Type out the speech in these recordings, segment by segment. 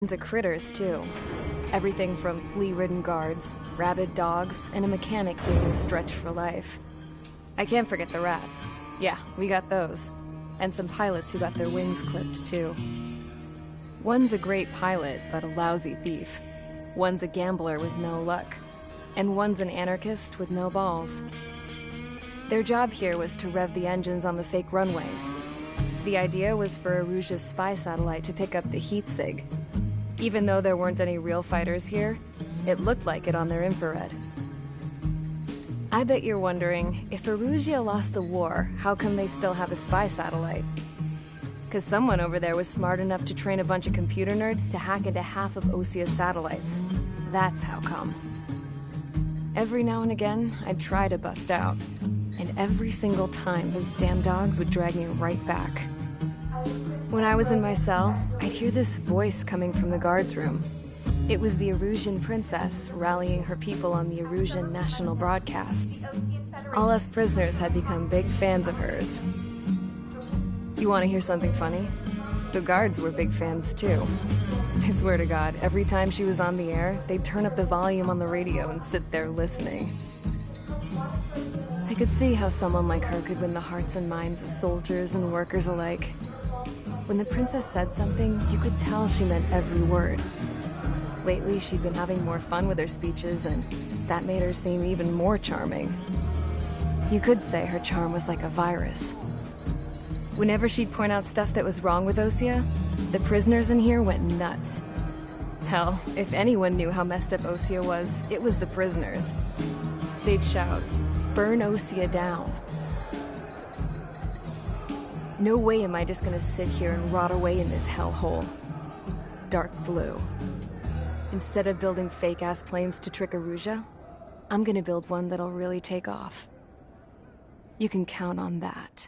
Of critters, too. Everything from flea-ridden guards, rabid dogs, and a mechanic doing a stretch for life. I can't forget the rats. Yeah, we got those. And some pilots who got their wings clipped, too. One's a great pilot, but a lousy thief. One's a gambler with no luck. And one's an anarchist with no balls. Their job here was to rev the engines on the fake runways. The idea was for Aruja's spy satellite to pick up the heat sig. Even though there weren't any real fighters here, it looked like it on their infrared. I bet you're wondering, if Aruja lost the war, how come they still have a spy satellite? Because someone over there was smart enough to train a bunch of computer nerds to hack into half of Osia's satellites. That's how come. Every now and again, I'd try to bust out. And every single time, those damn dogs would drag me right back. When I was in my cell, I'd hear this voice coming from the guards room. It was the Arusian princess rallying her people on the Arusian national broadcast. All us prisoners had become big fans of hers. You want to hear something funny? The guards were big fans too. I swear to God, every time she was on the air, they'd turn up the volume on the radio and sit there listening. I could see how someone like her could win the hearts and minds of soldiers and workers alike. When the princess said something, you could tell she meant every word. Lately, she'd been having more fun with her speeches, and that made her seem even more charming. You could say her charm was like a virus. Whenever she'd point out stuff that was wrong with Osia, the prisoners in here went nuts. Hell, if anyone knew how messed up Osia was, it was the prisoners. They'd shout, "Burn Osia down." No way am I just gonna sit here and rot away in this hellhole. Dark blue. Instead of building fake-ass planes to trick Aruja, I'm gonna build one that'll really take off. You can count on that.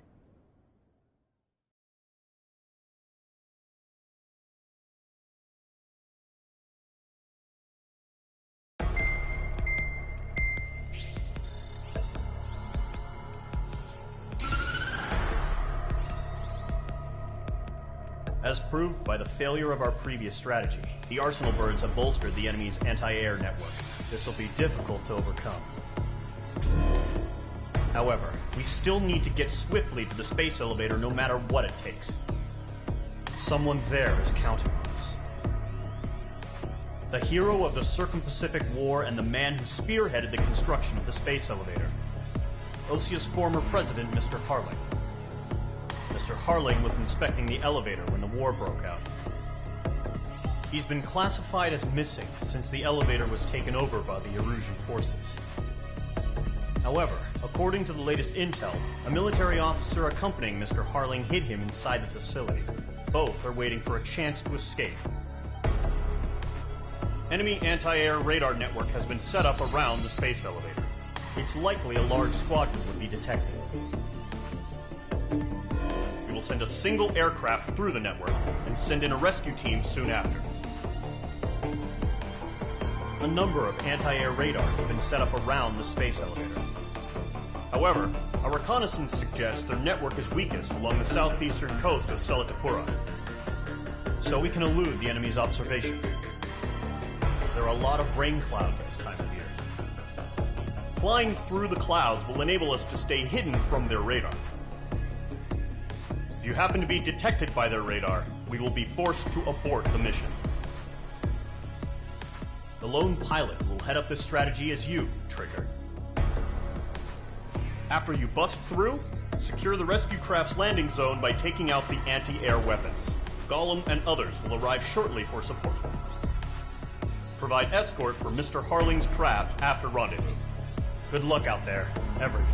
As proved by the failure of our previous strategy, the Arsenal birds have bolstered the enemy's anti-air network. This will be difficult to overcome. However, we still need to get swiftly to the space elevator no matter what it takes. Someone there is counting on us. The hero of the Circum-Pacific War and the man who spearheaded the construction of the space elevator. Osia's former president, Mr. Harling. Mr. Harling was inspecting the elevator when the war broke out. He's been classified as missing since the elevator was taken over by the Arusian forces. However, according to the latest intel, a military officer accompanying Mr. Harling hid him inside the facility. Both are waiting for a chance to escape. Enemy anti-air radar network has been set up around the space elevator. It's likely a large squadron would be detected. We will send a single aircraft through the network and send in a rescue team soon after. A number of anti-air radars have been set up around the space elevator. However, a reconnaissance suggests their network is weakest along the southeastern coast of Selatapura, so we can elude the enemy's observation. There are a lot of rain clouds this time of year. Flying through the clouds will enable us to stay hidden from their radar. If you happen to be detected by their radar, we will be forced to abort the mission. The lone pilot will head up this strategy as you, Trigger. After you bust through, secure the rescue craft's landing zone by taking out the anti-air weapons. Gollum and others will arrive shortly for support. Provide escort for Mr. Harling's craft after rendezvous. Good luck out there, everyone.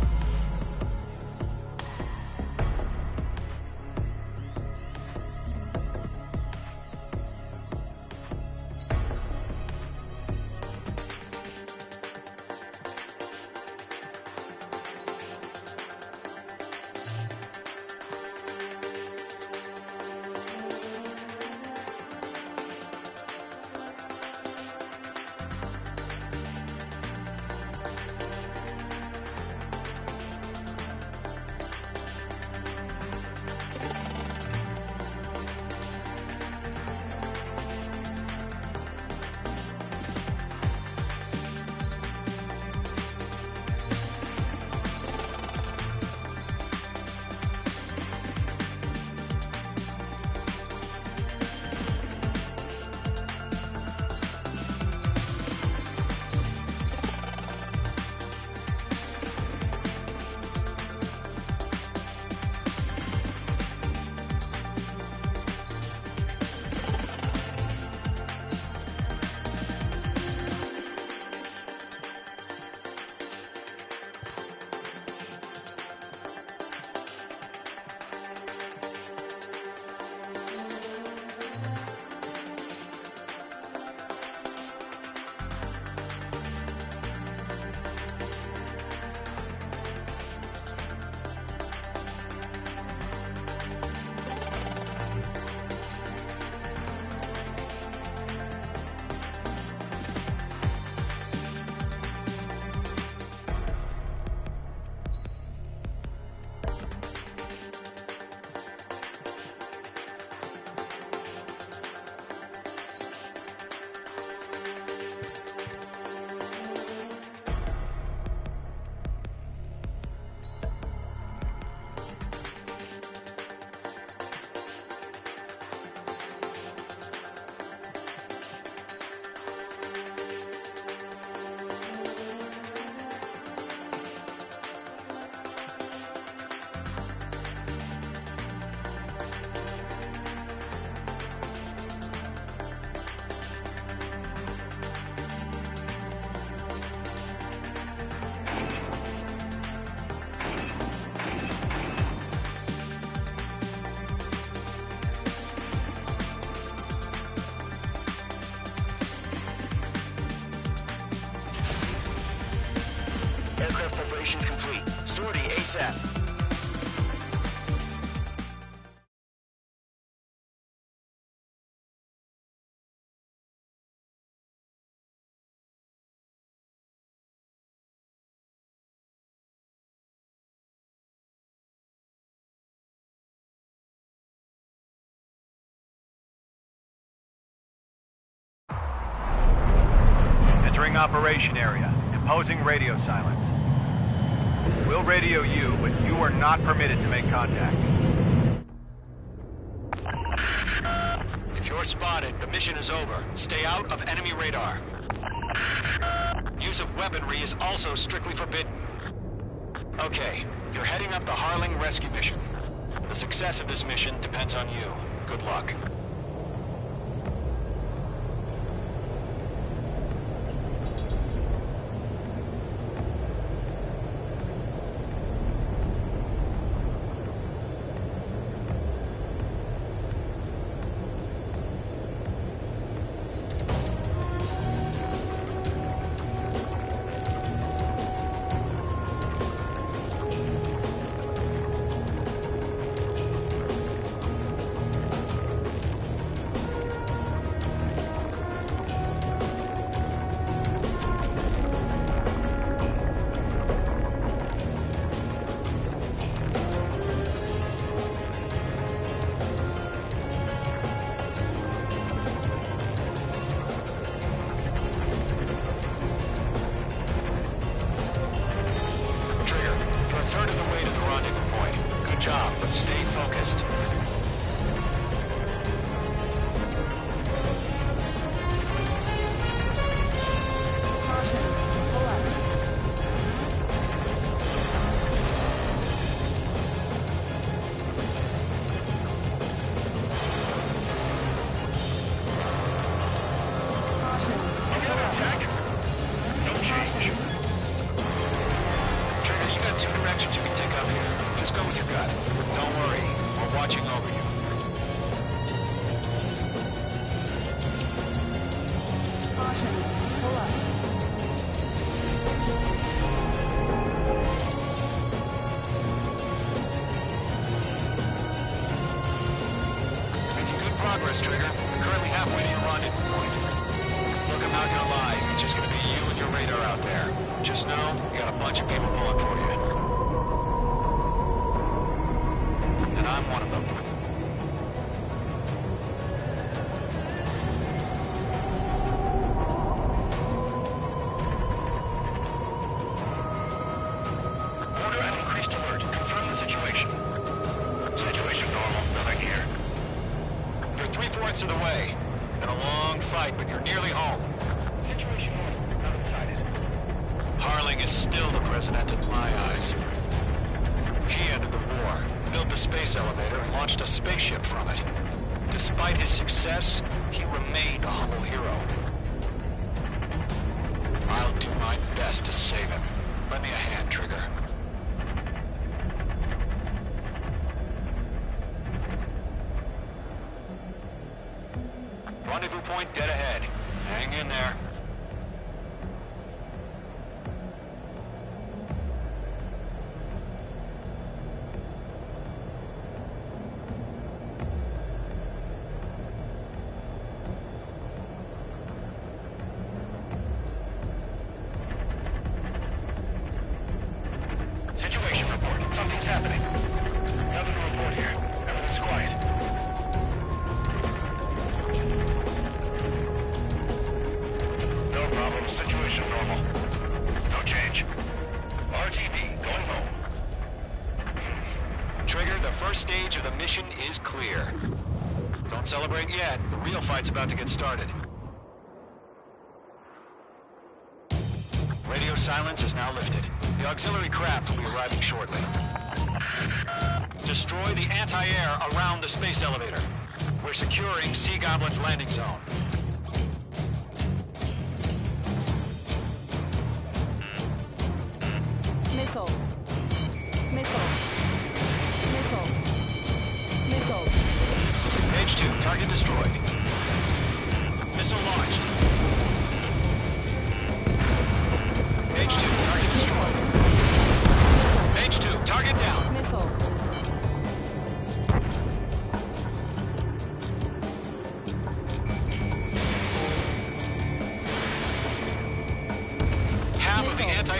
Operations complete. Sortie ASAP. Entering operation area. Imposing radio silence. We'll radio you, but you are not permitted to make contact. If you're spotted, the mission is over. Stay out of enemy radar. Use of weaponry is also strictly forbidden. Okay, you're heading up the Harling rescue mission. The success of this mission depends on you. Good luck. Third of the way to the rendezvous point. Good job, but stay focused. You can take up here. Just go with your gut. Don't worry. We're watching over you. Caution. Pull up. Making good progress, Trigger. You're currently halfway to your rendezvous point. Look, I'm not gonna lie. It's just gonna be you and your radar out there. Just know, you got a bunch of people pulling for you. I'm one of them. Order an increased alert. Confirm the situation. Situation normal. Nothing here. You're 3/4 of the way. Been a long fight, but you're nearly home. Situation normal. Not excited. Harling is still the president in my eyes. He ended the war, built the space elevator, and launched a spaceship from it. Despite his success, he remained a humble hero. I'll do my best to save him. Lend me a hand, Trigger. Rendezvous point dead ahead. Hang in there. Situation report. Something's happening. Nothing to report here. Everything's quiet. No problem. Situation normal. No change. RTV, going home. Trigger, the first stage of the mission is clear. Don't celebrate yet. The real fight's about to get started. Radio silence is now lifted. The auxiliary craft will be arriving shortly. Destroy the anti-air around the space elevator. We're securing Sea Goblin's landing zone. Missile. Missile. Missile. Missile. Page 2, target destroyed. Missile launched. Page 2, target destroyed.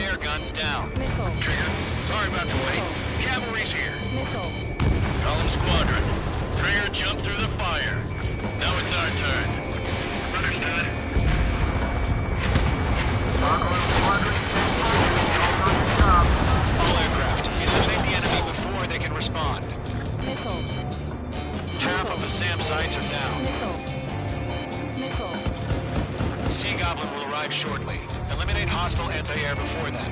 anti-air guns down. Missile. Trigger, sorry about the wait. Cavalry's here. Missile. Column squadron. Trigger jumped through the fire. Now it's our turn. Understood. All aircraft, eliminate the enemy before they can respond. Missile. Half of the SAM sites are down. Missile. Missile. Sea Goblin will arrive shortly. Eliminate hostile anti-air before that.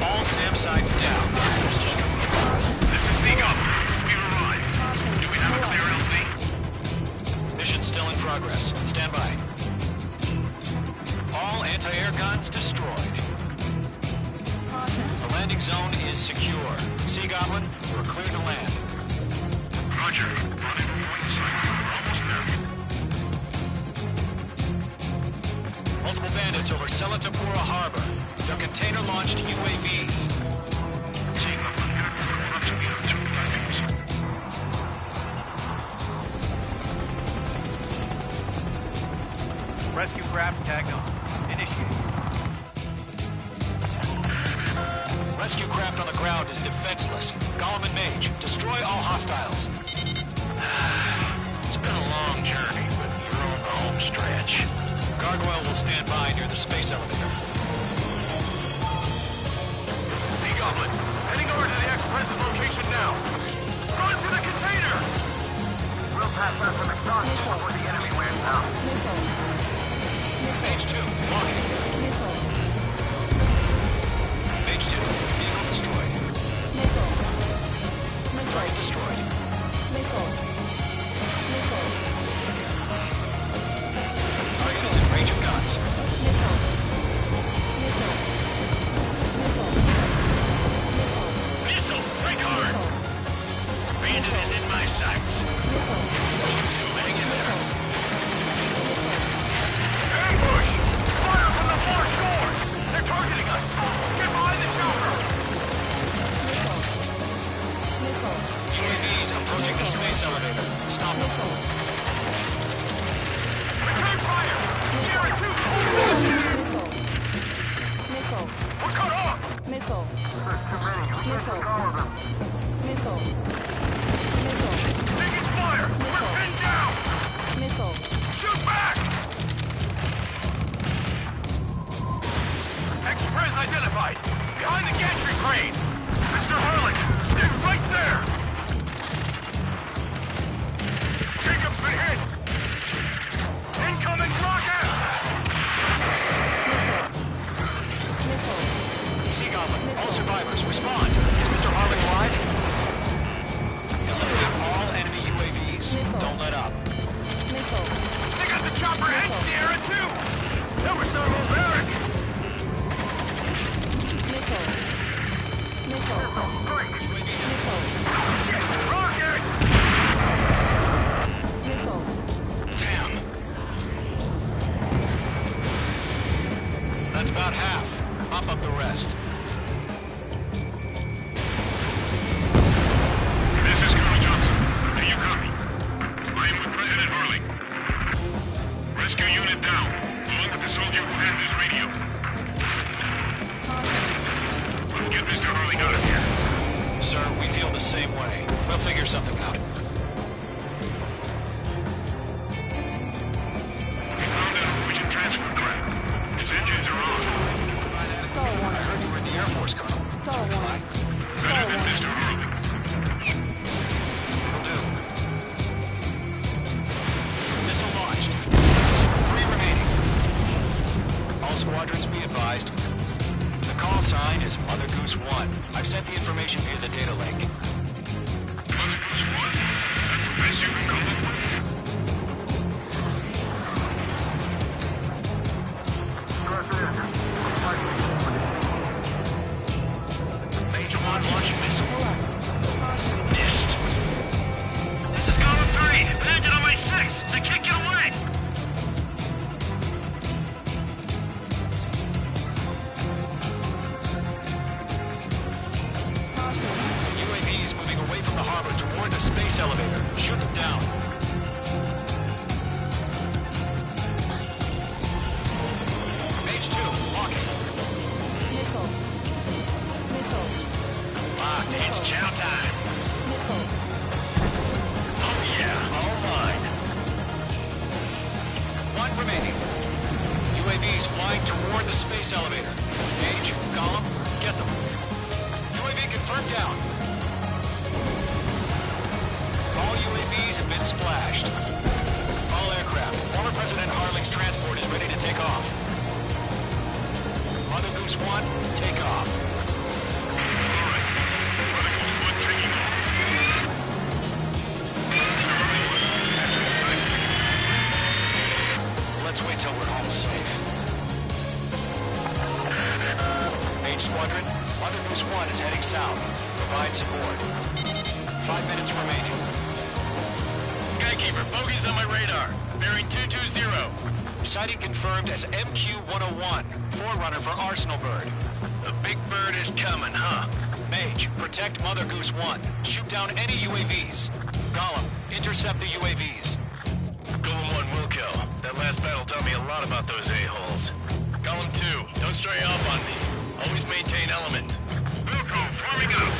All SAM sites down. This is Sea Goblin. We've arrived. Do we have a clear LC? Mission still in progress. Stand by. All anti-air guns destroyed. The landing zone is secure. Sea Goblin, you are clear to land. Roger. Running point sight. Almost there. Multiple bandits over Selatapura Harbor. They're container-launched UAVs. Sea Goblin, approximately 2 platforms. Rescue craft tagged on. Initiate. Rescue craft on the ground is defenseless. Gollum and Mage, destroy all hostiles. It's been a long journey, but you're on the home stretch. Gargoyle will stand by near the space elevator. Sea Goblin, heading over to the Express's location now. Run for the container! We'll pass out some exhaust before the enemy wears out. Missile. Mage 2, walking. Missile. Mage 2, vehicle destroyed. Missile. Target destroyed. Missile. Missile. Target is in range of guns. Missile. Missile. Missile. Missile, break hard! Bandit is in my sights. Missile. Hang in there. Ambush! Fire from the far shore! They're targeting us! Get behind the chopper! Missile. UAVs approaching the space elevator. Stop them. Return fire! Sierra 2! Missile. Missile. We're cut off! Missile. Missile. Missile. Missile. Taking fire! We're pinned down! Missile. Shoot back! Express identified! Behind the gantry crane! Mr. Harlan, stay right there! Jacob's been hit! Incoming rocket! Missile. Sea Goblin, all survivors, respond. Is Mr. Harlan alive? Eliminate all enemy UAVs. Don't let up. Missile. They got the chopper and Sierra too! That was not barbaric! Missile. Missile. Shit! Rocket! Missile. Damn. That's about half. Mop up the rest. This is Colonel Johnson. Do you copy? I am with President Hurley. Rescue unit down, along with the soldier who had this radio. Let's get Mr. Hurley out of here. Sir, we feel the same way. We'll figure something out. We found an Norwegian transfer craft. His engines are on. Star I one. heard you were in the Air Force, Colonel. Star Can you one. fly? Better than Mr. Hurley. Will do. Missile launched. 3 remaining. All squadrons be advised. The call sign is Mother Goose 1. I've sent the information via the data link. Mother Goose 1. That's the best you can call it. Major 1 launching missile. Missed. This is Golem 3. Bandit on my 6. I can't get away. flying toward the space elevator. Mage, Gollum, get them. UAV confirmed down. All UAVs have been splashed. All aircraft, former President Harling's transport is ready to take off. Mother Goose 1, take off. Let's wait till we're home safe. Mage Squadron, Mother Goose 1 is heading south. Provide support. 5 minutes remaining. Skykeeper, bogeys on my radar. Bearing 220. Sighting confirmed as MQ-101, forerunner for Arsenal Bird. The big bird is coming, huh? Mage, protect Mother Goose 1. Shoot down any UAVs. Gollum, intercept the UAVs. Golem 1 will kill. That last battle taught me a lot about those a-holes. Golem 2, don't stray off on me. Always maintain element. Wilco, forming up.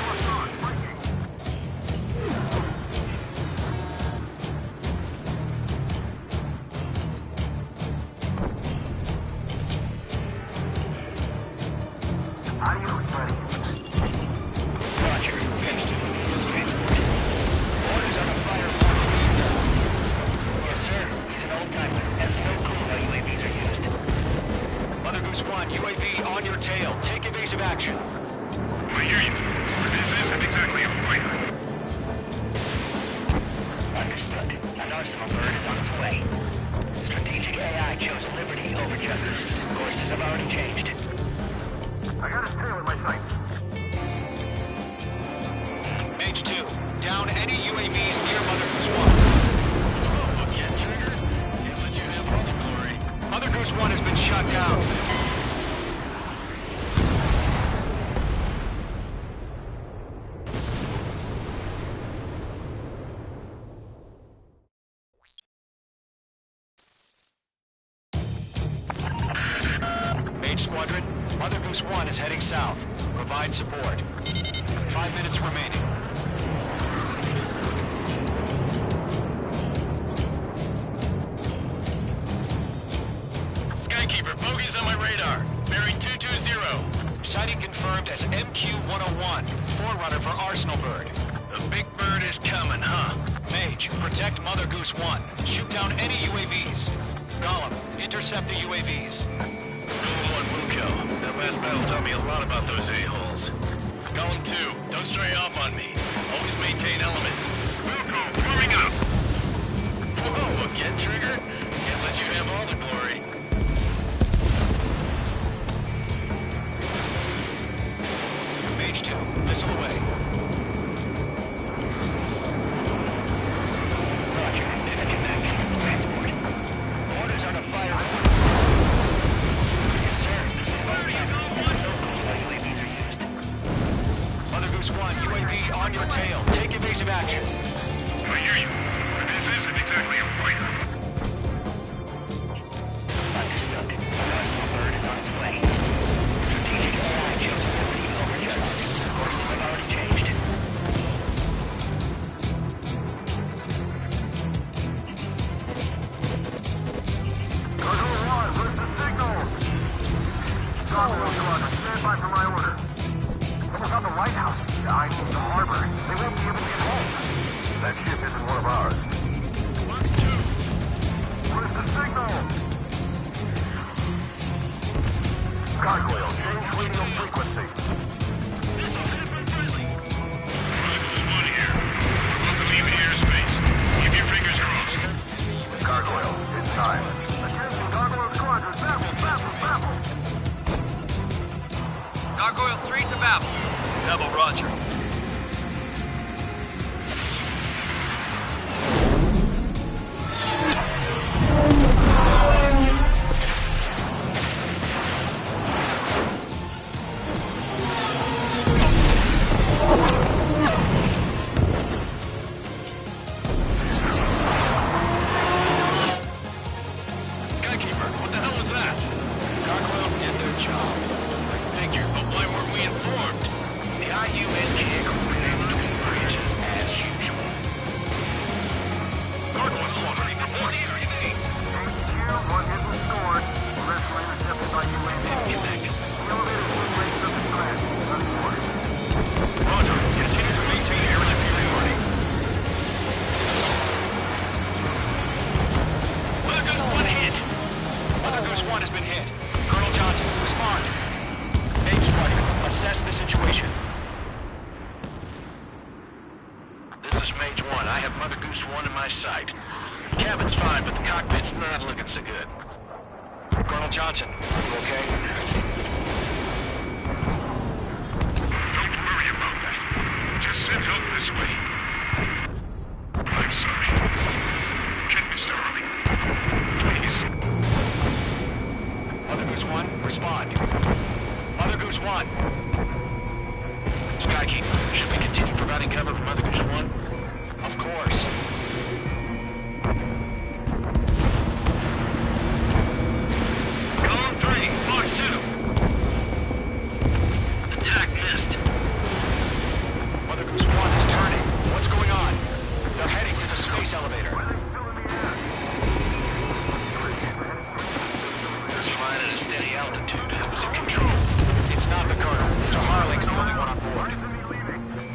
Roger, Mage 2, is transport. Orders on a fire one. Yes, sir. He's an old-timer. Has no clue how UAVs are used. Mother Goose 1, UAV on your tail. Take evasive action. I hear you. This isn't exactly a fight. Understood. An Arsenal bird is on its way. Strategic AI chose liberty over justice. Courses have already changed. I got his tail in my sights. Mage 2, down any UAVs near Mother Goose 1. Oh, yeah, Trigger. Can't let you have all the glory. Mother Goose 1 has been shot down. Mage Squadron, Mother Goose 1 is heading south. Provide support. 5 minutes remaining. Skykeeper, bogeys on my radar. Bearing 220. Sighting confirmed as MQ-101, forerunner for Arsenal Bird. The big bird is coming, huh? Mage, protect Mother Goose 1. Shoot down any UAVs. Gollum, intercept the UAVs. Golem 1 will kill. That last battle taught me a lot about those a-holes. Golem 2, don't stray off on me. Always maintain element. Wilco, forming up. Whoa, again, Trigger? Can't let you have all the glory. Mage 2, missile away. Roger. Sending back transport. Orders on a fire. Yes, sir. This is an old-timer. Has no clue how UAVs are used. Mother Goose 1, UAV on your tail. Take evasive action. I hear you. Cabin's fine, but the cockpit's not looking so good. Colonel Johnson, are you okay? Don't worry about that. Just send help this way. I'm sorry. Get Mr. Harley. Please. Mother Goose 1, respond. Mother Goose 1. Skykeeper, should we continue providing cover for Mother Goose 1? Of course. Column 3, Fox 2. Attack missed. Mother Goose 1 is turning. What's going on? They're heading to the space elevator. It's flying at a steady altitude. Who's in control? It's not the Colonel. Mr. Harling's the only one on board.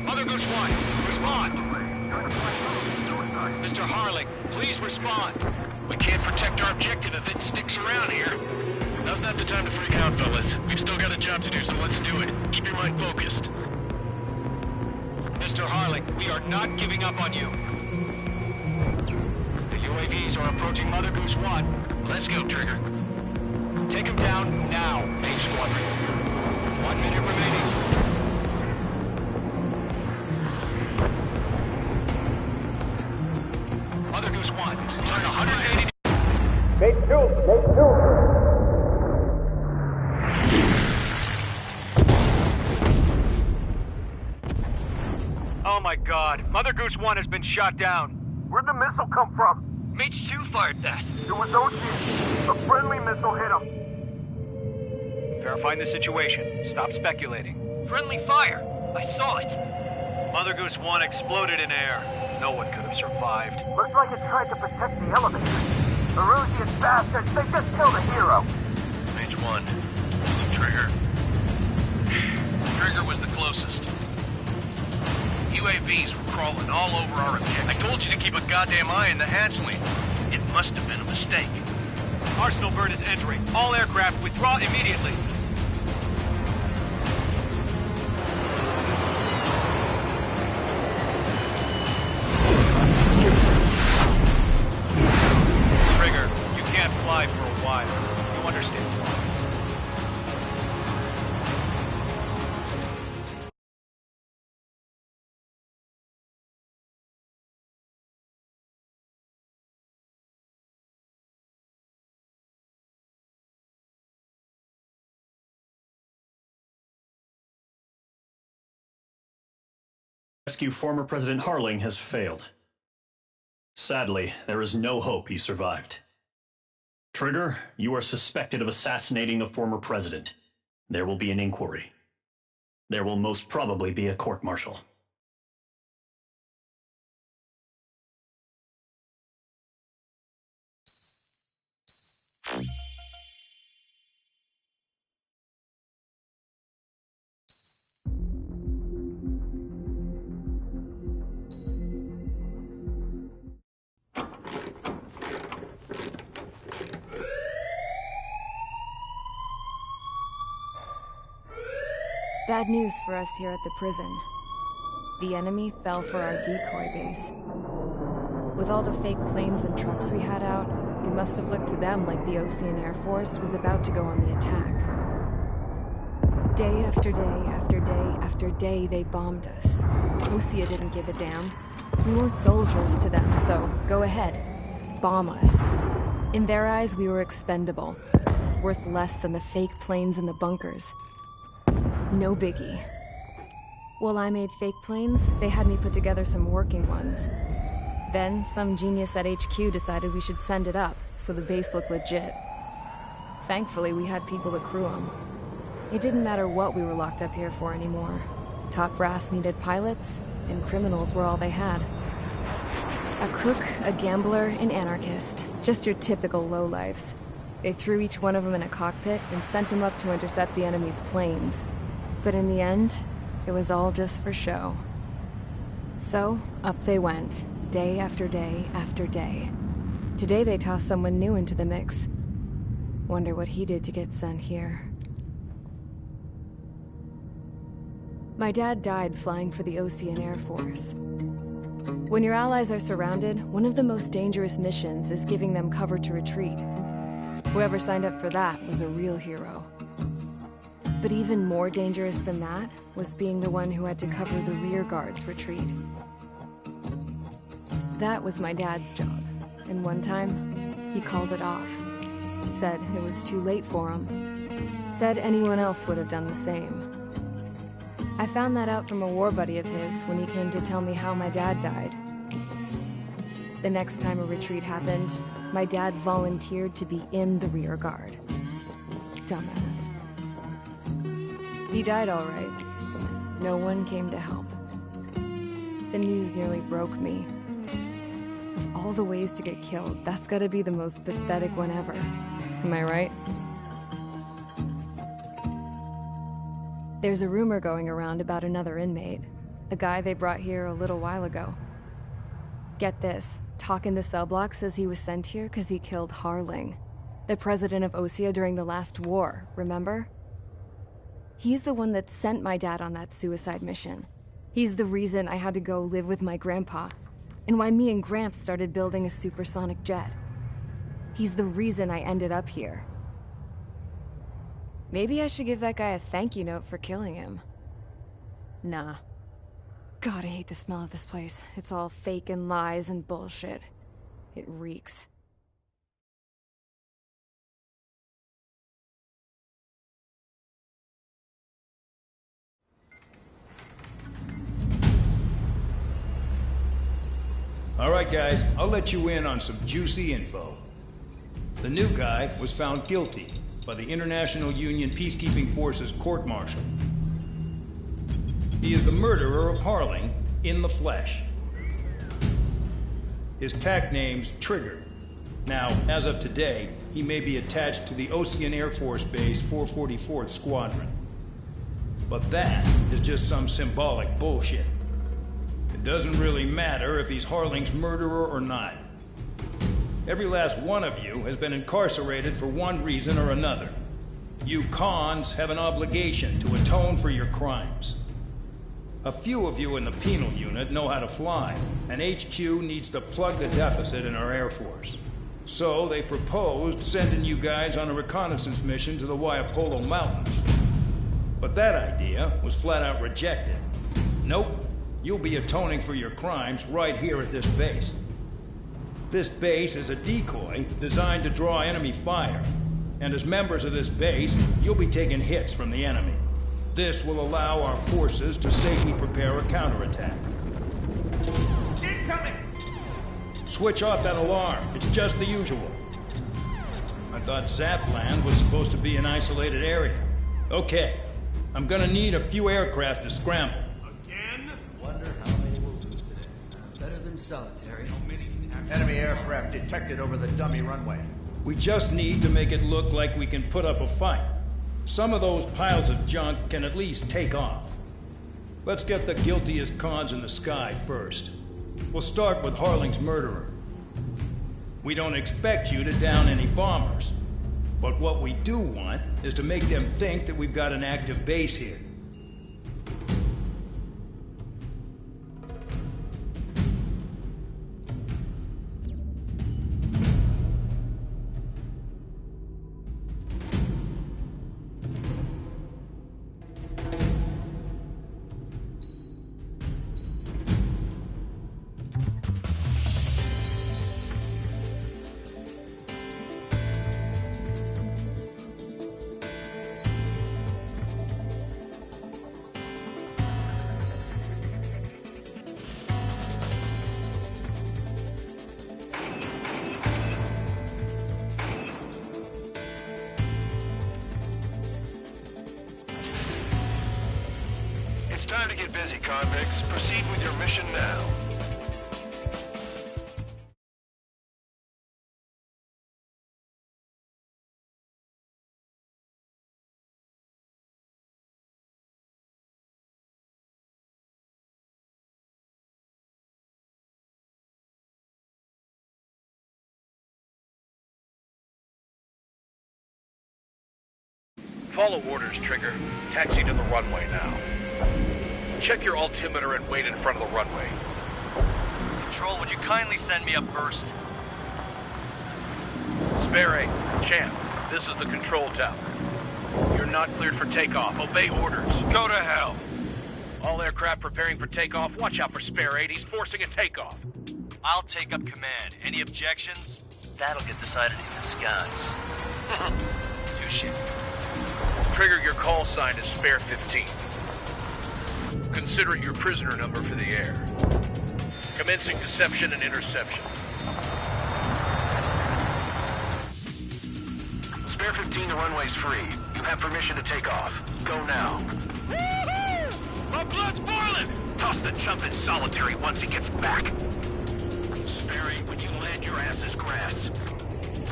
Mother Goose 1, respond! Mr. Harling, please respond! We can't protect our objective if it sticks around here. Now's not the time to freak out, fellas. We've still got a job to do, so let's do it. Keep your mind focused. Mr. Harling, we are not giving up on you. The UAVs are approaching Mother Goose 1. Let's go, Trigger. Take them down now, Mage Squadron. 1 minute remaining. Mother Goose 1, turn 180. Oh my god, Mother Goose 1 has been shot down. Where'd the missile come from? Mage 2 fired that. It was Ocean. A friendly missile hit him. Verifying the situation. Stop speculating. Friendly fire. I saw it. Mother Goose 1 exploded in air. No one could have survived. Looks like it tried to protect the elevator. The Erusian bastards, they just killed a hero. Mage 1. Was it Trigger? Trigger was the closest. UAVs were crawling all over our objective. I told you to keep a goddamn eye on the hatchling. It must have been a mistake. Arsenal bird is entering. All aircraft withdraw immediately. Trigger, you can't fly for a while. You understand? Rescue former President Harling has failed. Sadly, there is no hope he survived. Trigger, you are suspected of assassinating the former president. There will be an inquiry. There will most probably be a court-martial. Bad news for us here at the prison. The enemy fell for our decoy base. With all the fake planes and trucks we had out, it must have looked to them like the Ocean Air Force was about to go on the attack. Day after day after day after day, they bombed us. Osea didn't give a damn. We weren't soldiers to them, so go ahead. Bomb us. In their eyes, we were expendable. Worth less than the fake planes in the bunkers. No biggie. While I made fake planes, they had me put together some working ones. Then, some genius at HQ decided we should send it up, so the base looked legit. Thankfully, we had people to crew them. It didn't matter what we were locked up here for anymore. Top brass needed pilots, and criminals were all they had. A crook, a gambler, an anarchist. Just your typical lowlifes. They threw each one of them in a cockpit and sent them up to intercept the enemy's planes. But in the end, it was all just for show. So, up they went, day after day after day. Today they tossed someone new into the mix. Wonder what he did to get sent here. My dad died flying for the Ocean Air Force. When your allies are surrounded, one of the most dangerous missions is giving them cover to retreat. Whoever signed up for that was a real hero. But even more dangerous than that was being the one who had to cover the rear guard's retreat. That was my dad's job, and one time, he called it off. Said it was too late for him. Said anyone else would have done the same. I found that out from a war buddy of his when he came to tell me how my dad died. The next time a retreat happened, my dad volunteered to be in the rear guard. Dumbass. He died all right. No one came to help. The news nearly broke me. Of all the ways to get killed, that's gotta be the most pathetic one ever. Am I right? There's a rumor going around about another inmate. A guy they brought here a little while ago. Get this, talk in the cell block says he was sent here because he killed Harling, the president of Osea during the last war, remember? He's the one that sent my dad on that suicide mission. He's the reason I had to go live with my grandpa, and why me and Gramps started building a supersonic jet. He's the reason I ended up here. Maybe I should give that guy a thank you note for killing him. Nah. God, I hate the smell of this place. It's all fake and lies and bullshit. It reeks. All right, guys, I'll let you in on some juicy info. The new guy was found guilty by the International Union Peacekeeping Forces court-martial. He is the murderer of Harling in the flesh. His TAC name's Trigger. Now, as of today, he may be attached to the Ocean Air Force Base 444th Squadron. But that is just some symbolic bullshit. It doesn't really matter if he's Harling's murderer or not. Every last one of you has been incarcerated for one reason or another. You cons have an obligation to atone for your crimes. A few of you in the penal unit know how to fly, and HQ needs to plug the deficit in our Air Force. So they proposed sending you guys on a reconnaissance mission to the Waiapolo Mountains. But that idea was flat out rejected. Nope, you'll be atoning for your crimes right here at this base. This base is a decoy designed to draw enemy fire, and as members of this base, you'll be taking hits from the enemy. This will allow our forces to safely prepare a counterattack. Incoming! Switch off that alarm. It's just the usual. I thought Zapland was supposed to be an isolated area. Okay, I'm gonna need a few aircraft to scramble. Again? Wonder how many we'll lose today. Better than solitary. How many can actually... Enemy aircraft detected over the dummy runway. We just need to make it look like we can put up a fight. Some of those piles of junk can at least take off. Let's get the guiltiest cons in the sky first. We'll start with Harling's murderer. We don't expect you to down any bombers. But what we do want is to make them think that we've got an active base here. It's time to get busy, convicts. Proceed with your mission now. Follow orders, Trigger. Taxi to the runway now. Check your altimeter and wait in front of the runway. Control, would you kindly send me up first? Spare 8, Champ, this is the control tower. You're not cleared for takeoff. Obey orders. Go to hell. All aircraft preparing for takeoff. Watch out for Spare 8. He's forcing a takeoff. I'll take up command. Any objections? That'll get decided in the skies. Touche. Trigger, your call sign is Spare 15. Consider it your prisoner number for the air. Commencing deception and interception. Spare 15, the runway's free. You have permission to take off. Go now. Woohoo! My blood's boiling! Toss the chump in solitary once he gets back. Spare 8, when you land, your ass is grass.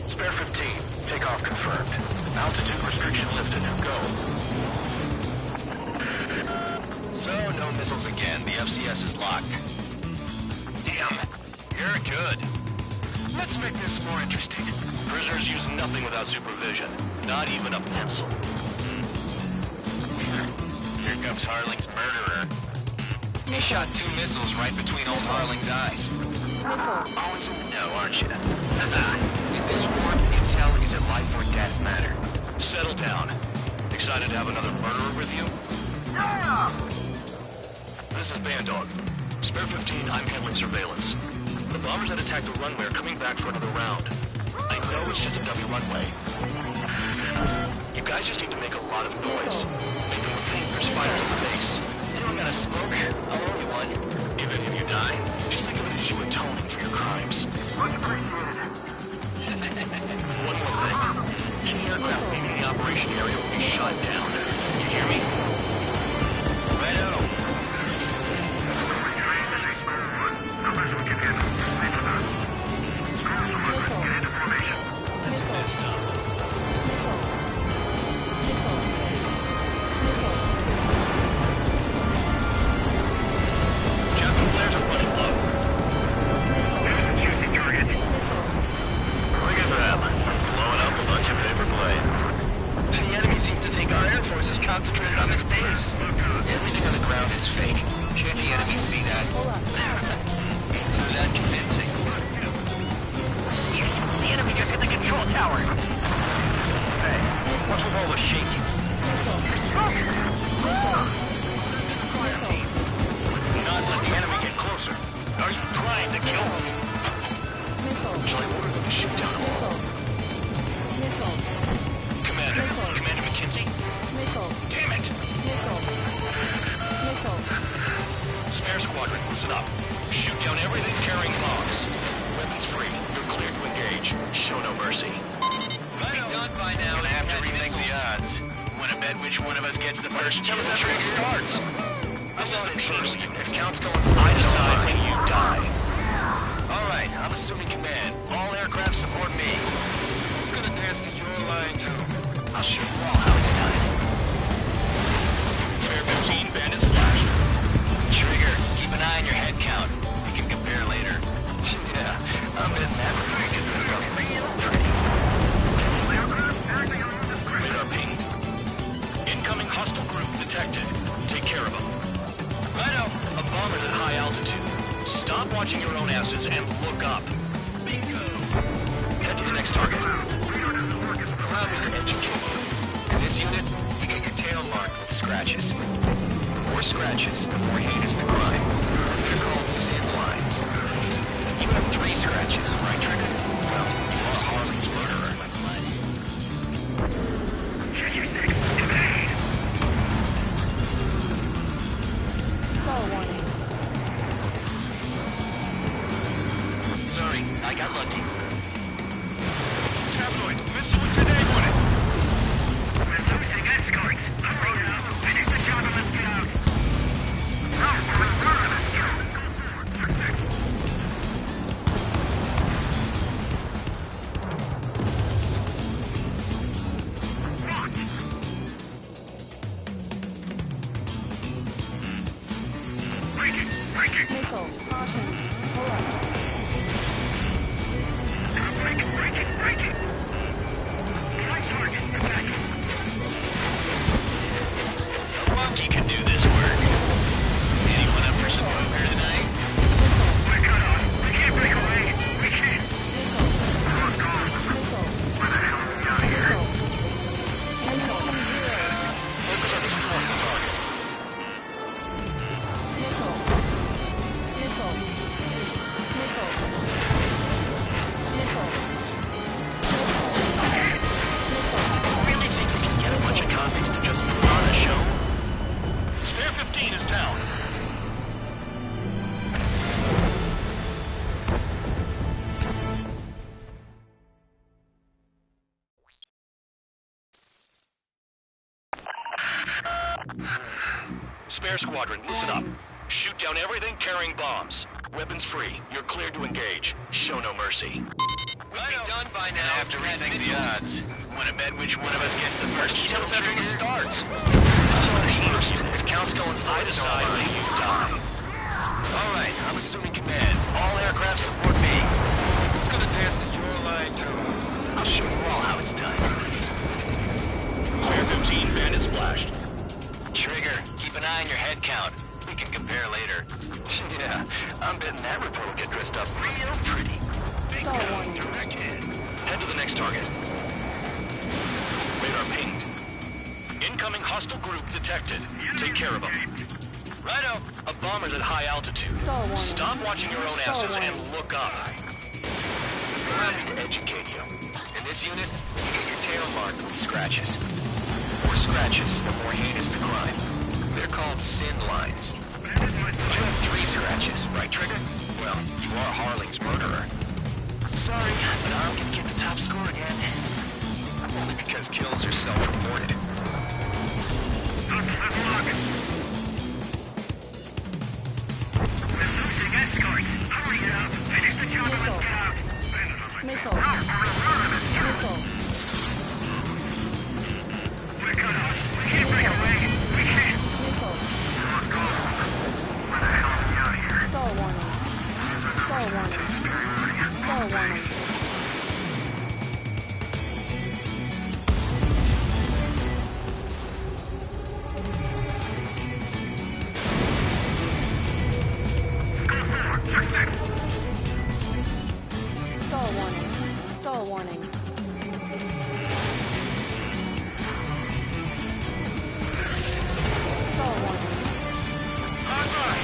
Spare 15, takeoff confirmed. Altitude restriction lifted. Go. So, no missiles again. The FCS is locked. Damn, you're good. Let's make this more interesting. Prisoners use nothing without supervision. Not even a pencil. Here comes Harling's murderer. He shot 2 missiles right between old Harling's eyes. Always in the know, aren't you? In this war, intel is a life or death matter. Settle down. Excited to have another murderer with you? Yeah! This is Bandog. Spare 15, I'm handling surveillance. The bombers that attacked the runway are coming back for another round. I know it's just a dummy runway. You guys just need to make a lot of noise. Make them think there's fighters on the base. You don't gotta smoke. I'll owe you one. If any of you die, just think of it as you atoning for your crimes. Much appreciated. One more thing. Any aircraft leaving the operation area will be shot down. You hear me? Righto. Jeff and flares are running low. Choosing target. Look at that. Blowing up a bunch of paper planes. The enemy seems to think our air force is concentrated on this base. Everything on the ground is fake. Can't the enemy see that? So that convincing. The enemy just hit the control tower. Hey, what's with all the shaking? Not let the enemy get closer. Are you trying to kill him? Shall I order them to shoot down all? Commander McKinsey? Damn it! Spare squadron, listen up. Shoot down everything carrying bombs. Weapons free. You're cleared to engage. Show no mercy. Be done by now. Gonna have to rethink the odds. Wanna bet which one of us gets the first Tell us after it starts. This is the First, P unit. counts going. I decide when you die. All right, I'm assuming command. All aircraft support me. Who's gonna dance to your line too? I'll show you all how it's done. Spare 15, bandits flashed. Trigger, keep an eye on your head count. We can compare later. Yeah, I'm in that when we get this stuff real pretty. Radar pinged. Incoming hostile group detected. Take care of them. Righto. A bomber's at high altitude. Stop watching your own asses and look up. Bingo. Head to the next target. Allow me to educate you. In this unit, you get your tail marked with scratches. The more scratches, the more heinous the crime. They're called sin lines. You have 3 scratches, right, Trigger? Well, you are Harling's murderer. Sorry, I got lucky. Tabloid, missile today, would it? We're losing escorts. Hurry now. Finish the job and let's get out. No, we're murder this job. Spare squadron, listen up. Shoot down everything carrying bombs. Weapons free. You're cleared to engage. Show no mercy. We'll be done by now. I have to rethink the odds. Want to bet which one of us gets the first Tell kill us after trigger? it starts. This is the first. This count's going I decide when you die. All right, I'm assuming command. All aircraft support me. Who's gonna dance to your line too? I'll show you all how it's done. Spare 15, bandit splashed. Trigger, keep an eye on your head count. We can compare later. Yeah, I'm betting that report will get dressed up real pretty. Star warning. Direct hit. Head to the next target. Radar pinged. Incoming hostile group detected. Take care of them. Righto. A bomber's at high altitude. Star warning. Stop watching your own Star asses and warning. look up. Allow me to educate you. In this unit, you get your tail marked with scratches. The more scratches, the more heinous the crime. They're called sin lines. You have 3 scratches, right, Trigger? Well, you are Harling's murderer. Sorry, but I'm gonna get the top score again. Only because kills are self-reported. We're losing escorts. Hurry up. Finish the job and let's get out. Missile. Missile. We're cut off. We can't break away. We can't. Missile. Where the hell are we out here? Star warning. Star warning. Star warning. Star warning. Star warning. Star warning.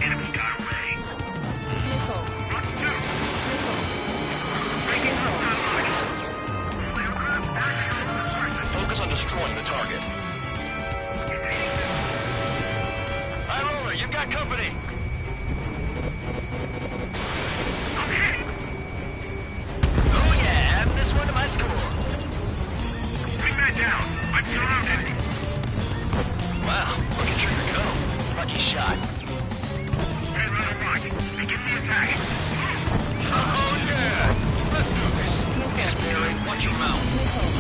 Enemy got away. Missile. Run two. Missile. Breaking hostile lines. All aircraft back to your sources. Focus on destroying the target. High roller, you've got company. Okay. Oh yeah, add this one to my score. Bring that down. I'm surrounded. Wow, look at Trigger go. Lucky shot. Red Runner Rock. Begin the attack. Oh yeah, let's do this. Spirit, watch your mouth. Missile.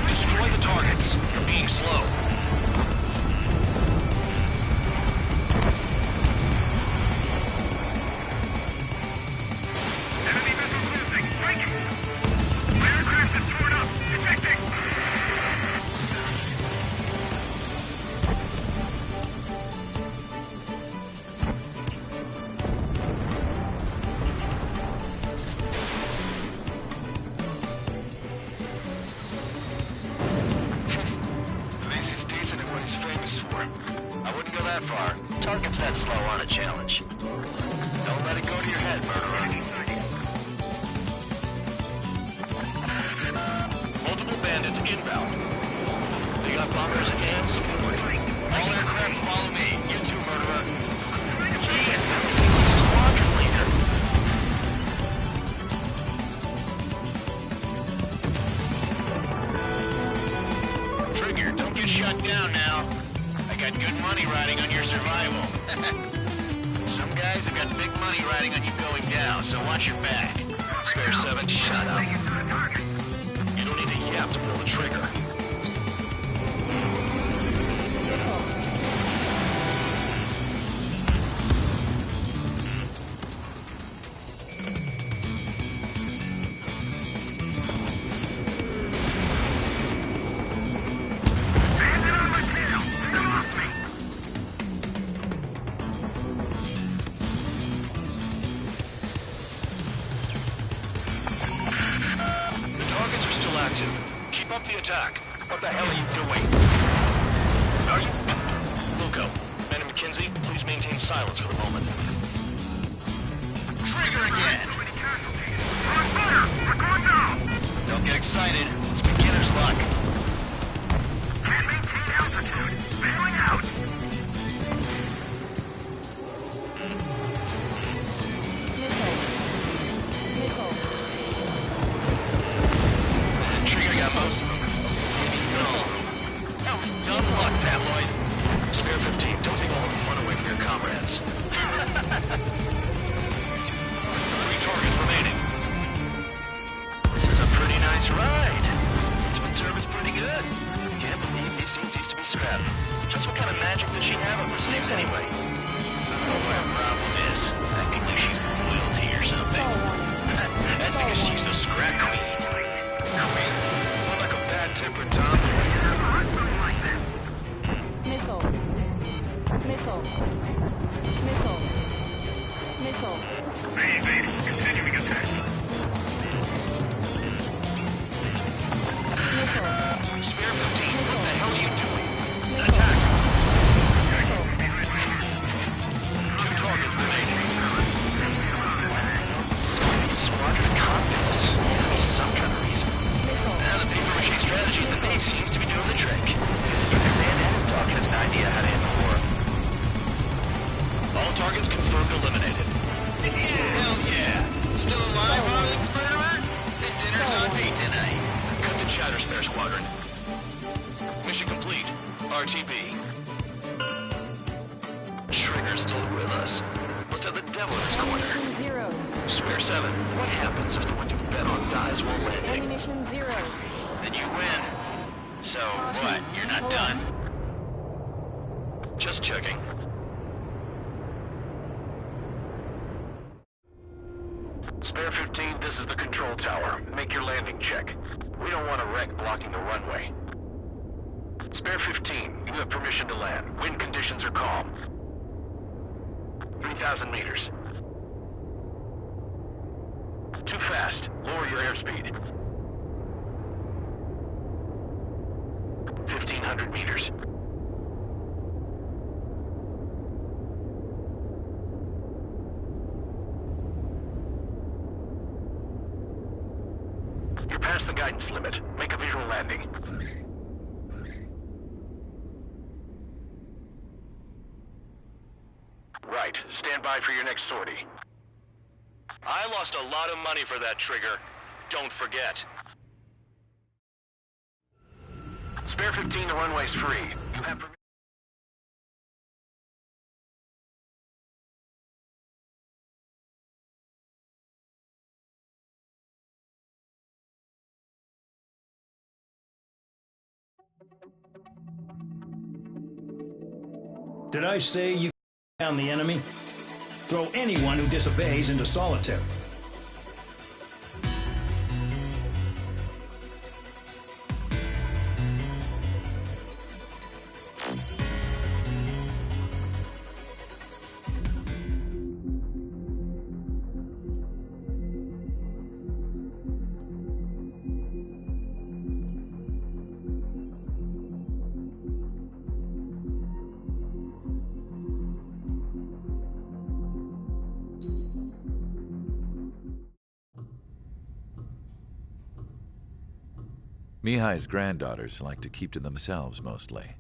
Destroy the targets. You're being slow. Enemy missiles losing. Break it. Aircraft is torn up. Detecting. At least he's decent at what he's famous for. I wouldn't go that far. Target's that slow on a challenge. Don't let it go to your head, murderer. Multiple bandits inbound. They got bombers and support. All aircraft follow me. You too, murderer. Yeah, squadron leader. Trigger, don't get shut down now. I got good money riding on your survival. Some guys have got big money riding on you going down, so watch your back. Spare 7, shut up. You don't need a yap to pull the trigger. Bandit on my tail. Get off me. The targets are still active. Keep up the attack. What the hell are you doing? Are you... Luco, Man and McKenzie, please maintain silence for the moment. Trigger again! On fire. We're going down. Don't get excited. It's beginner's luck. Can't maintain altitude. Bailing out. Missile. Missile. does she have up her sleeves anyway? I don't know what her problem is. Acting like she's royalty or something. That's because she's the scrap queen. Queen? More like a bad-tempered Tom. Missile. Missile. Missile. Missile. Continuing attack. Missile. Spare 15, what the hell are you doing? Attack! 2 targets remaining. Squadron cockpits. Some kind of reason. Now the paper-mache strategy in the base seems to be doing the trick. This unit man and his dog has an idea how to end the war. All targets confirmed eliminated. Hell yeah! Still alive, Arling's murderer? The dinner's on me tonight. Cut the chatter, Spare Squadron. Mission complete. RTB. Trigger's still with us. Must have the devil in his corner. Ammunition 0. Spare 7, what happens if the one you've bet on dies while landing? Ammunition 0. Then you win. So, what? You're not done? Just checking. Spare 15, this is the control tower. Make your landing check. We don't want a wreck blocking the runway. Spare 15, you have permission to land. Wind conditions are calm. 3,000 meters. Too fast. Lower your airspeed. 1,500 meters. You're past the guidance limit. Make a visual landing. Right. Stand by for your next sortie. I lost a lot of money for that trigger. Don't forget. Spare 15, the runway's free. You have permission. Did I say you down the enemy? Throw anyone who disobeys into solitary. Mihai's granddaughters liked to keep to themselves mostly.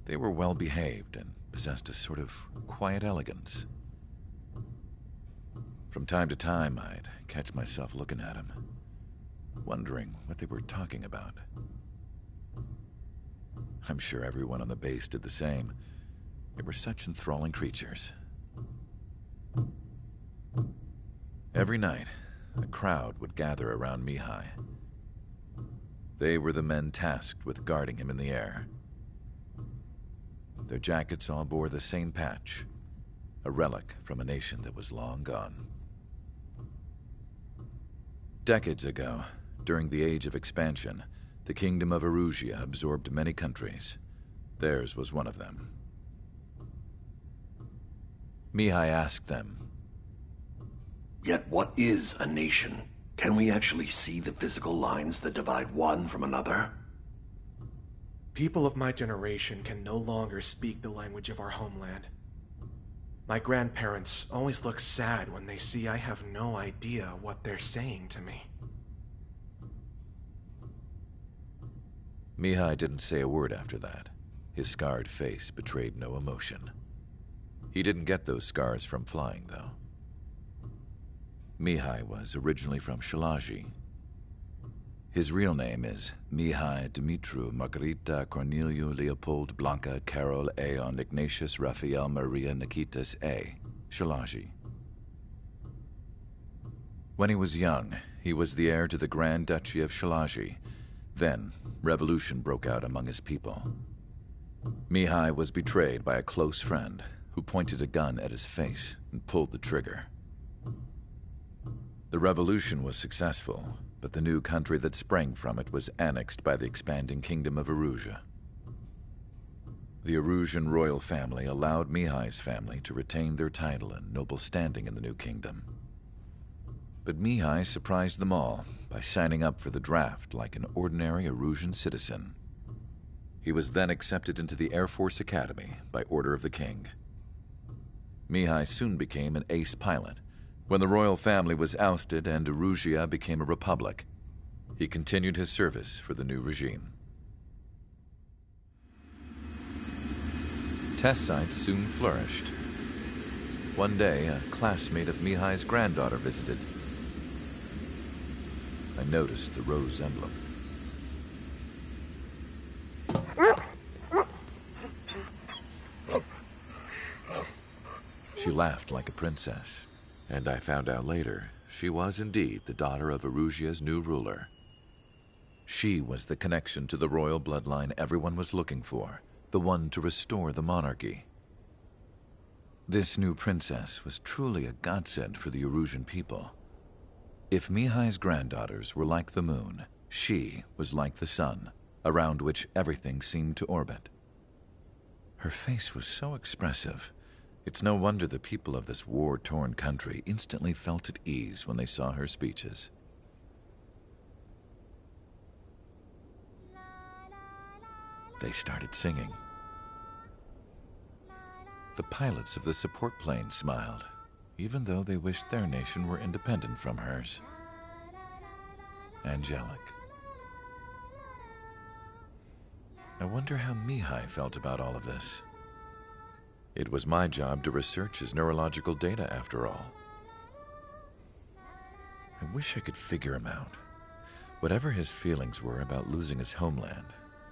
They were well behaved and possessed a sort of quiet elegance. From time to time, I'd catch myself looking at them, wondering what they were talking about. I'm sure everyone on the base did the same. They were such enthralling creatures. Every night, a crowd would gather around Mihai. They were the men tasked with guarding him in the air. Their jackets all bore the same patch, a relic from a nation that was long gone. Decades ago, during the Age of Expansion, the Kingdom of Erusia absorbed many countries. Theirs was one of them. Mihai asked them, "Yet what is a nation? Can we actually see the physical lines that divide one from another?" People of my generation can no longer speak the language of our homeland. My grandparents always look sad when they see I have no idea what they're saying to me. Mihai didn't say a word after that. His scarred face betrayed no emotion. He didn't get those scars from flying, though. Mihai was originally from Shalaji. His real name is Mihai Dumitru Margarita Corneliu Leopold Blanca Carol Aeon Ignatius Raphael Maria Nikitas A. Shalaji. When he was young, he was the heir to the Grand Duchy of Shalaji. Then, revolution broke out among his people. Mihai was betrayed by a close friend who pointed a gun at his face and pulled the trigger. The revolution was successful, but the new country that sprang from it was annexed by the expanding kingdom of Erusia. The Erusian royal family allowed Mihai's family to retain their title and noble standing in the new kingdom. But Mihai surprised them all by signing up for the draft like an ordinary Erusian citizen. He was then accepted into the Air Force Academy by order of the king. Mihai soon became an ace pilot. When the royal family was ousted and Erusia became a republic, he continued his service for the new regime. Test sites soon flourished. One day, a classmate of Mihai's granddaughter visited. I noticed the rose emblem. She laughed like a princess, and I found out later she was indeed the daughter of Erusia's new ruler. She was the connection to the royal bloodline everyone was looking for, the one to restore the monarchy. This new princess was truly a godsend for the Erusian people. If Mihai's granddaughters were like the moon, she was like the sun, around which everything seemed to orbit. Her face was so expressive. It's no wonder the people of this war-torn country instantly felt at ease when they saw her speeches. They started singing. The pilots of the support plane smiled, even though they wished their nation were independent from hers. Angelic. I wonder how Mihai felt about all of this. It was my job to research his neurological data, after all. I wish I could figure him out. Whatever his feelings were about losing his homeland,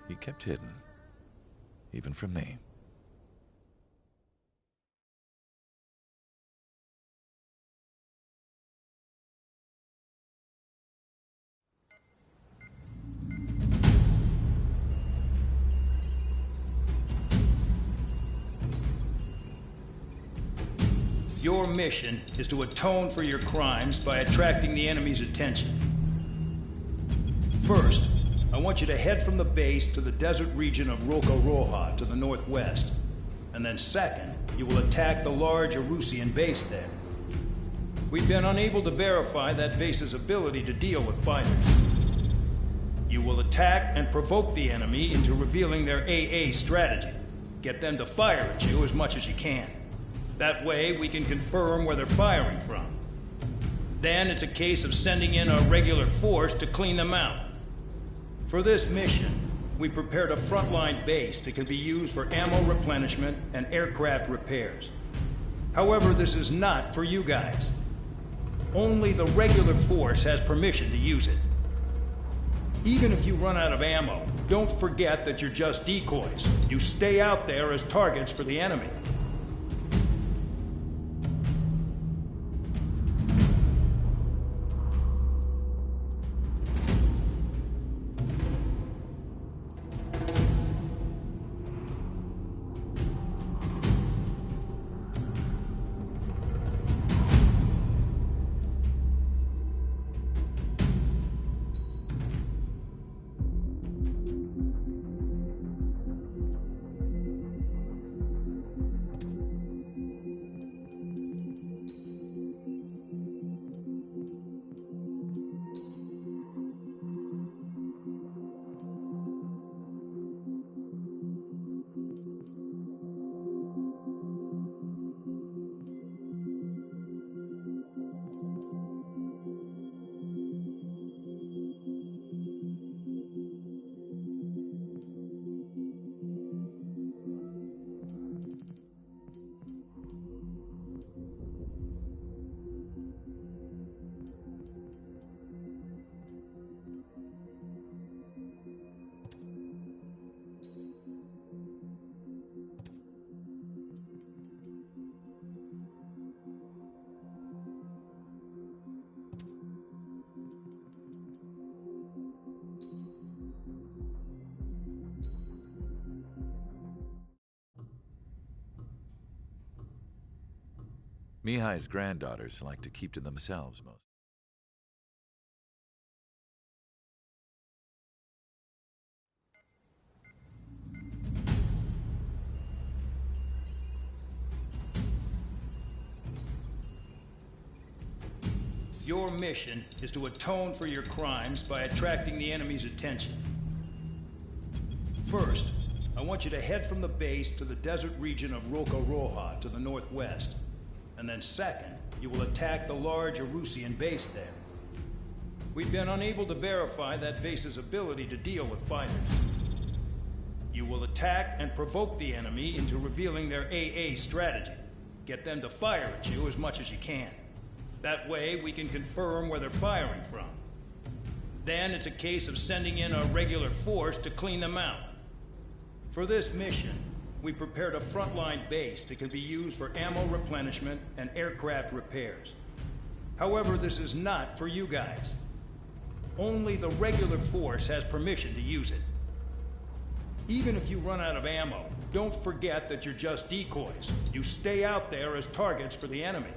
he kept hidden, even from me. Your mission is to atone for your crimes by attracting the enemy's attention. First, I want you to head from the base to the desert region of Roca-Roja to the northwest. And then second, you will attack the large Erusian base there. We've been unable to verify that base's ability to deal with fighters. You will attack and provoke the enemy into revealing their AA strategy. Get them to fire at you as much as you can. That way, we can confirm where they're firing from. Then it's a case of sending in a regular force to clean them out. For this mission, we prepared a frontline base that can be used for ammo replenishment and aircraft repairs. However, this is not for you guys. Only the regular force has permission to use it. Even if you run out of ammo, don't forget that you're just decoys. You stay out there as targets for the enemy. Mihai's granddaughters like to keep to themselves most. Your mission is to atone for your crimes by attracting the enemy's attention. First, I want you to head from the base to the desert region of Roca Roja to the northwest. And then second, you will attack the large Erusian base there. We've been unable to verify that base's ability to deal with fighters. You will attack and provoke the enemy into revealing their AA strategy. Get them to fire at you as much as you can. That way, we can confirm where they're firing from. Then it's a case of sending in a regular force to clean them out. For this mission, we prepared a frontline base that can be used for ammo replenishment and aircraft repairs. However, this is not for you guys. Only the regular force has permission to use it. Even if you run out of ammo, don't forget that you're just decoys. You stay out there as targets for the enemy.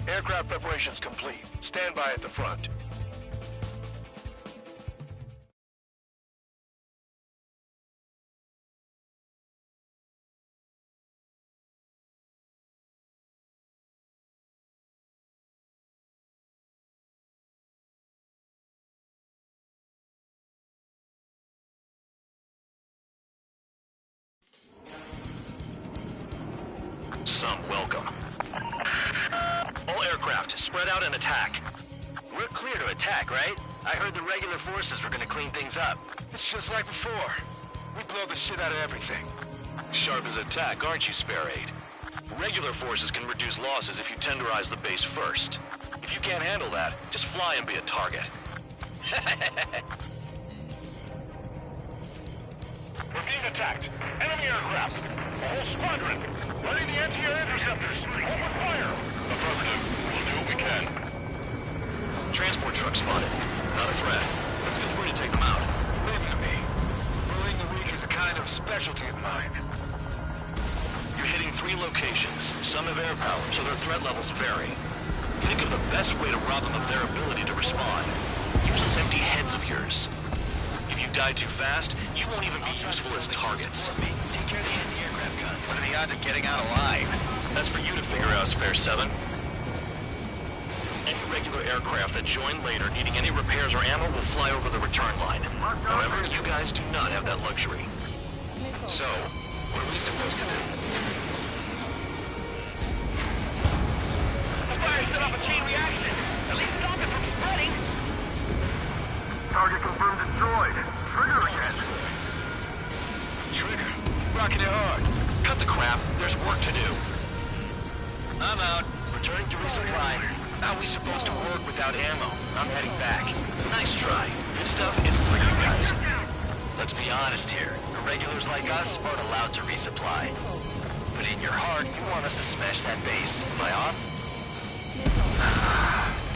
Aircraft preparations complete. Stand by at the front. Some welcome. All aircraft, spread out and attack. We're clear to attack, right? I heard the regular forces were gonna clean things up. It's just like before. We blow the shit out of everything. Sharp as attack, aren't you, Spare 8? Regular forces can reduce losses if you tenderize the base first. If you can't handle that, just fly and be a target. We're being attacked. Enemy aircraft. A whole squadron. Ready the anti-air interceptors. Open fire. Affirmative. We'll do what we can. Transport truck spotted. Not a threat, but feel free to take them out. Leave it to me. Bullying the weak is a kind of specialty of mine. You're hitting 3 locations. Some have air power, so their threat levels vary. Think of the best way to rob them of their ability to respond. Use those empty heads of yours. If you die too fast, you won't even be useful as targets. Take care of the anti-aircraft guns. What are the odds of getting out alive? That's for you to figure out, Spare 7. Any regular aircraft that join later needing any repairs or ammo will fly over the return line. However, you guys do not have that luxury. So, what are we supposed to do? Fire set off a chain reaction. At least stop it from spreading. Target confirmed destroyed. Trigger again. Trigger. Rocking it hard. Cut the crap. There's work to do. I'm out. Returning to resupply. How are we supposed to work without ammo? I'm heading back. Nice try. This stuff isn't for you guys. Let's be honest here. Irregulars like us aren't allowed to resupply. But in your heart, you want us to smash that base. Am I off?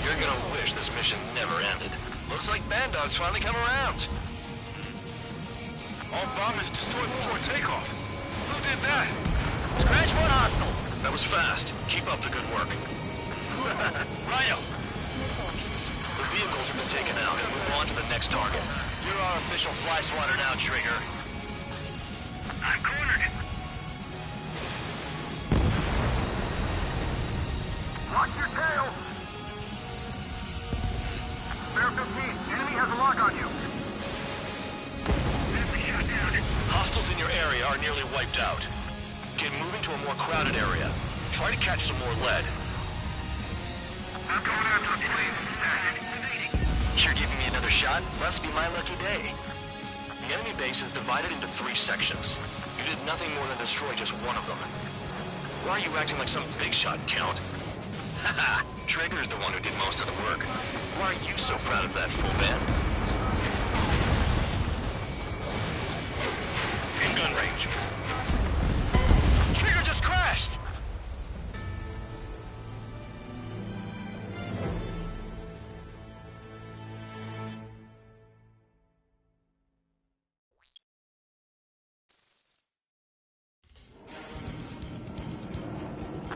You're gonna wish this mission never ended. Looks like Band Dog's finally come around. All bombers destroyed before takeoff. Who did that? Scratch one hostile. That was fast. Keep up the good work. Rhino! The vehicles have been taken out and move on to the next target. You're our official fly swatter now, Trigger. I'm cornered. Watch your tail. Spare 15. Enemy has a lock on you. Enemy shot down. Hostiles in your area are nearly wiped out. Get moving to a more crowded area. Try to catch some more lead. I'm going after the plane. You're giving me another shot? Must be my lucky day. The enemy base is divided into 3 sections. You did nothing more than destroy just one of them. Why are you acting like some big shot, Count? Haha, Trigger's the one who did most of the work. Why are you so proud of that, fool man? In gun range. Trigger just crashed!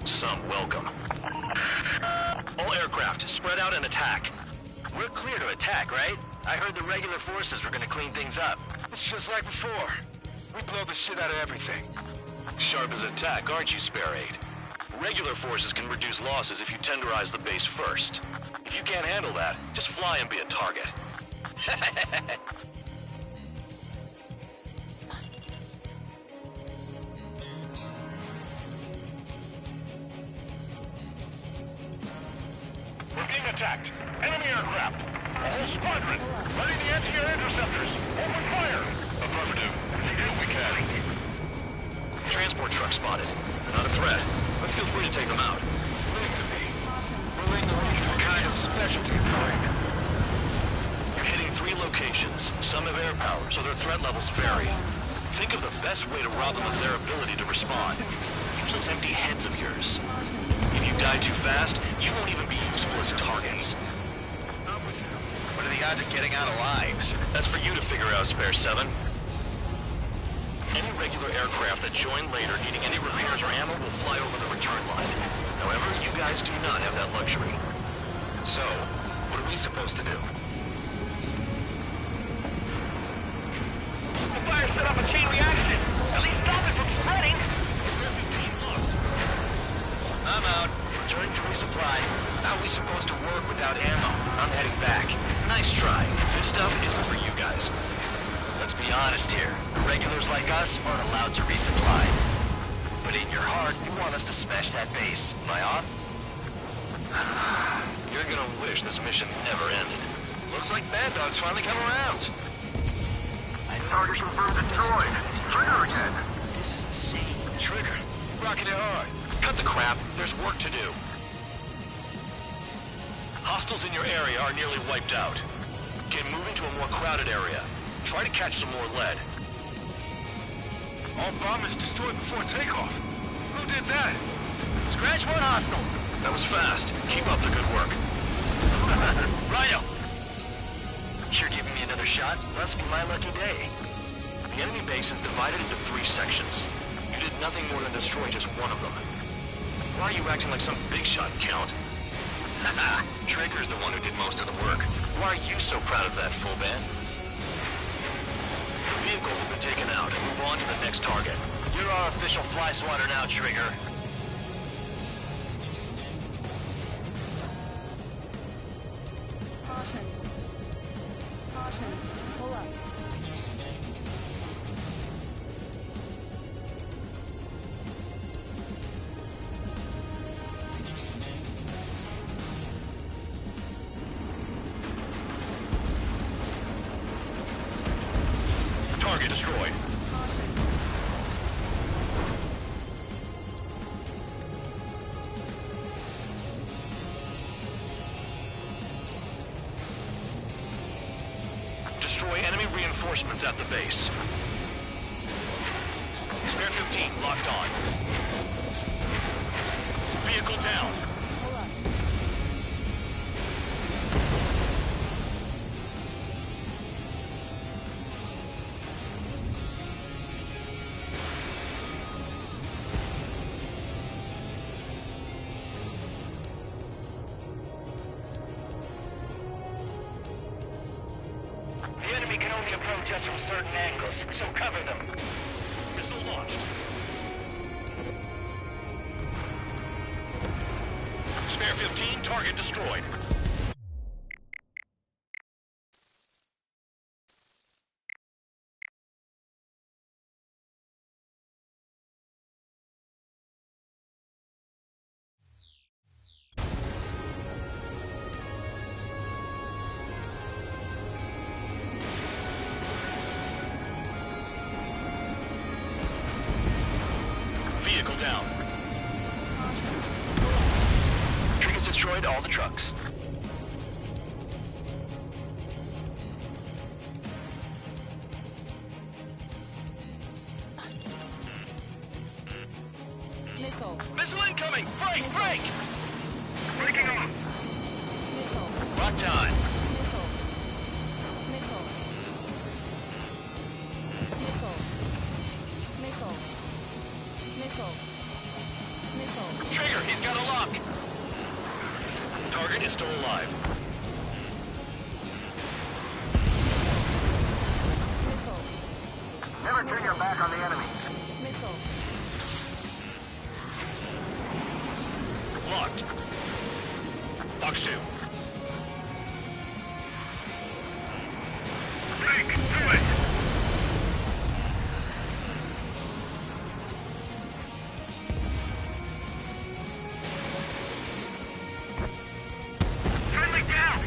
Some welcome. All aircraft, spread out and attack. We're clear to attack, right? I heard the regular forces were gonna clean things up. It's just like before. We blow the shit out of everything. Sharp as a tack, aren't you, Spare 8? Regular forces can reduce losses if you tenderize the base first. If you can't handle that, just fly and be a target. We're being attacked. Enemy aircraft. A whole squadron. Ready the anti-air interceptors. Open fire. Affirmative. Do what we can. Transport truck spotted. They're not a threat, but feel free to take them out. Leave to me. We're laying the range to a kind of specialty kind. You're hitting 3 locations. Some have air power, so their threat levels vary. Think of the best way to rob them of their ability to respond. Use those empty heads of yours. If you die too fast, you won't even be useful as targets. What are the odds of getting out alive? That's for you to figure out, Spare 7. Any regular aircraft that join later needing any repairs or ammo will fly over the return line. However, you guys do not have that luxury. So, what are we supposed to do? The fire set off a chain reaction. At least stop it from spreading. Spare 15 locked. I'm out. Returning to resupply. How are we supposed to work without ammo? I'm heading back. Nice try. This stuff isn't for you guys. Let's be honest here. Regulars like us aren't allowed to resupply. But in your heart, you want us to smash that base. Am I off? You're gonna wish this mission never ended. Looks like Bad Dog's finally come around. Target confirmed destroyed. Trigger again. This is insane. Trigger. Rocking it hard. Cut the crap. There's work to do. Hostiles in your area are nearly wiped out. Get moving to a more crowded area. Try to catch some more lead. All bombers destroyed before takeoff. Who did that? Scratch one hostile. That was fast. Keep up the good work. Rhino! You're giving me another shot? Must be my lucky day. The enemy base is divided into 3 sections. You did nothing more than destroy just one of them. Why are you acting like some big shot, Count? Haha, Trigger's the one who did most of the work. Why are you so proud of that, full band? Vehicles have been taken out. Move on to the next target. You're our official fly swatter now, Trigger. Caution. Caution. Pull up. Target destroyed. Destroy enemy reinforcements at the base. Spare 15, locked on. Vehicle down. The enemy can only approach us from certain angles, so cover them. Missile launched. Spare 15, target destroyed. Vehicle down. Trigger's destroyed all the trucks. Missile. Missile incoming! Break! Break! Breaking off. Missile. Locked on. Missile. Missile. Missile. Missile. Missile. Missile. Trigger, he's got a lock. Target is still alive. Missile. Never turn your back on the enemy. Missile. Locked. Fox 2. Break. Do it. Friendly down.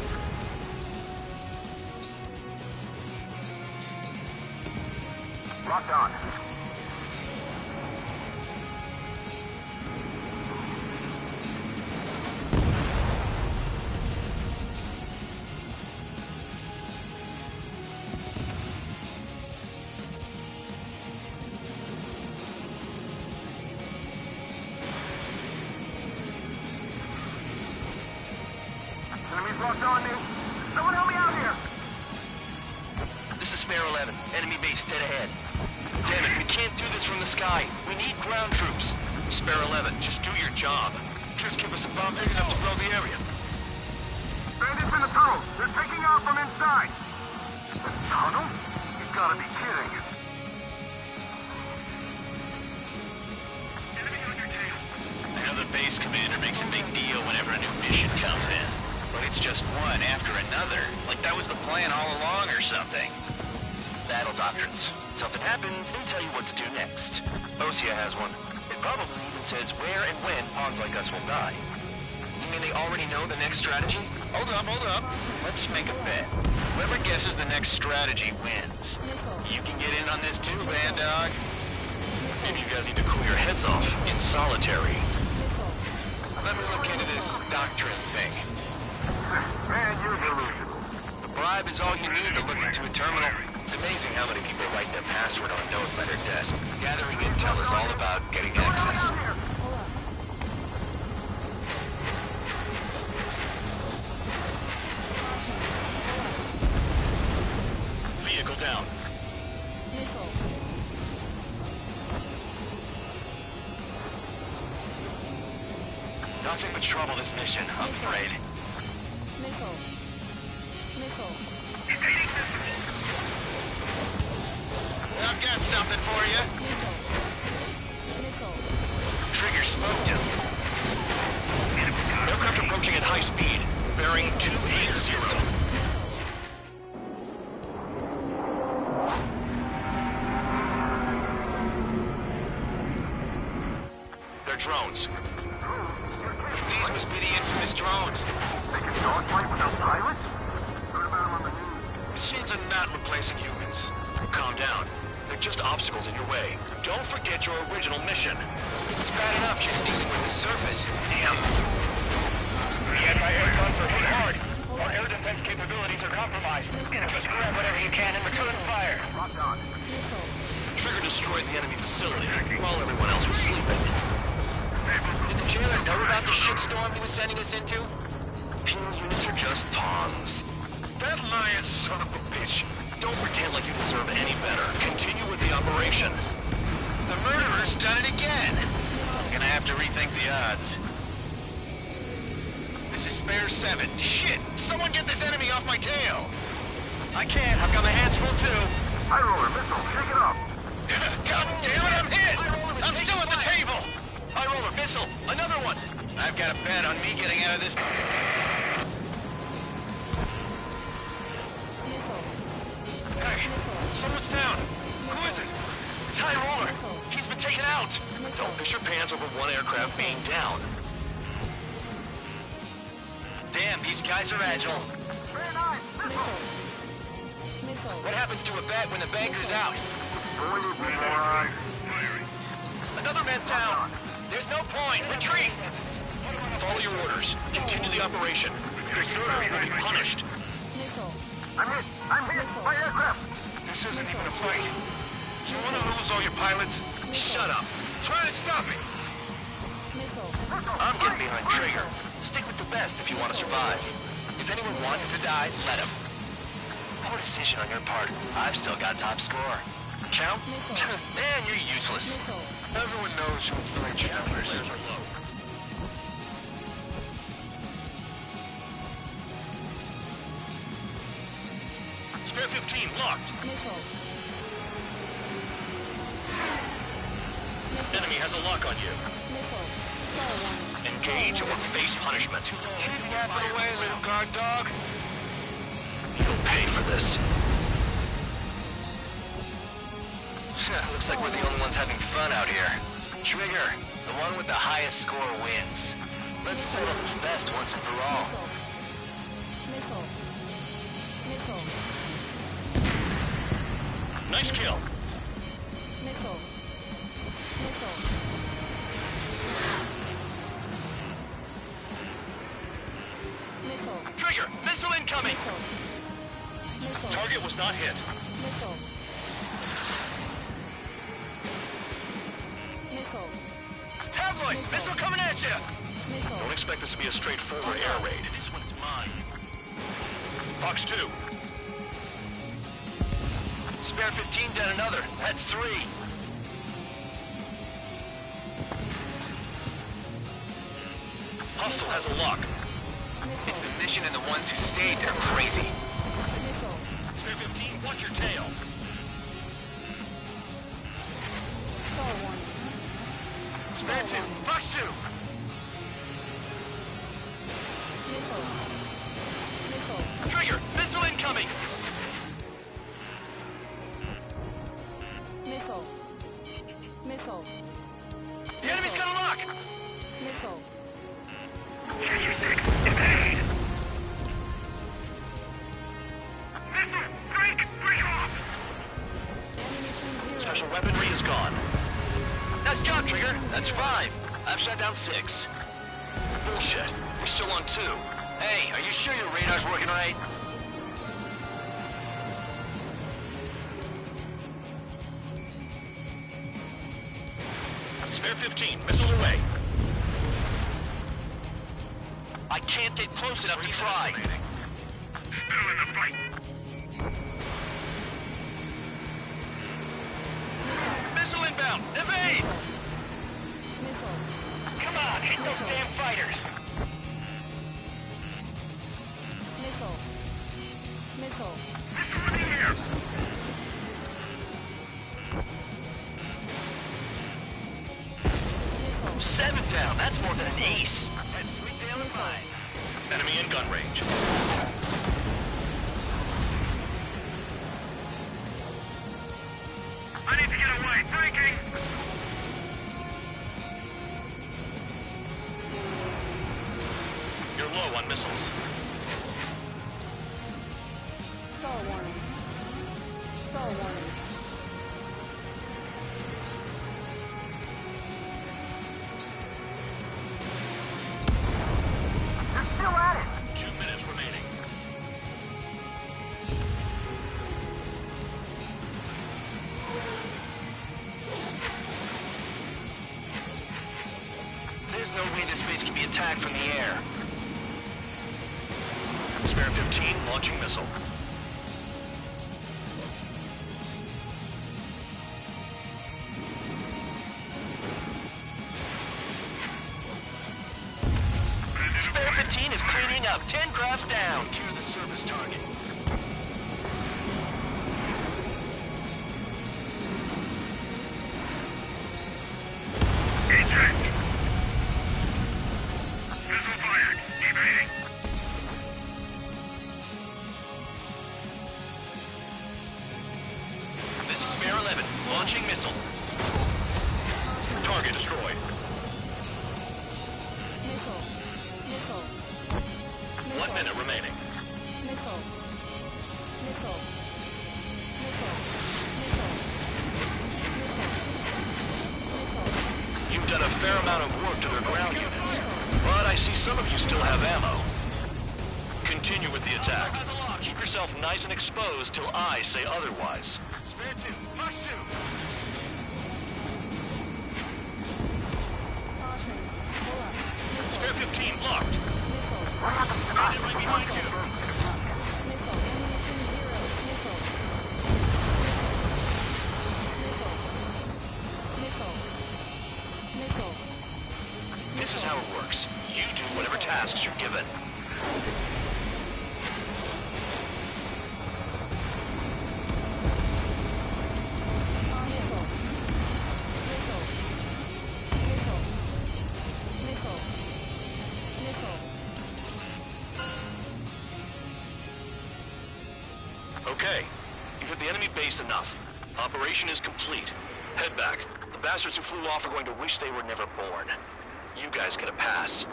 Locked on. Enemies locked on me. Someone help me out here. This is Spare 11. Enemy base dead ahead. Damn it, we can't do this from the sky. We need ground troops. Spare 11, just do your job. Just give us a bomb big enough to blow the area. Bandits in the tunnel. They're taking off from inside. The tunnel? You gotta be kidding. Enemy on your tail. Another base commander makes a big deal whenever a new mission comes in. But it's just one after another. Like that was the plan all along or something. Battle doctrines. Something happens, they tell you what to do next. Osea has one. It probably even says where and when pawns like us will die. You mean they already know the next strategy? Hold up. Let's make a bet. Whoever guesses the next strategy wins. You can get in on this too, Band Dog. Maybe you guys need to cool your heads off in solitary. Let me look into this doctrine thing. Man, you're delusional. The bribe is all you need to look into a terminal. It's amazing how many people write their password on a note by their desk. Gathering intel is all about getting access. Vehicle down. Missile. Nothing but trouble this mission, I'm afraid. Missile. Missile. I've got something for you. Missile. Trigger smoked him. Aircraft approaching at high speed. Bearing 280. They're drones. These must be the infamous drones. They can dogfight without pilots? Heard about them on the news. Machines are not replacing humans. Calm down. They're just obstacles in your way. Don't forget your original mission. It's bad enough just dealing with the surface. Damn. The anti-air guns are hit hard. Our air defense capabilities are compromised. Just grab whatever you can and return fire. Locked on. Trigger destroyed the enemy facility while everyone else was sleeping. Did the jailer know about the shitstorm he was sending us into? Ping units are just pawns. That lion son of a bitch. Don't pretend like you deserve any better. Continue with the operation. The murderer's done it again. Gonna have to rethink the odds. This is Spare 7. Shit! Someone get this enemy off my tail! I can't. I've got my hands full too. High roller missile, shake it up. God damn it, I'm hit! I'm still at the table! High roller missile! Another one! I've got a bet on me getting out of this. Hey, someone's down. Who is it? It's High roller! He's been taken out! Don't piss your pants over one aircraft being down. Damn, these guys are agile. Very nice, missile. What happens to a bat when the banker's out? Another man down! There's no point! Retreat! Follow your orders. Continue the operation. Deserters will be punished. I'm hit! I'm hit! My aircraft! This isn't even a fight. You want to lose all your pilots? Shut up. Try to stop me! I'm getting behind Trigger. Stick with the best if you want to survive. If anyone wants to die, let him. Poor decision on your part. I've still got top score. Count? Man, you're useless. Everyone knows you play travelers. Spare 15 locked. Enemy has a lock on you. Engage or face punishment. Keep yapping away, little guard dog. You'll pay for this. Looks like we're the only ones having fun out here. Trigger, the one with the highest score wins. Let's settle who's best once and for all. Nice kill. Trigger, missile incoming! Target was not hit. Tabloid, missile coming at you! Don't expect this to be a straightforward air raid. This one's mine. Fox 2. Spare 15 dead another. That's 3. Hostile has a lock. It's the mission and the ones who stayed there crazy. Spare 15, watch your tail. Spare 2, Fox 2. Trigger, missile incoming. Missile. The enemy's got a lock. Missile. Special weaponry is gone. Nice job, Trigger. That's 5. I've shut down 6. Bullshit. We're still on 2. Hey, are you sure your radar's working right? Spare 15, missile away. I can't get close enough to try. Still in the fight. Missile inbound! Evade! Come on, hit those damn fighters. within gun range. I need to get away. Breaking! You're low on missiles. Star warning. Star warning. They're still at it! 2 minutes remaining. There's no way this base can be attacked from the air. Spare 15, launching missile. Spare 15 is cleaning up. 10 crafts down. Secure the surface target. Eject! Missile fired. Evading. This is Spare 11. Launching missile. Target destroyed. Missile. Missile. 1 minute remaining. Missile. Missile. Missile. Missile. You've done a fair amount of work to their ground units, but I see some of you still have ammo. Continue with the attack. Keep yourself nice and exposed till I say otherwise. Spare 2. Push 2. Caution. Pull up. Spare 15 blocked. Bandit right behind you. Missile. Ammunition 0. Missile. Missile. Missile. This is how it works. You do whatever tasks you're given. Missile. Missile. Missile. Missile. Missile. Okay, you've hit the enemy base enough. Operation is complete. Head back. The bastards who flew off are going to wish they were never born. You guys get a pass.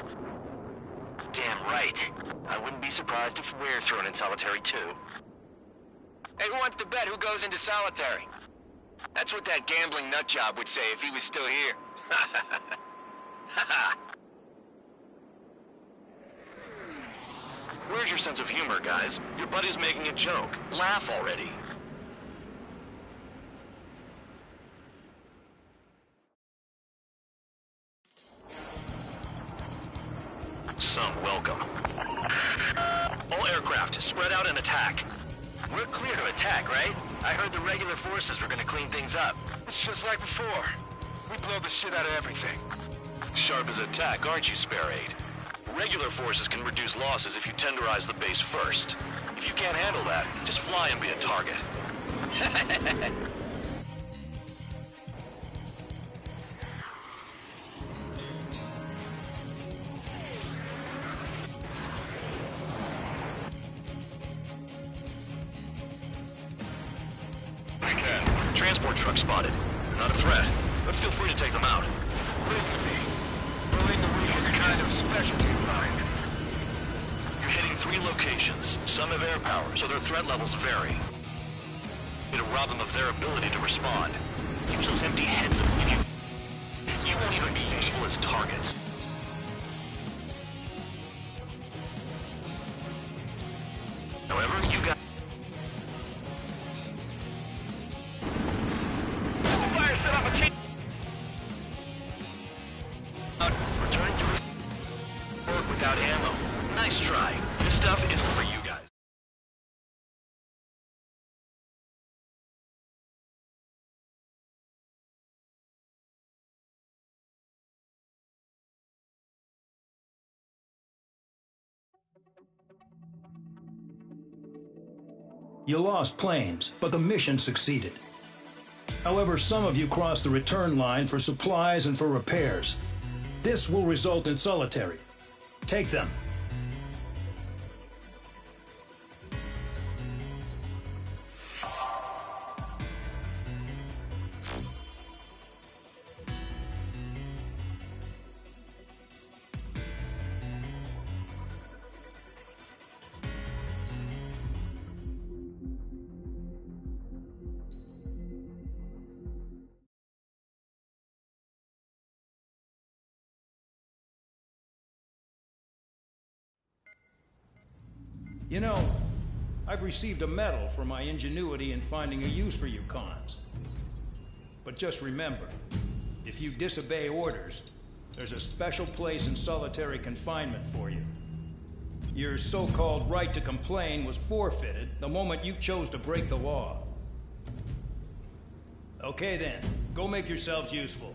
Damn right. I wouldn't be surprised if we're thrown in solitary too. Hey, who wants to bet who goes into solitary? That's what that gambling nutjob would say if he was still here. Where's your sense of humor, guys? Your buddy's making a joke. Laugh already. Some welcome. All aircraft, spread out and attack. We're clear to attack, right? I heard the regular forces were gonna clean things up. It's just like before. We blow the shit out of everything. Sharp as attack, aren't you, Spare 8? Regular forces can reduce losses if you tenderize the base first. If you can't handle that, just fly and be a target. Transport truck spotted. Not a threat, but feel free to take them out. Rolling the week is a kind of specialty of mine. You're hitting 3 locations. Some have air power, so their threat levels vary. It'll rob them of their ability to respond. Use those empty heads if you won't even be useful as targets. However, you got... Fire set off a key. Return to work without ammo. Nice try. This stuff isn't for you guys. You lost planes, but the mission succeeded. However, some of you crossed the return line for supplies and for repairs. This will result in solitary. Take them. You know, I've received a medal for my ingenuity in finding a use for you cons. But just remember, if you disobey orders, there's a special place in solitary confinement for you. Your so-called right to complain was forfeited the moment you chose to break the law. Okay then, go make yourselves useful.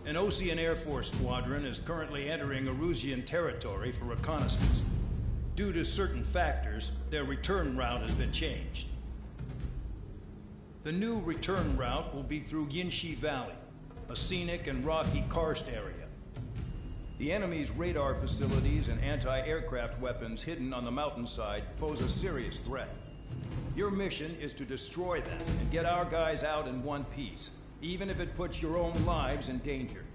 An Osean Air Force squadron is currently entering Erusian territory for reconnaissance. Due to certain factors, their return route has been changed. The new return route will be through Yinshi Valley, a scenic and rocky karst area. The enemy's radar facilities and anti-aircraft weapons hidden on the mountainside pose a serious threat. Your mission is to destroy them and get our guys out in one piece, even if it puts your own lives in danger.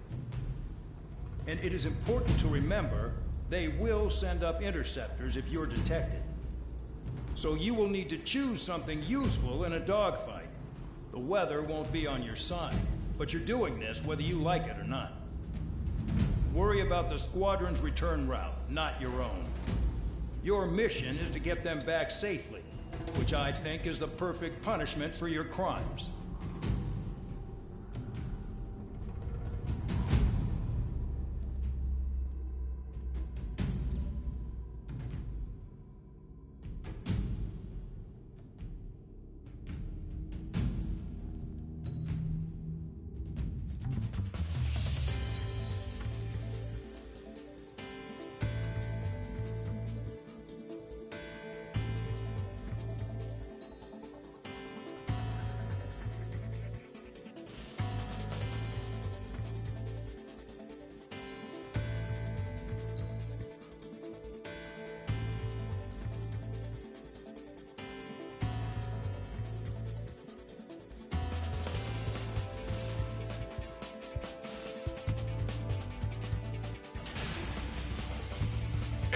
And it is important to remember, they will send up interceptors if you're detected. So you will need to choose something useful in a dogfight. The weather won't be on your side, but you're doing this whether you like it or not. Worry about the squadron's return route, not your own. Your mission is to get them back safely, which I think is the perfect punishment for your crimes.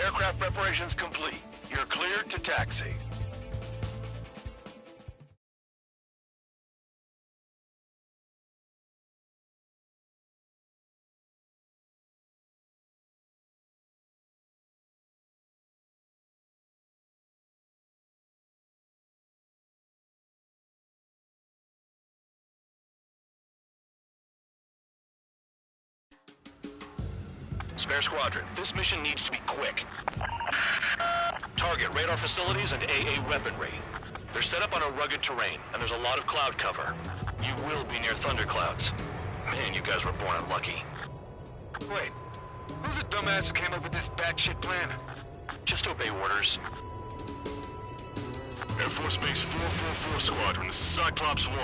Aircraft preparations complete. You're cleared to taxi. Spare Squadron, this mission needs to be quick. Target radar facilities and AA weaponry. They're set up on a rugged terrain, and there's a lot of cloud cover. You will be near thunderclouds. Man, you guys were born unlucky. Wait, who's the dumbass who came up with this batshit plan? Just obey orders. Air Force Base 444 Squadron, this is Cyclops 1.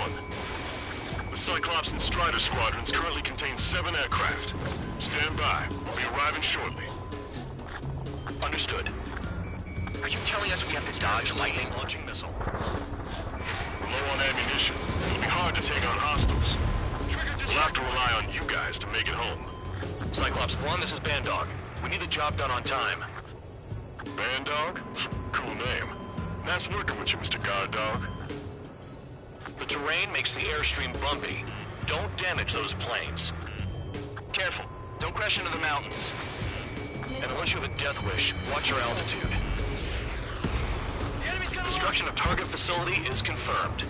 The Cyclops and Strider squadrons currently contain 7 aircraft. Stand by. We'll be arriving shortly. Understood. Are you telling us we have to dodge lightning? Launching missile. We're low on ammunition. It'll be hard to take on hostiles. We'll have to rely on you guys to make it home. Cyclops 1, this is Bandog. We need the job done on time. Bandog? Cool name. Nice working with you, Mr. Guard Dog. The terrain makes the airstream bumpy. Don't damage those planes. Careful. Don't crash into the mountains. And unless you have a death wish, watch your altitude. Destruction of target facility is confirmed.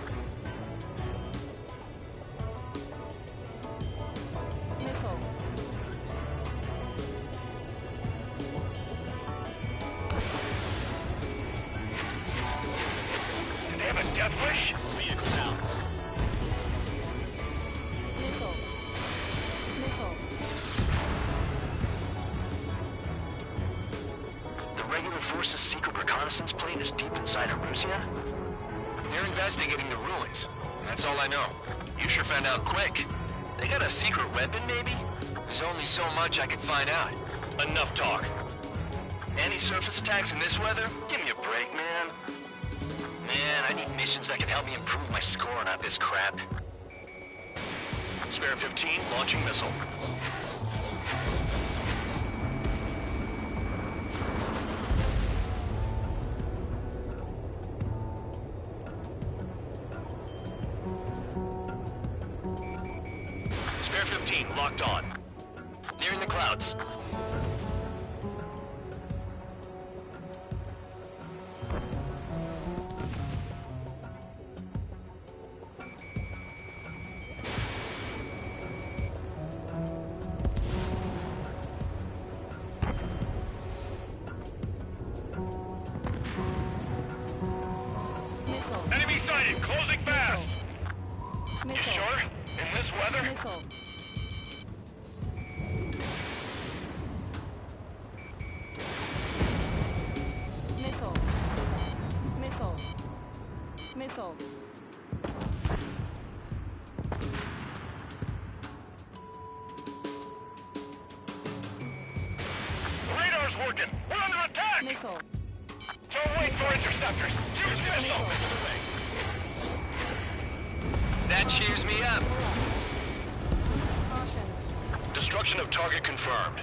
Do they have a death wish? Vehicle down. The regular force's secret reconnaissance plane is deep inside Erusia? They're investigating the ruins. That's all I know. You sure found out quick. They got a secret weapon, maybe? There's only so much I could find out. Enough talk. Anti-surface attacks in this weather? Give me a break, man. Man, I need missions that can help me improve my score, not this crap. Spare 15, launching missile. Spare 15, locked on. Nearing the clouds. sir. Missile. Missile. Missile. Missile. Radar's working. We're under attack. Missile. Don't wait for interceptors. Shoot missiles. That cheers me up. Caution. Destruction of target confirmed.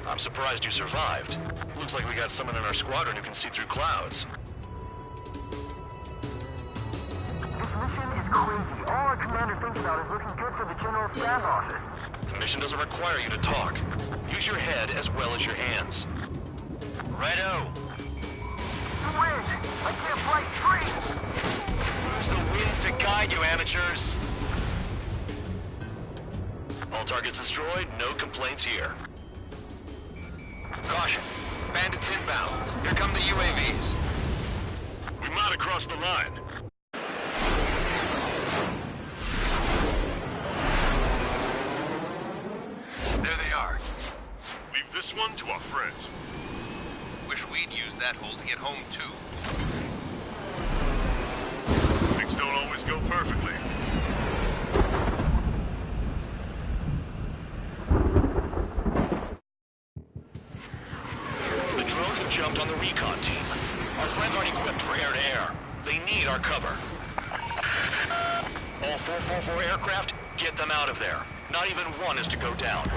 I'm surprised you survived. Looks like we got someone in our squadron who can see through clouds. This mission is crazy. All our commander thinks about is looking good for the General Staff Office. The mission doesn't require you to talk. Use your head as well as your hands. Righto. The wind! I can't fly straight! Use the winds to guide you, amateurs. All targets destroyed, no complaints here. Caution. Bandits inbound. Here come the UAVs. We might have crossed the line. There they are. Leave this one to our friends. Wish we'd used that hole to get home, too. Things don't always go perfectly. The drones have jumped on the recon team. Our friends aren't equipped for air-to-air. They need our cover. All 444 aircraft, get them out of there. Not even one is to go down.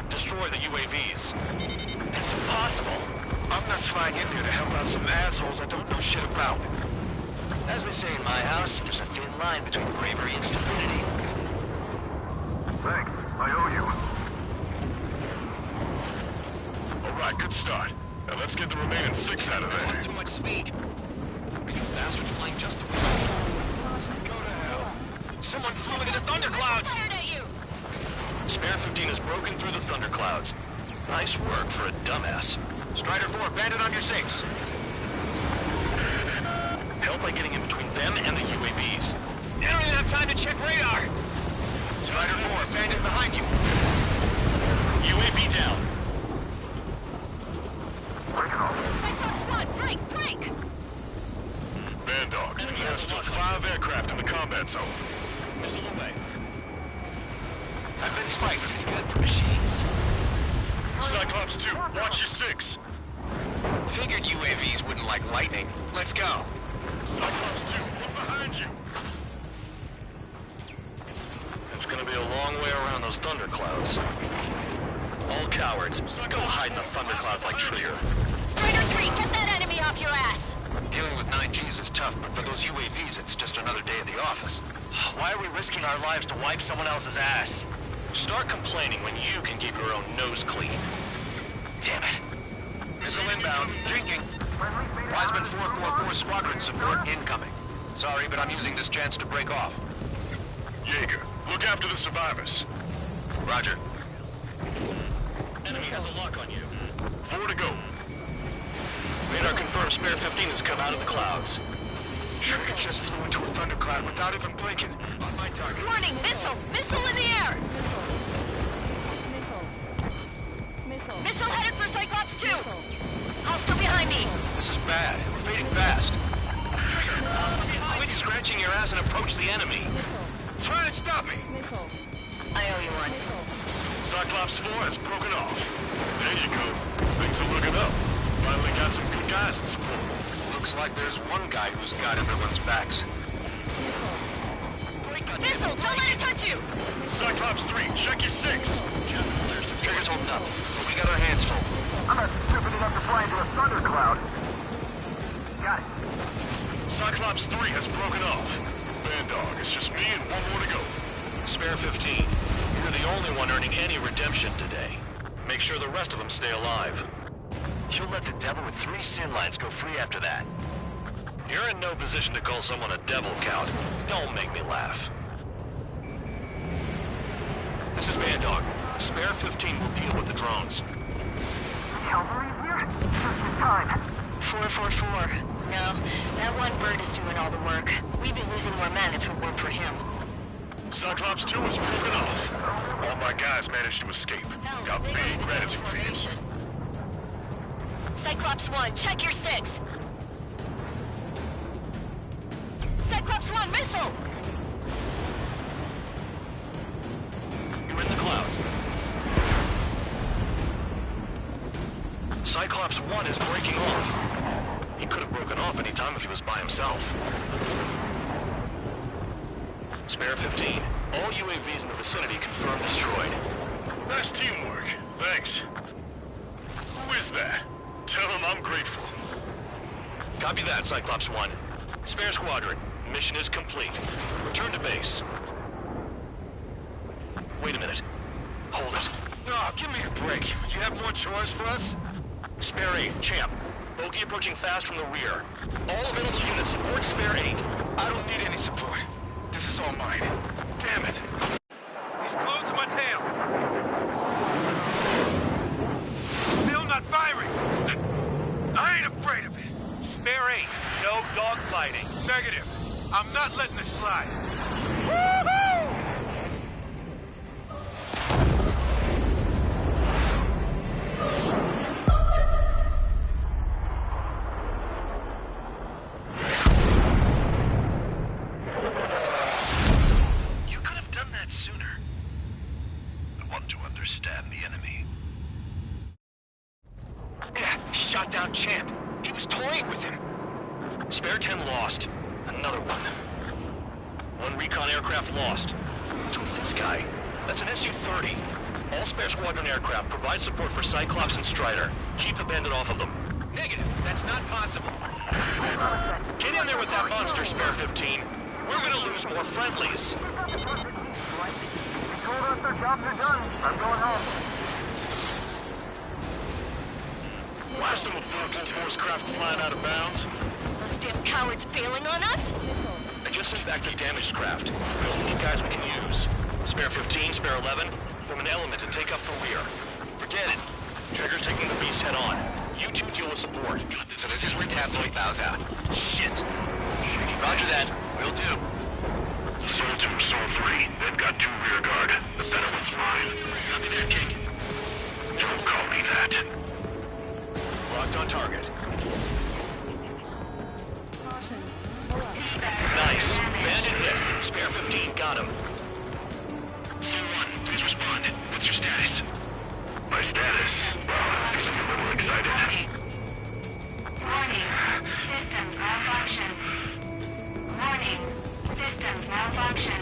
Destroy the UAVs. It's impossible. I'm not flying in there to help out some assholes I don't know shit about. As they say in my house, there's a thin line between bravery and stupidity. Thanks. I owe you. All right, good start. Now let's get the remaining 6 out of there. That's too much speed. You bastards flying just away. Go to hell. Someone flew into the thunderclouds! Spare 15 has broken through the thunderclouds. Nice work for a dumbass. Strider 4, bandit on your 6. Help by getting in between them and the UAVs. You don't even have time to check radar! Strider 4, bandit behind you. UAV down. Break! Band dogs, we have still 5 aircraft in the combat zone. Missile away. I've been spiked pretty good for machines. Cyclops 2, watch your 6. Figured UAVs wouldn't like lightning. Let's go. Cyclops 2, look behind you. It's gonna be a long way around those thunderclouds. All cowards, go hide in the thunderclouds like Trigger. Strider 3, get that enemy off your ass! Dealing with 9Gs is tough, but for those UAVs, it's just another day at the office. Why are we risking our lives to wipe someone else's ass? Start complaining when you can keep your own nose clean. Damn it. Missile inbound. Jinking. Wiseman 444 squadron support incoming. Sorry, but I'm using this chance to break off. Jaeger, look after the survivors. Roger. Enemy has a lock on you. 4 to go. Radar confirms Spare 15 has come out of the clouds. Trigger just flew into a thundercloud without even blinking. On my target. Warning, missile! Missile in the air! Missile headed for Cyclops 2! Hostile behind me! This is bad. We're fading fast. Quit scratching your ass and approach the enemy. Try and stop me. I owe you one. Cyclops 4 has broken off. There you go. Things are looking up. Finally got some good guys in support. Looks like there's one guy who's got everyone's backs. Missile, don't let it touch you! Cyclops 3, check your 6. Trigger's holding up. We got our hands full. I'm not stupid enough to fly into a thundercloud. Got it. Cyclops 3 has broken off. Band dog, it's just me and 1 more to go. Spare 15, you're the only one earning any redemption today. Make sure the rest of them stay alive. You'll let the devil with 3 sin lines go free after that. You're in no position to call someone a devil, Count. Don't make me laugh. This is Band Dog. Spare 15 will deal with the drones. Cavalry here? Just in time. 444. No, that one bird is doing all the work. We'd be losing more men if it weren't for him. Cyclops 2 is broken off. All my guys managed to escape. Got big gratitude for you. Cyclops 1, check your 6. Cyclops 1, missile! You're in the clouds. Cyclops 1 is breaking off. He could have broken off any time if he was by himself. Spare 15. All UAVs in the vicinity confirmed destroyed. Nice teamwork. Thanks. Who is that? Tell him I'm grateful. Copy that, Cyclops 1. Spare squadron. Mission is complete. Return to base. Wait a minute. Hold it. Oh, give me a break. You have more chores for us? Spare 8, Champ. Bogey approaching fast from the rear. All available units support Spare 8. I don't need any support. This is all mine. Damn it. He's glued to my tail. Still not firing. I ain't afraid of it. Spare 8, no dogfighting. Negative. I'm not letting it slide. Woohoo! You could have done that sooner. I want to understand the enemy. Yeah, shot down Champ. He was toying with him. Spare 10 lost. Another one. One recon aircraft lost. What's with this guy? That's an Su-30. All Spare Squadron aircraft provide support for Cyclops and Strider. Keep the bandit off of them. Negative. That's not possible. Get in there with that monster, Spare 15. We're gonna lose more friendlies. They told us their jobs are done. I'm going home. Why are some of Force craft flying out of bounds? Those damn cowards bailing on us? I just sent back the damaged craft. We only need guys we can use. Spare 15, Spare 11, form an element and take up the rear. Forget it. Trigger's taking the beast head on. You two deal with support. So this is where Tabloid bows out. Shit. Roger that. Will do. Soul 2, Soul 3. They've got 2 rear guard. The better one's mine. Copy that, King. Don't call me that. Locked on target. Nice. Bandit hit. Spare 15 got him. Soul 1, please respond. What's your status? My status? Well, I'm feeling a little excited. Warning. Systems malfunction. Warning. Systems malfunction.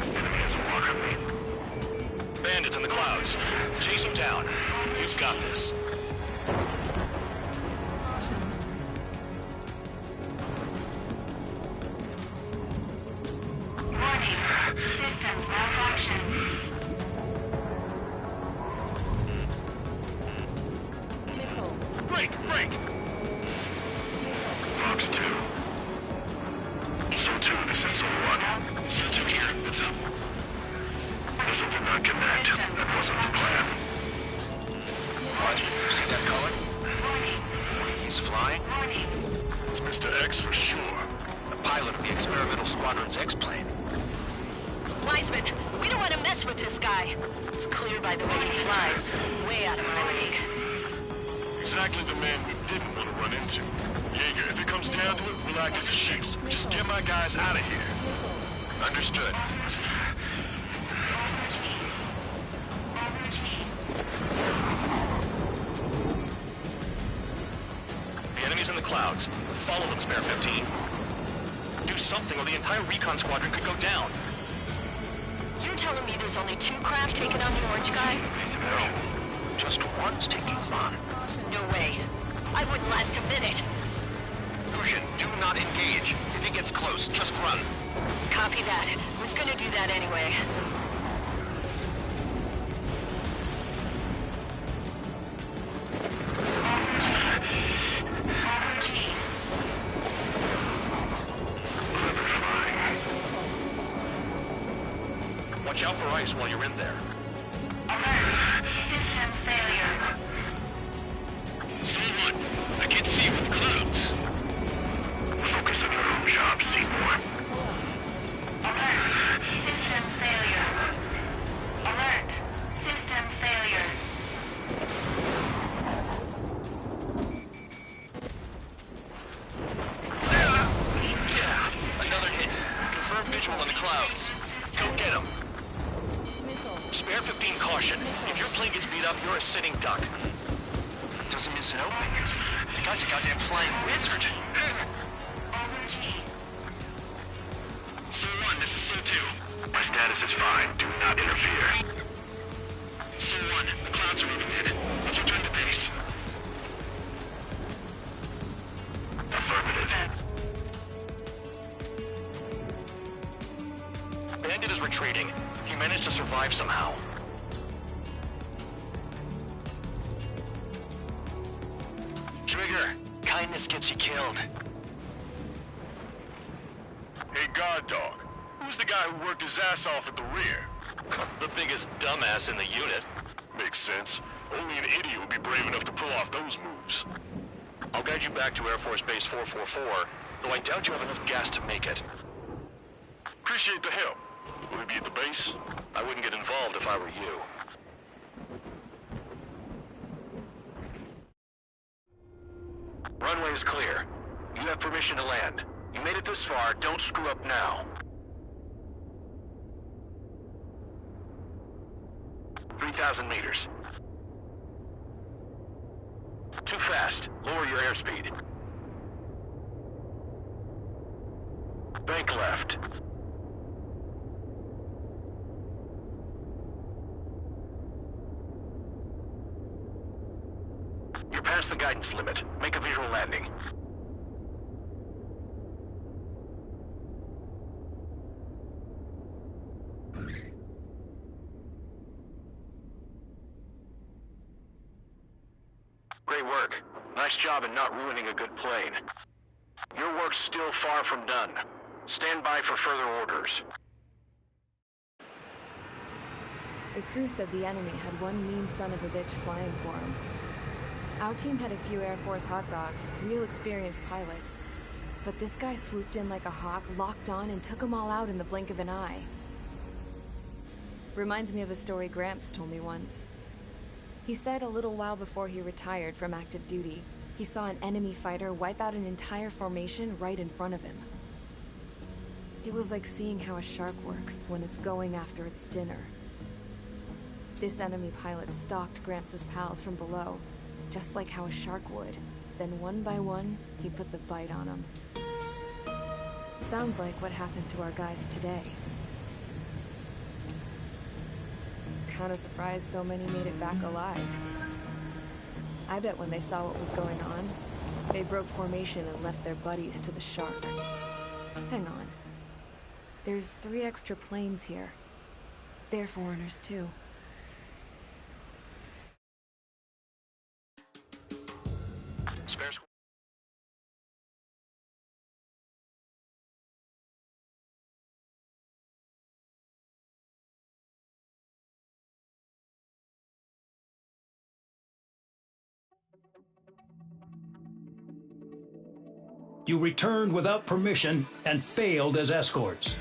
Enemy has a mark on me. Bandits in the clouds. Chase them down. You've got this. Warning. Systems malfunction. Break! Break! Box 2. Soul 2, this is Soul 1. Soul 2 here. What's up? Missile did not connect. That wasn't the plan. What? See that color? He's flying? It's Mr. X for sure. The pilot of the experimental squadron's X-plane. Wiseman, we don't want to mess with this guy. It's clear by the way he flies. Way out of my league. Exactly the man we didn't want to run into. Jaeger, if it comes down to it, we'll act as a shield. Just get my guys out of here. Understood. The enemy's in the clouds. Follow them, Spare 15. Do something or the entire recon squadron could go down. You're telling me there's only 2 craft taking on the orange guy? No. Just one's taking him on. No way. I wouldn't last a minute. Lucian, do not engage. If he gets close, just run. Copy that. Was gonna do that anyway. Watch out for ice while you're in there. Alert. Systems failure. Soul 1, I can't see you in the clouds. of your own job, Seymour. Alert. System failure. Alert. System failure. Yeah, another hit. Confirm visual in the clouds. Go get him. Spare 15 caution. If your plane gets beat up, you're a sitting duck. Doesn't miss an opening. The guy's a goddamn flying wizard. Su-1, this is Su-2. My status is fine. Do not interfere. Su-1, the clouds are moving in. Let's return to base. Affirmative. Bandit is retreating. He managed to survive somehow. Trigger, kindness gets you killed. Hey, guard dog. Who's the guy who worked his ass off at the rear? The biggest dumbass in the unit. Makes sense. Only an idiot would be brave enough to pull off those moves. I'll guide you back to Air Force Base 444, though I doubt you have enough gas to make it. Appreciate the help. Will he be at the base? I wouldn't get involved if I were you. Runway is clear. You have permission to land. You made it this far, don't screw up now. 3,000 meters. Too fast. Lower your airspeed. Bank left. You're past the guidance limit. Make a visual landing. Great work. Nice job in not ruining a good plane. Your work's still far from done. Stand by for further orders. The crew said the enemy had one mean son of a bitch flying for him. Our team had a few Air Force hot dogs, real experienced pilots. But this guy swooped in like a hawk, locked on, and took them all out in the blink of an eye. Reminds me of a story Gramps told me once. He said a little while before he retired from active duty, he saw an enemy fighter wipe out an entire formation right in front of him. It was like seeing how a shark works when it's going after its dinner. This enemy pilot stalked Gramps' pals from below, just like how a shark would. Then one by one, he put the bite on them. Sounds like what happened to our guys today. Kinda surprised so many made it back alive. I bet when they saw what was going on, they broke formation and left their buddies to the shark. Hang on. There's 3 extra planes here. They're foreigners too. Spare You returned without permission and failed as escorts.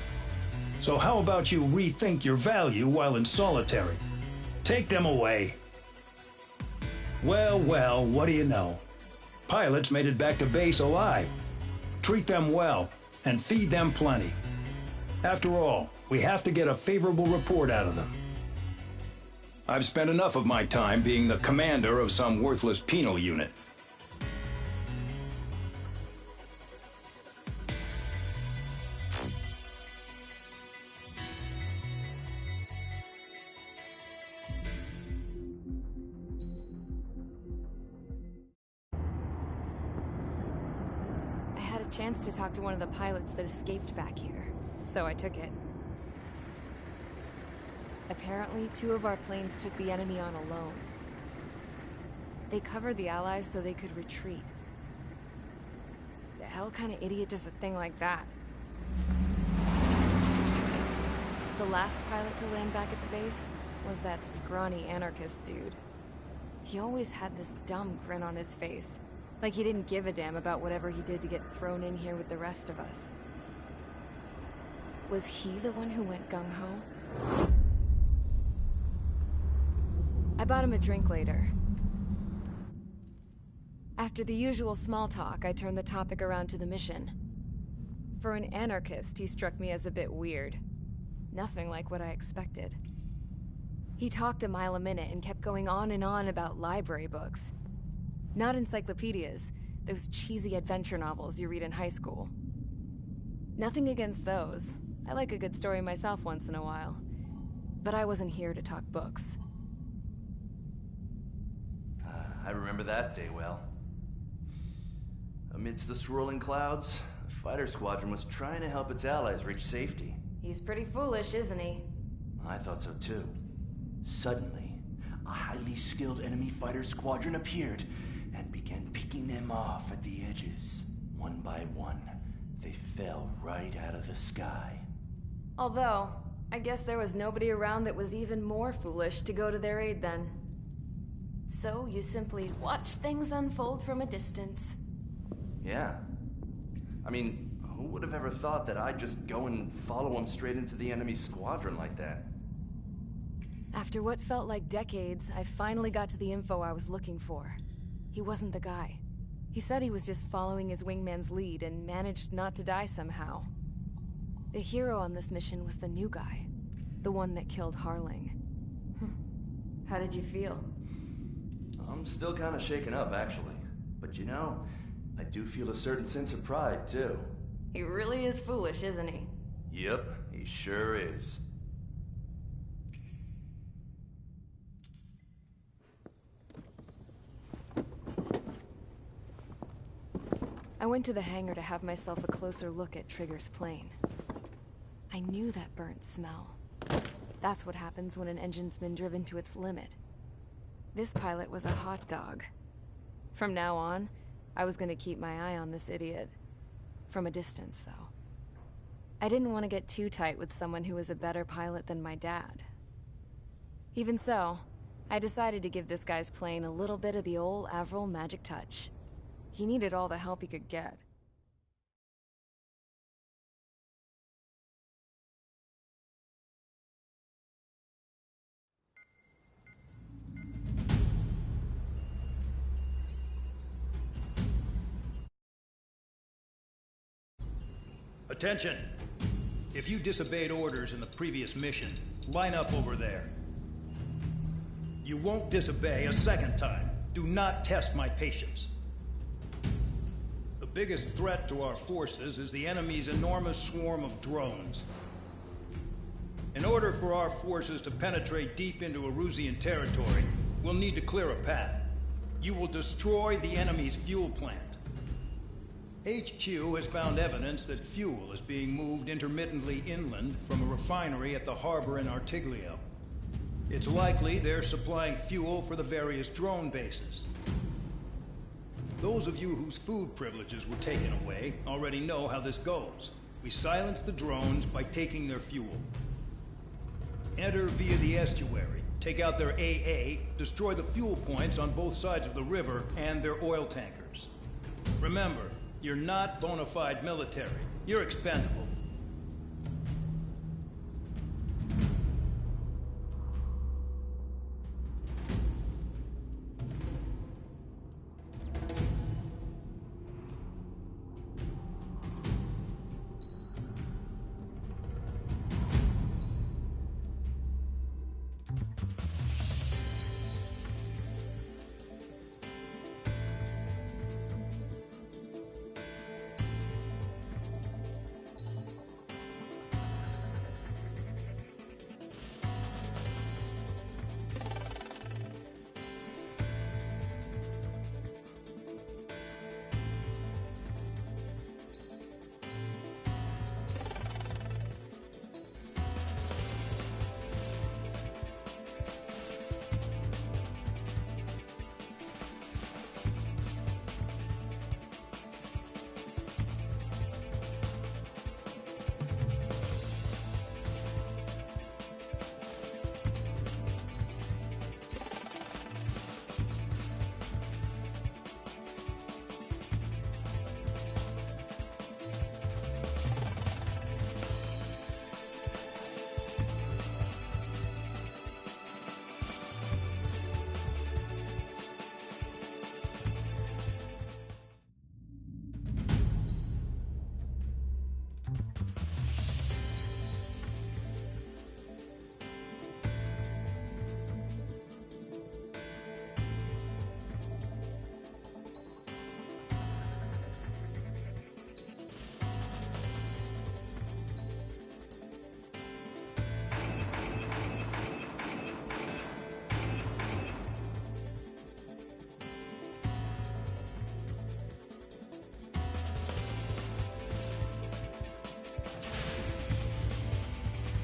So how about you rethink your value while in solitary? Take them away. Well, well, what do you know? Pilots made it back to base alive. Treat them well and feed them plenty. After all, we have to get a favorable report out of them. I've spent enough of my time being the commander of some worthless penal unit. Chance to talk to one of the pilots that escaped back here, so I took it. Apparently, 2 of our planes took the enemy on alone. They covered the Allies so they could retreat. The hell kind of idiot does a thing like that? The last pilot to land back at the base was that scrawny anarchist dude. He always had this dumb grin on his face, Like he didn't give a damn about whatever he did to get thrown in here with the rest of us. Was he the one who went gung-ho? I bought him a drink later. After the usual small talk, I turned the topic around to the mission. For an anarchist, he struck me as a bit weird. Nothing like what I expected. He talked a mile a minute and kept going on and on about library books. Not encyclopedias, those cheesy adventure novels you read in high school. Nothing against those. I like a good story myself once in a while. But I wasn't here to talk books. I remember that day well. Amidst the swirling clouds, the fighter squadron was trying to help its allies reach safety. He's pretty foolish, isn't he? I thought so too. Suddenly, a highly skilled enemy fighter squadron appeared and began picking them off at the edges. One by one, they fell right out of the sky. Although, I guess there was nobody around that was even more foolish to go to their aid then. So you simply watch things unfold from a distance. Yeah. I mean, who would have ever thought that I'd just go and follow him straight into the enemy squadron like that? After what felt like decades, I finally got to the info I was looking for. He wasn't the guy. He said he was just following his wingman's lead and managed not to die somehow. The hero on this mission was the new guy. The one that killed Harling. How did you feel? I'm still kind of shaken up, actually. But you know, I do feel a certain sense of pride, too. He really is foolish, isn't he? Yep, he sure is. I went to the hangar to have myself a closer look at Trigger's plane. I knew that burnt smell. That's what happens when an engine's been driven to its limit. This pilot was a hot dog. From now on, I was gonna keep my eye on this idiot. From a distance, though. I didn't want to get too tight with someone who was a better pilot than my dad. Even so, I decided to give this guy's plane a little bit of the old Avril magic touch. He needed all the help he could get. Attention! If you disobeyed orders in the previous mission, line up over there. You won't disobey a second time. Do not test my patience. The biggest threat to our forces is the enemy's enormous swarm of drones. In order for our forces to penetrate deep into Erusian territory, we'll need to clear a path. You will destroy the enemy's fuel plant. HQ has found evidence that fuel is being moved intermittently inland from a refinery at the harbor in Artiglio. It's likely they're supplying fuel for the various drone bases. Those of you whose food privileges were taken away already know how this goes. We silence the drones by taking their fuel. Enter via the estuary, take out their AA, destroy the fuel points on both sides of the river and their oil tankers. Remember, you're not bona fide military. You're expendable.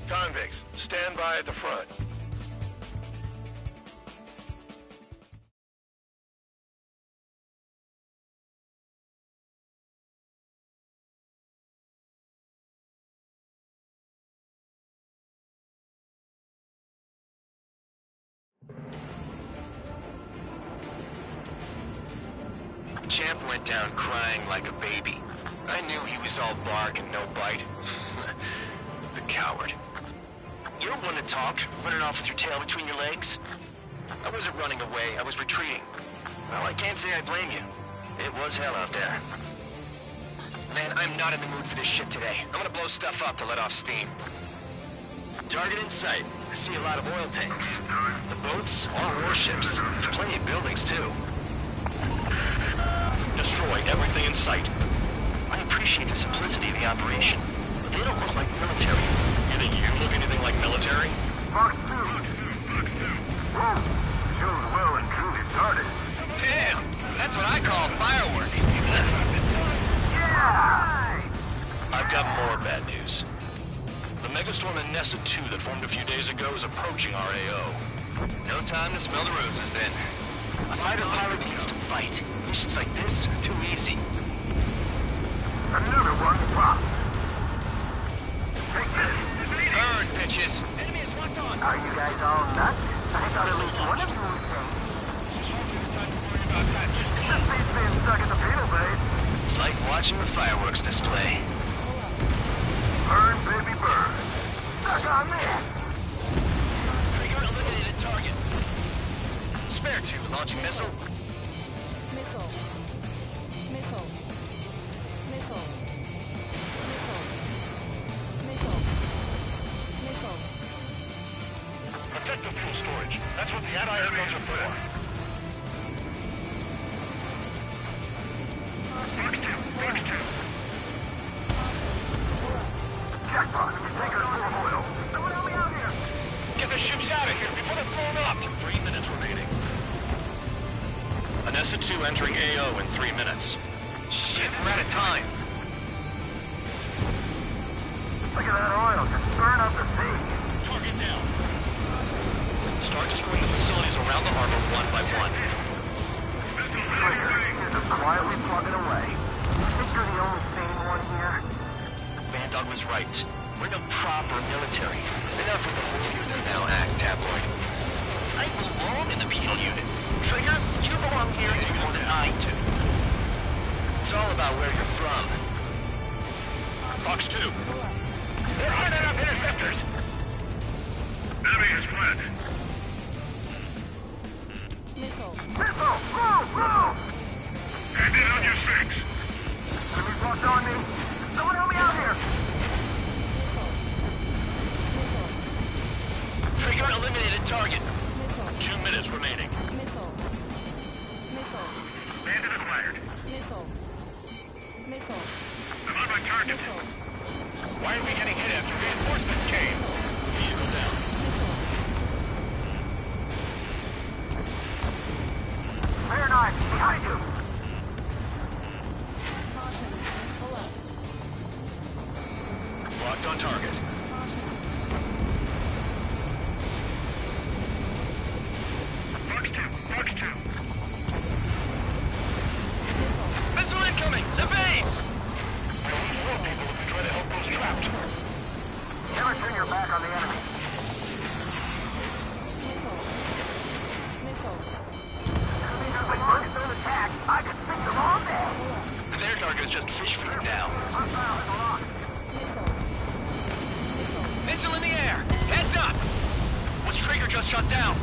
Convicts, stand by at the front. Champ went down crying like a baby. I knew he was all bark and no bite. The coward. You don't want to talk, running off with your tail between your legs? I wasn't running away, I was retreating. Well, I can't say I blame you. It was hell out there. Man, I'm not in the mood for this shit today. I'm gonna blow stuff up to let off steam. Target in sight. I see a lot of oil tanks. The boats, all warships. There's plenty of buildings, too. Destroy everything in sight. I appreciate the simplicity of the operation, but they don't look like military. You think you look anything like military? Fox 2. Whoa! Show's well and truly started. Damn! That's what I call fireworks. Yeah! I've got more bad news. The megastorm in Nessa 2 that formed a few days ago is approaching our AO. No time to smell the roses, then. A fighter pilot needs to fight. Missions like this are too easy. Another one popped. Take this. Burn, bitches! Enemy is locked on! Are you guys all nuts? I thought at least one of you was safe. This beats being stuck in the field, babe. It's like watching the fireworks display. Burn, baby, burn. Stuck on me. Trigger eliminated target. Spare 2, launching missile. Missile. Missile. Missile. Missile. Missile. Protective fuel storage. That's what the anti-air guns are for. Fox 2. Jackpot, we take her full of oil. Someone help me out here. Get the ships out of here before they're blown up. 3 minutes remaining. Nessa 2 entering AO in 3 minutes. Shit, we're out of time. Look at that oil, just burn up the sea. Target down. Start destroying the facilities around the harbor one by one. You're just quietly plugging away. I think you're the only sane one here. Bandog was right. We're no proper military. Enough with the whole unit now act, tabloid. I belong in the penal unit. Trigger, you belong here even more than I do. It's all about where you're from. Fox 2. They're hiding up interceptors. Enemy is fled. Missile. Missile! Move! Move! Hand in on your 6. Enemy's locked on me. Someone help me out here. Trigger eliminated target. 2 minutes remaining. Missile. Missile. Bandit acquired. Missile. Missile. I'm on my target. Why are we getting hit after reinforcements came? Vehicle down. Clear 9, behind you. Caution. Pull up. Locked on target. Fox 2. Missile incoming! Evade! We'll lose more people if we try to help those trapped. Never turn your back on the enemy. Missile. Missile. Enemies are like first on attack. I can pick them all day. Their target's just fish food now. Hostile is locked. Missile. Missile in the air! Heads up! Was Trigger just shot down?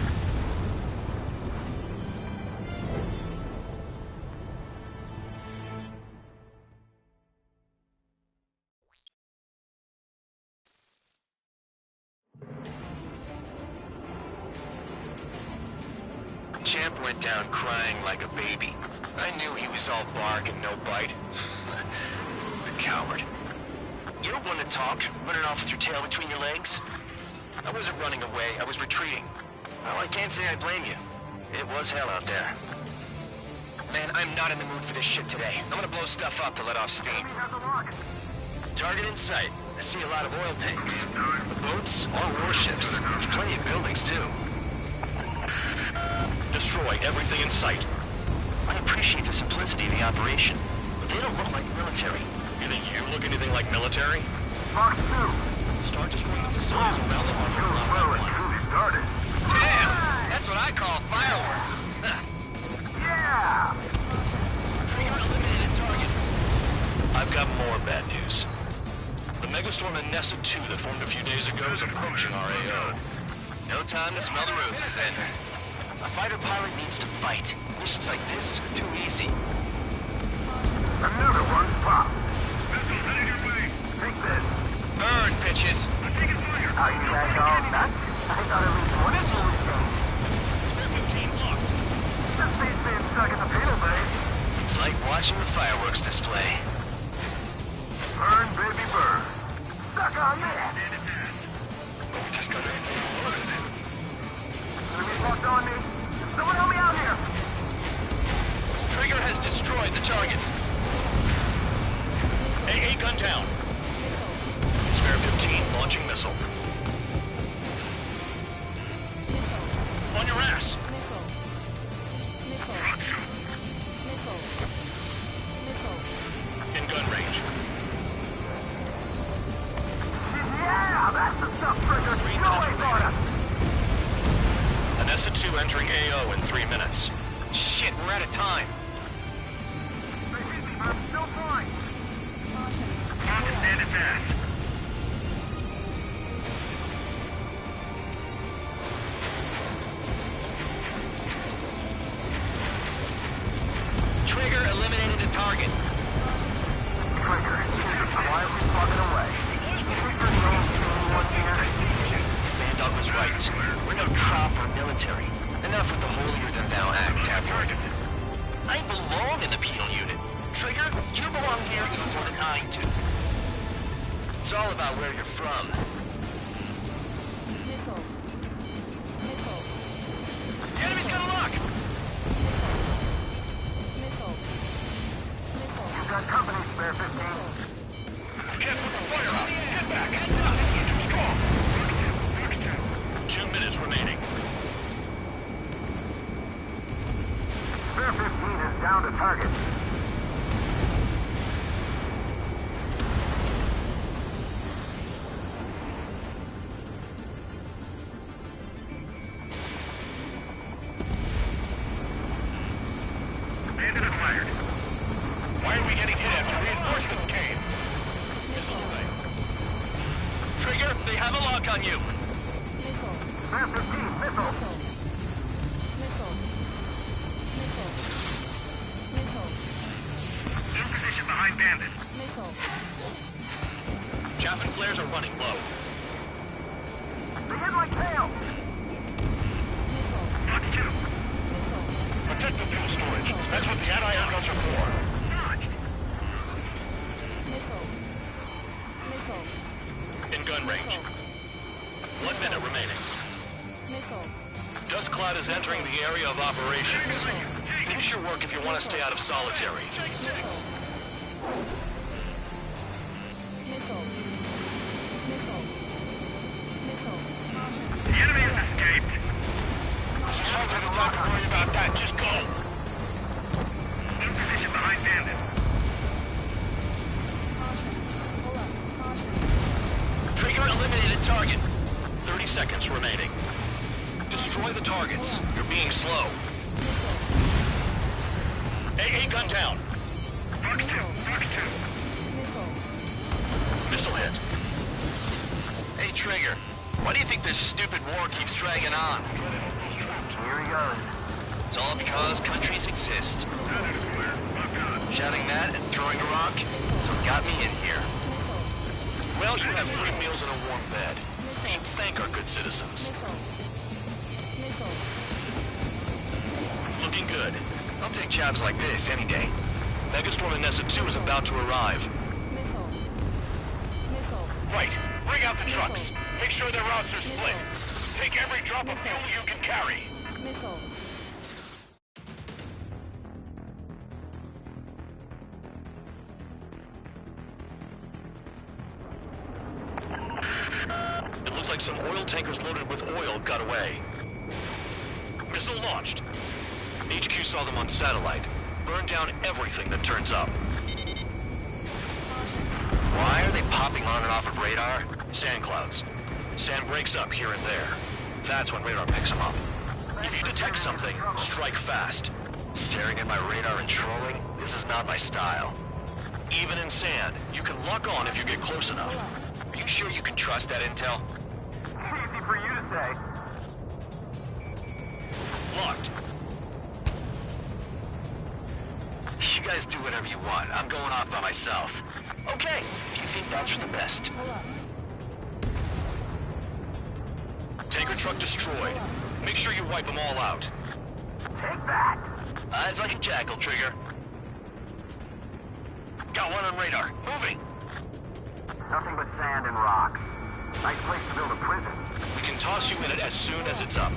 Champ went down crying like a baby. I knew he was all bark and no bite. The coward. You don't want to talk, running off with your tail between your legs? I wasn't running away, I was retreating. Well, I can't say I blame you. It was hell out there. Man, I'm not in the mood for this shit today. I'm gonna blow stuff up to let off steam. Enemy has a lock. Target in sight. I see a lot of oil tanks. The boats, all warships. There's plenty of buildings, too. Destroy everything in sight. I appreciate the simplicity of the operation, but they don't look like military. You think you look anything like military? Fox 2. Start destroying the facilities around the harbor one by one. Started. Damn! That's what I call fireworks. Yeah! Trigger eliminated target. I've got more bad news. The megastorm in Nessa 2 that formed a few days ago is approaching our AO. No time to smell the roses, then. A fighter pilot needs to fight. Missions like this are too easy. Another one popped. Missile headed your way. Take this. Burn, bitches! I'm taking fire. Are you guys all nuts? I thought at least one missile was changed. Spare 15 locked. This beat's being stuck in the pedal bay. It's like watching the fireworks display. Burn, baby, burn. Suck on that. We just got anything busted. Enemies locked on me. Someone help me out here. Trigger has destroyed the target. AA gun down. Spare 15 launching missile. On your ass. In gun range. Yeah, that's the stuff, Trigger. 3 No minutes way for remaining. us. An ESA-2 entering AO in 3 minutes. Shit, we're out of time. I'm still fine. Stand it back. Trigger eliminated the target. Trigger, quietly plugging away. Trigger, the only one here. Bandog was right. We're no trop or military. Enough with the holier-than-thou act, have you? I belong in the penal unit. Trigger, you belong here even more than I do. It's all about where you're from. The enemy's got a lock! You've got company, spare 15. Can't put the fire out. Get back. Too strong. 2 minutes remaining. Spare 15 is down to target. Bandit acquired. Why are we getting hit after reinforcements came? Missile away. Trigger, they have a lock on you. Spare 15, missile. In position behind Bandit. Chaff and flares are running low. They hit like tail. Fox 2. Protect the fuel storage. That's what the anti-air guns are for. In gun range. 1 minute remaining. Dust cloud is entering the area of operations. Finish your work if you want to stay out of solitary. The enemy has escaped. Sounds like a lot to worry about that. Just go. In position behind Bandit. Trigger eliminated target. 30 seconds remaining. Destroy the targets. You're being slow. AA gun down. Fox 2, Fox 2. Missile hit. Hey, Trigger, why do you think this stupid war keeps dragging on? Here he goes. It's all because countries exist. Shouting that and throwing a rock is what got me in here. Well, you have free meals and a warm bed. You should thank our good citizens. Looking good. I'll take jobs like this any day. Megastorm in Nessa 2 is about to arrive. Right. Bring out the trucks. Make sure their routes are split. Take every drop of fuel you can carry. tankers loaded with oil got away. Missile launched. HQ saw them on satellite. Burn down everything that turns up. Why are they popping on and off of radar? Sand clouds. Sand breaks up here and there. That's when radar picks them up. If you detect something, strike fast. Staring at my radar and trolling? This is not my style. Even in sand, you can lock on if you get close enough. Are you sure you can trust that intel? Easy for you to say. Locked. You guys do whatever you want. I'm going off by myself. Okay, if you think that's for the best. Tanker truck destroyed. Make sure you wipe them all out. Take that. Eyes like a jackal, Trigger. Got one on radar. Moving. Nothing but sand and rocks. Nice place to build a prison. We can toss you in it as soon as it's up.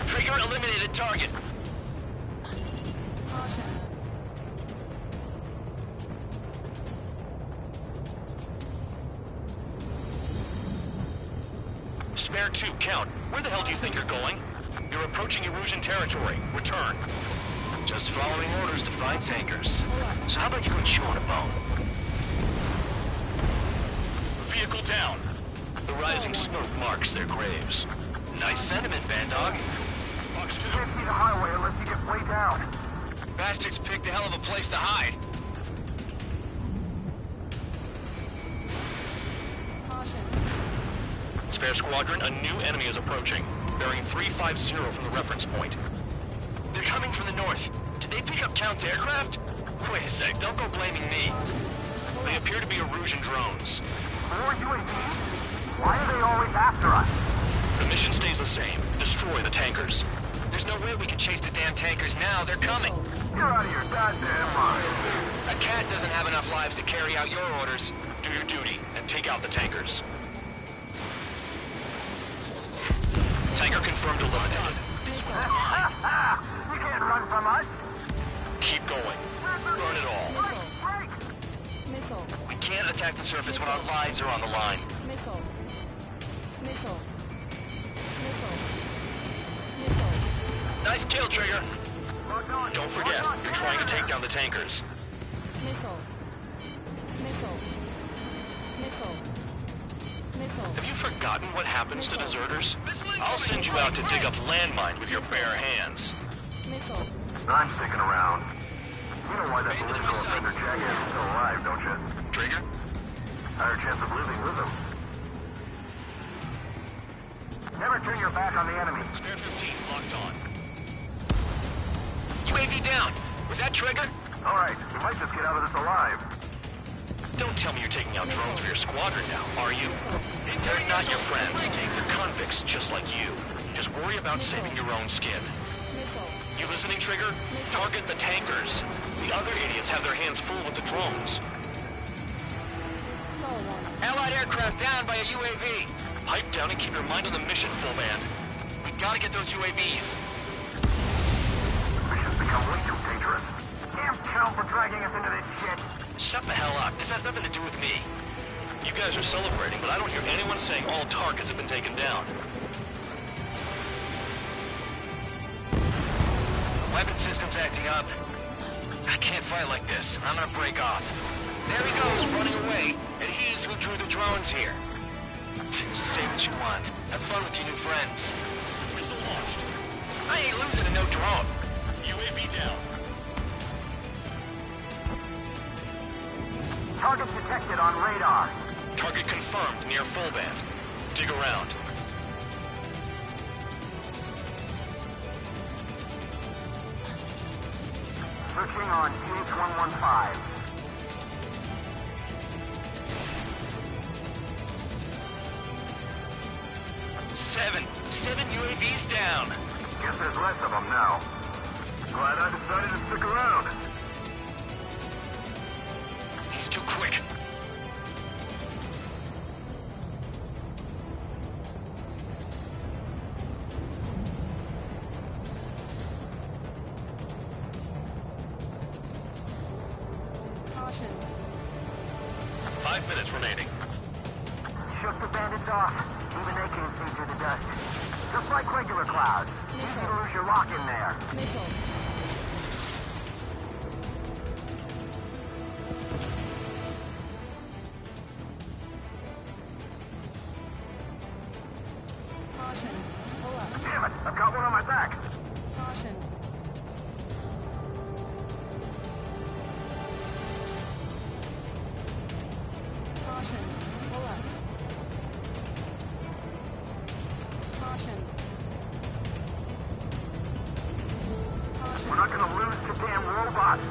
Trigger eliminated target. Spare 2, count. Where the hell do you think you're going? You're approaching Erusian territory. Return. Just following orders to find tankers. So how about you go chew on a bone? Vehicle down. The rising smoke marks their graves. Nice sentiment, Bandog. Fox 2. You can't see the highway unless you get way down. Bastards picked a hell of a place to hide. Spare squadron, a new enemy is approaching. Bearing 350 from the reference point. They're coming from the north. Did they pick up Count's aircraft? Wait a sec, don't go blaming me. They appear to be Erusian drones. More UAVs? Why are they always after us? The mission stays the same. Destroy the tankers. There's no way we can chase the damn tankers now. They're coming. You're out of your goddamn mind. A cat doesn't have enough lives to carry out your orders. Do your duty and take out the tankers. Tanker confirmed eliminated. You can't run from us. Keep going. Burn it all. Missile. We can't attack the surface when our lives are on the line. Missile. Missile. Nice kill, Trigger. Don't forget, you're trying to take down the tankers. Missile. Missile. Missile. Missile. Have you forgotten what happens to deserters? I'll send you out to dig up landmines with your bare hands. Missile. I'm sticking around. You know why that political offender jackass is still alive, don't you? Trigger? Higher chance of living with him. Never turn your back on the enemy. Spare 15 locked on. UAV down. Was that Trigger? All right, we might just get out of this alive. Don't tell me you're taking out drones for your squadron now, are you? They're not your friends. They're convicts just like you. Just worry about saving your own skin. You listening, Trigger? Target the tankers. The other idiots have their hands full with the drones. Allied aircraft down by a UAV. Pipe down and keep your mind on the mission, full band. We gotta get those UAVs. Mission's become way too dangerous. Damn Cal for dragging us into this shit. Shut the hell up. This has nothing to do with me. You guys are celebrating, but I don't hear anyone saying all targets have been taken down. Weapon system's acting up. I can't fight like this. I'm gonna break off. There he goes, running away. And he's who drew the drones here. Say what you want. Have fun with your new friends. Missile launched. I ain't losing to no drone. UAV down. Target detected on radar. Target confirmed near full band. Dig around. Searching on TH-115. Seven UAVs down. Guess there's less of them now. Glad I decided to stick around. He's too quick. Caution. 5 minutes remaining. Shook the bandits off. Even they can't see through the dust. Just like regular clouds. Easy to lose your lock in there. Damn it! I've got one on my back. We're not gonna lose to damn robots.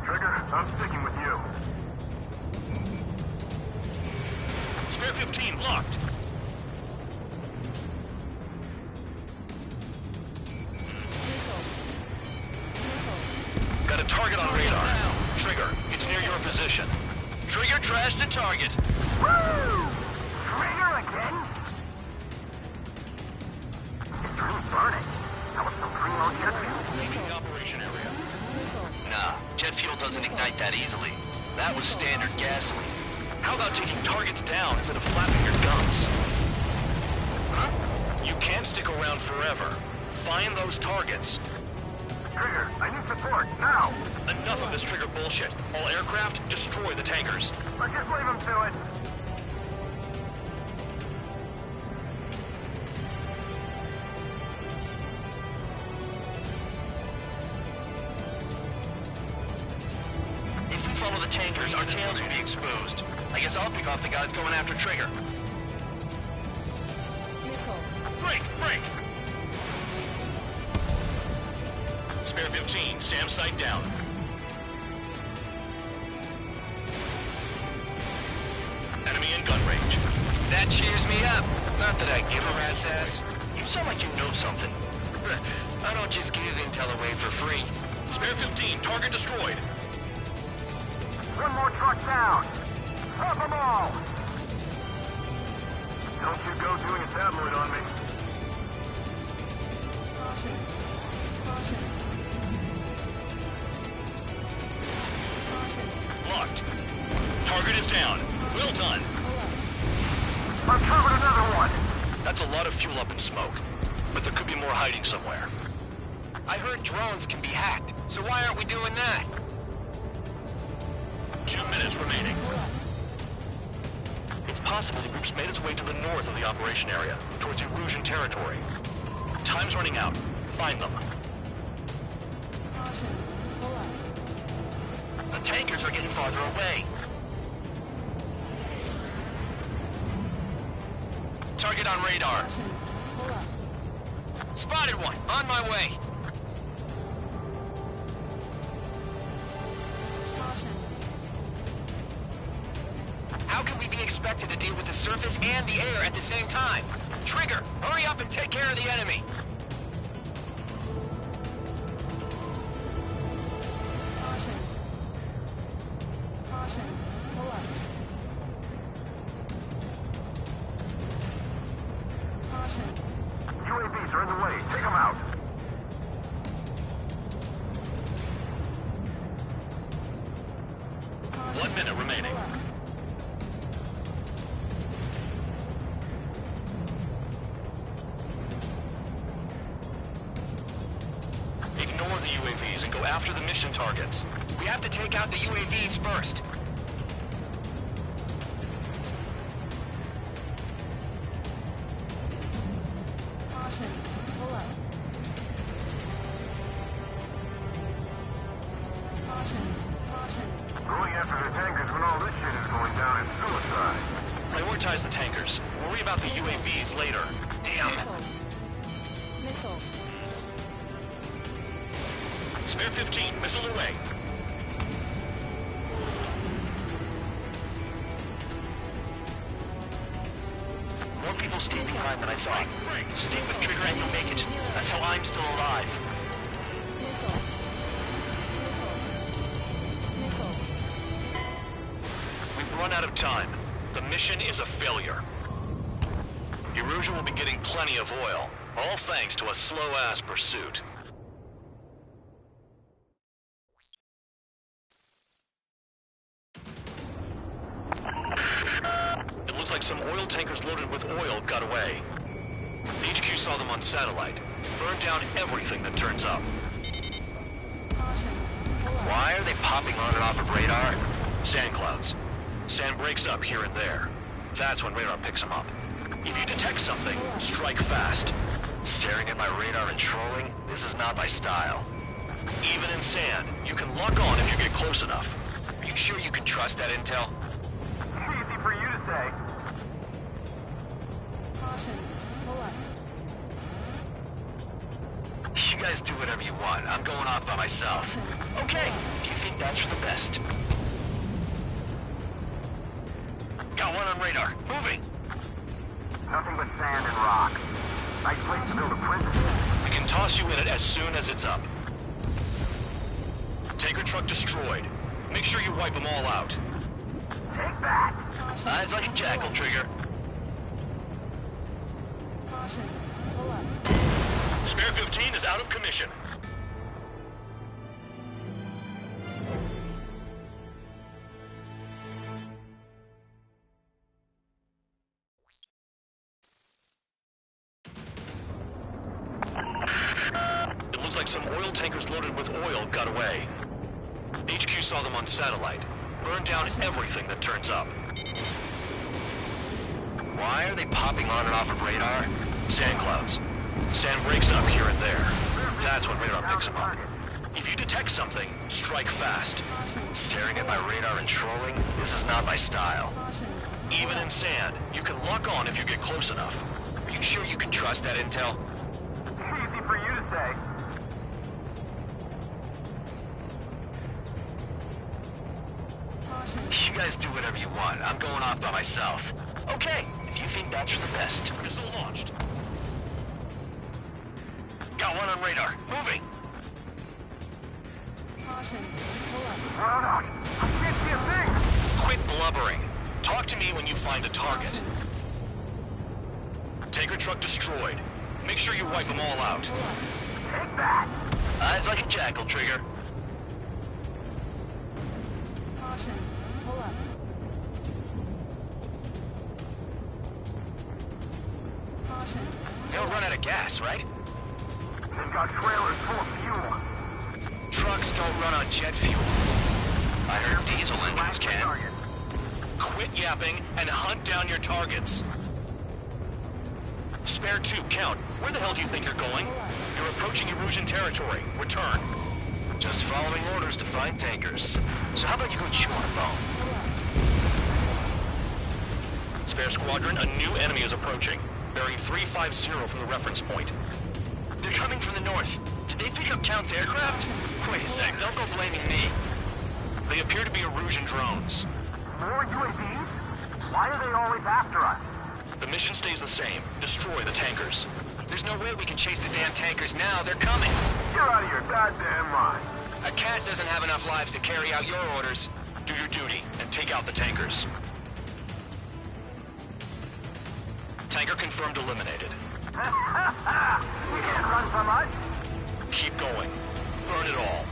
Trigger, I'm sticking with you. Spare 15 blocked. Got a target on radar. Trigger, it's near your position. Trigger trashed the target. Woo! Trigger again? It's really burning. That was some primo jet fuel. Leaving the operation area. Nah, jet fuel doesn't ignite that easily. That was standard gasoline. How about taking targets down instead of flapping your gums? Huh? You can't stick around forever. Find those targets. Trigger, I need support, now! Enough of this trigger bullshit. All aircraft, destroy the tankers. Let's just leave them to it. If we follow the tankers, our tails will be exposed. I guess I'll pick off the guys going after Trigger. Break! Break! Spare 15, SAM sight down. Enemy in gun range. That cheers me up. Not that I give a rat's ass. You sound like you know something. I don't just give intel away for free. Spare 15, target destroyed. One more truck down. Stop them all. Don't you go doing a tabloid on me. Locked. Target is down. Well done. I've covered another one. That's a lot of fuel up in smoke. But there could be more hiding somewhere. I heard drones can be hacked, so why aren't we doing that? 2 minutes remaining. It's possible the group's made its way to the north of the operation area, towards Erusian territory. Time's running out. Find them. The tankers are getting farther away. Target on radar. Spotted one. On my way. How can we be expected to deal with the surface and the air at the same time? Trigger, hurry up and take care of the enemy. UAVs are in the way. Take them out. One minute remaining. Ignore the UAVs and go after the mission targets. We have to take out the UAVs first. Going after the tankers when all this shit is going down is suicide. Prioritize the tankers. Worry about the UAVs later. Damn. Spare 15, missile away. More people stay behind than I thought. Stick with Trigger and you'll make it. That's how I'm still alive. We've run out of time. The mission is a failure. Erusia will be getting plenty of oil, all thanks to a slow-ass pursuit. It looks like some oil tankers loaded with oil got away. HQ saw them on satellite. Burned down everything that turns up. Why are they popping on and off of radar? Sand clouds. Sand breaks up here and there. That's when radar picks them up. If you detect something, strike fast. Staring at my radar and trolling? This is not my style. Even in sand, you can lock on if you get close enough. Are you sure you can trust that intel? Easy for you to say. Caution. Pull up. You guys do whatever you want. I'm going off by myself. Okay, do you think that's for the best? Got one on radar. Moving. Nothing but sand and rock. Nice place to build a prison. We can toss you in it as soon as it's up. Tanker truck destroyed. Make sure you wipe them all out. Take that! Eyes like a jackal, Trigger. Caution. Pull up. Spare 15 is out of commission. It looks like some oil tankers loaded with oil got away. HQ saw them on satellite. Burned down everything that turns up. Why are they popping on and off of radar? Sand clouds. Sand breaks up here and there. That's when radar picks them up. If you detect something, strike fast. Staring at my radar and trolling? This is not my style. Even in sand, you can lock on if you get close enough. Are you sure you can trust that intel? Easy for you to say. You guys do whatever you want. I'm going off by myself. Okay, if you think that's for the best. Missile launched. Got one on radar. Moving. Caution. Pull up. Hold on. I can't see a thing. Quit blubbering. Talk to me when you find a target. Tanker truck destroyed. Make sure you wipe them all out. Take that! Eyes like a jackal, Trigger. Caution. Pull up. Caution. They'll run out of gas, right? They've got trailers full of fuel. Trucks don't run on jet fuel. I heard diesel engines can. Quit yapping and hunt down your targets. Spare 2, count. Where the hell do you think you're going? You're approaching Erusian territory. Return. Just following orders to find tankers. So how about you go chew on a bone? Spare squadron, a new enemy is approaching. Bearing 350 from the reference point. They're coming from the north. Did they pick up Count's aircraft? Wait a sec, don't go blaming me. They appear to be Erusian drones. More UAVs? Why are they always after us? The mission stays the same. Destroy the tankers. There's no way we can chase the damn tankers now. They're coming. You're out of your goddamn mind. A cat doesn't have enough lives to carry out your orders. Do your duty and take out the tankers. Tanker confirmed eliminated. We can't run from us. Keep going. Burn it all.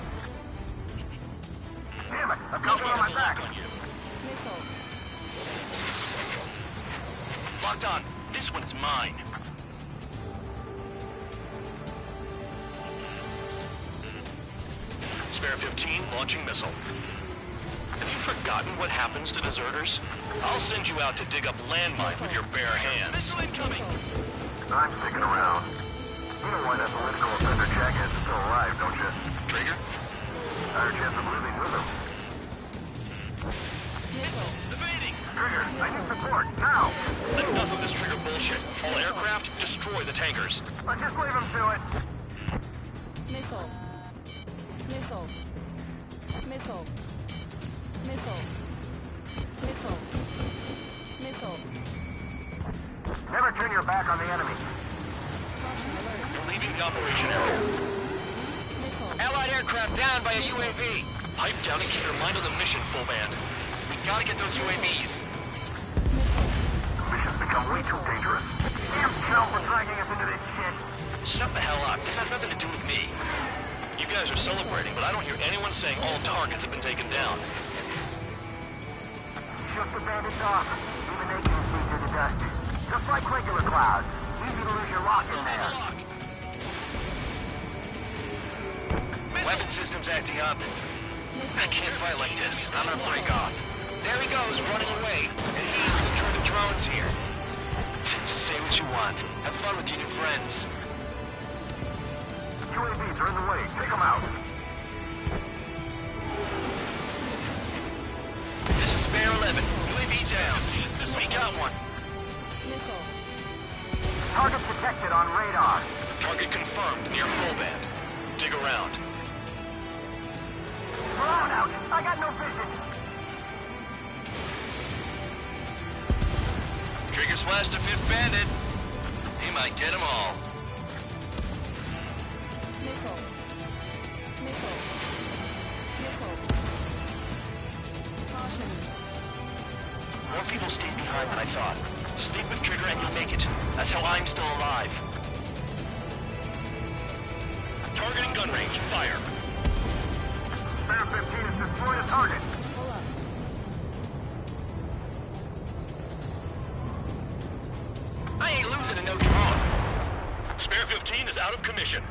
Damn it, I'm coming on my back. Missile. Locked on. This one is mine. Spare 15, launching missile. Have you forgotten what happens to deserters? I'll send you out to dig up landmine with your bare hands. Missile incoming. I'm sticking around. You know why that political offender jackass is still alive, don't you? Trigger? Higher chance of losing with him. Missile. Evading. Trigger, I need support, now! Enough of this Trigger bullshit. All aircraft, destroy the tankers. Let's just leave him to it. Missile. Missile. Missile. Missile. Missile. Missile. Never turn your back on the enemy. You're leaving the operation area. Allied aircraft down by a UAV. Pipe down and keep your mind on the mission, full band. We gotta get those UAVs. become way too dangerous. Damn chump for dragging us into this shit. Shut the hell up. This has nothing to do with me. You guys are celebrating, but I don't hear anyone saying all targets have been taken down. Just abandoned dogs. Even they can see through the dust. Just like regular clouds. Easy to lose your lock in there. Weapon system's acting up. I can't fight like this. I'm gonna break off. There he goes, running away. And he's controlling the drones here. Say what you want. Have fun with your new friends. UAVs are in the way. Take them out. This is Spare 11. UAV down. We got one. Target detected on radar. Target confirmed near full band. Dig around. Blown out. I got no vision. Trigger splashed a fifth bandit. He might get them all. More people stayed behind than I thought. Stick with Trigger and you'll make it. That's how I'm still alive. Targeting gun range. Fire. Spare 15 has destroyed a target. I ain't losing to no drone. Spare 15 is out of commission.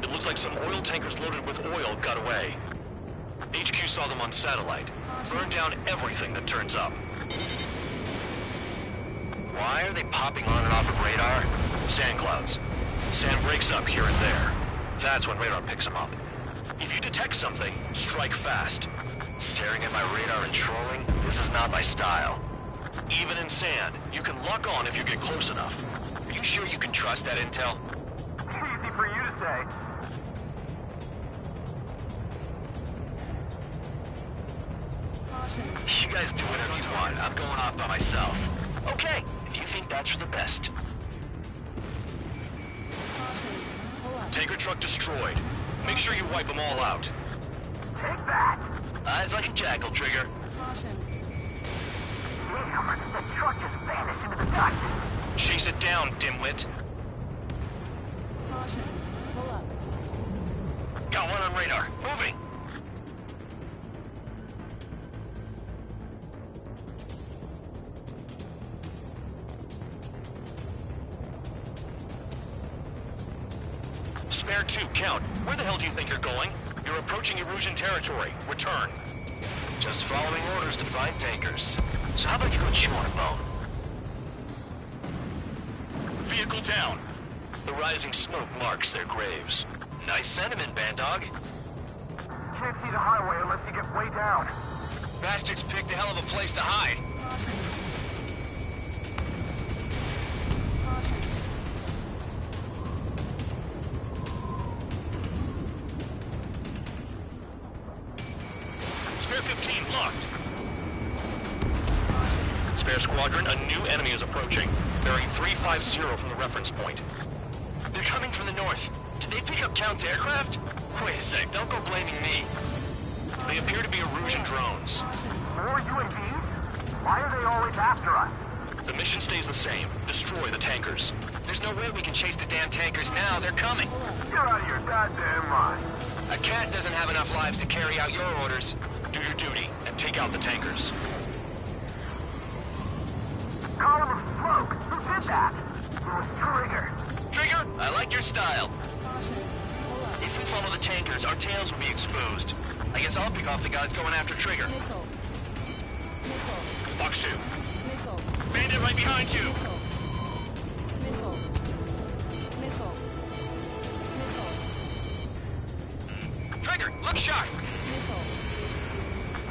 It looks like some oil tankers loaded with oil got away. HQ saw them on satellite. Burned down everything that turns up. Why are they popping on and off of radar? Sand clouds. Sand breaks up here and there. That's when radar picks them up. If you detect something, strike fast. Staring at my radar and trolling? This is not my style. Even in sand, you can lock on if you get close enough. Are you sure you can trust that intel? Easy for you to say. You guys do whatever you want. I'm going off by myself. Okay, if you think that's for the best. Tanker truck destroyed. Make sure you wipe them all out. Take that. Eyes like a jackal, Trigger. Damn, the truck just vanished into the dust. Chase it down, dimwit. Got one on radar. Moving. Spare 2, count. Where the hell do you think you're going? You're approaching Erusian territory. Return. Just following orders to find tankers. So how about you go chew on a bone? Vehicle down. The rising smoke marks their graves. Nice sentiment, Bandog. Can't see the highway unless you get way down. Bastards picked a hell of a place to hide. Spare 15 locked. Spare squadron, a new enemy is approaching. Bearing 350 from the reference point. They're coming from the north. Did they pick up Count's aircraft? Wait a sec, don't go blaming me. They appear to be Erusian drones. More UAVs? Why are they always after us? The mission stays the same. Destroy the tankers. There's no way we can chase the damn tankers now. They're coming. You're out of your goddamn mind. A cat doesn't have enough lives to carry out your orders. Do your duty and take out the tankers. Column of smoke. Who did that? It was Trigger. Trigger, I like your style. If we follow the tankers, our tails will be exposed. I guess I'll pick off the guys going after Trigger. Box 2. Bandit right behind you. Trigger, look sharp.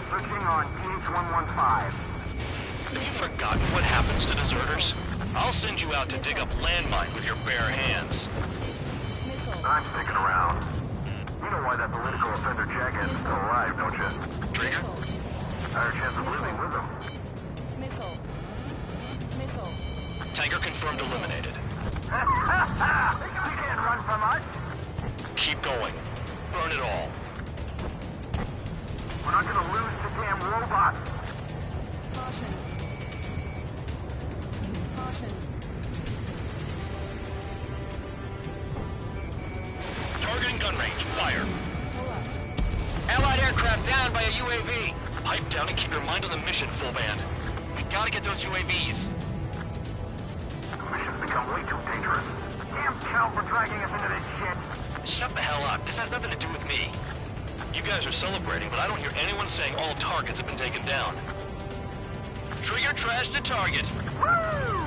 Switching on PH-115. Have you forgotten what happens to deserters? I'll send you out to dig up landmines with your bare hands. I'm sticking around. You know why that political offender jackass is still alive, don't you? Trigger? Higher chance of living with him. Tanker confirmed eliminated. You can't run from us. Keep going. Burn it all. We're not gonna lose to damn robots. Caution. Caution. Targeting gun range. Fire. Allied aircraft down by a UAV. Pipe down and keep your mind on the mission, full band. We gotta get those UAVs. The mission's become way too dangerous. Damn count for dragging us into this shit. Shut the hell up. This has nothing to do with me. You guys are celebrating, but I don't hear anyone saying all targets have been taken down. Trigger trashed the target. Woo!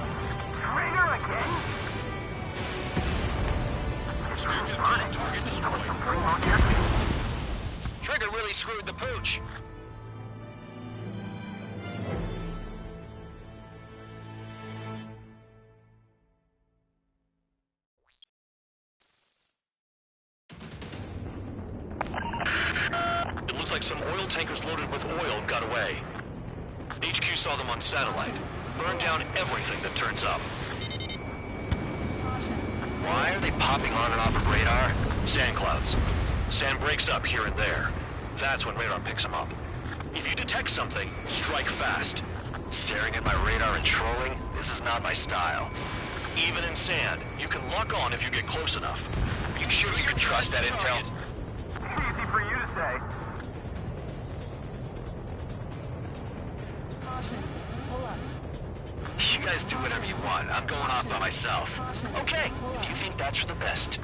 Trigger again? Spear 15, target destroyed. Trigger really screwed the pooch. It looks like some oil tankers loaded with oil got away. HQ saw them on satellite. Burn down everything that turns up. Why are they popping on and off of radar? Sand clouds. Sand breaks up here and there. That's when radar picks them up. If you detect something, strike fast. Staring at my radar and trolling? This is not my style. Even in sand, you can lock on if you get close enough. Are you sure you can trust that intel? Easy for you to say. Caution. Pull up. You guys do whatever you want. I'm going off by myself. Okay, if you think that's for the best.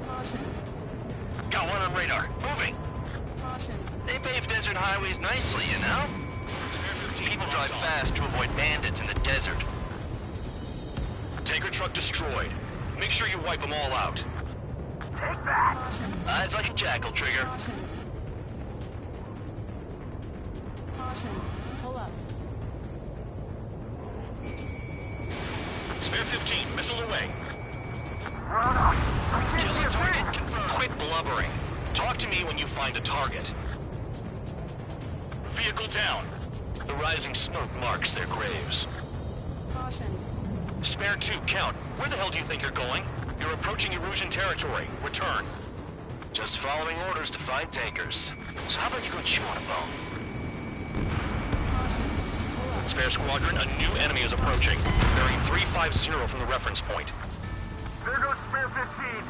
Caution. Got one on radar. Moving. Caution. They pave desert highways nicely, you know? People drive fast to avoid bandits in the desert. Tanker truck destroyed. Make sure you wipe them all out. Take that! Eyes like a jackal, Trigger. Caution. Pull up. Spare 15, missile away. Run up! I can't see a thing! Quit blubbering. Talk to me when you find a target. Vehicle down. The rising smoke marks their graves. Caution. Spare 2, count. Where the hell do you think you're going? You're approaching Erusian territory. Return. Just following orders to find tankers. So how about you go chew on a bone? Spare squadron, a new enemy is approaching. Bearing 350 from the reference point. There goes Spare 15!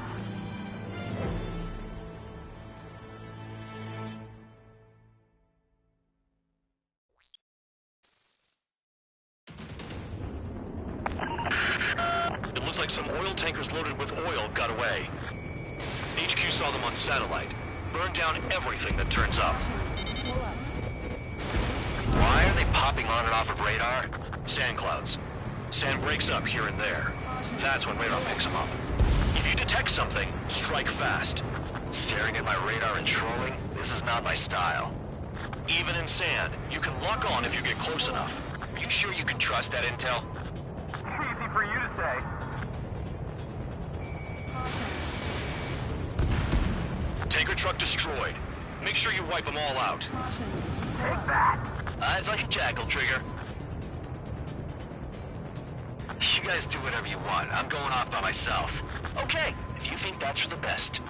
It looks like some oil tankers loaded with oil got away. HQ saw them on satellite. Burn down everything that turns up. Why are they popping on and off of radar? Sand clouds. Sand breaks up here and there. That's when radar picks them up. If you detect something, strike fast. Staring at my radar and trolling? This is not my style. Even in sand, you can lock on if you get close enough. Are you sure you can trust that intel? Easy for you to say. Tanker truck destroyed. Make sure you wipe them all out. Take that! Eyes like a jackal, Trigger. You guys do whatever you want. I'm going off by myself. Okay, if you think that's for the best.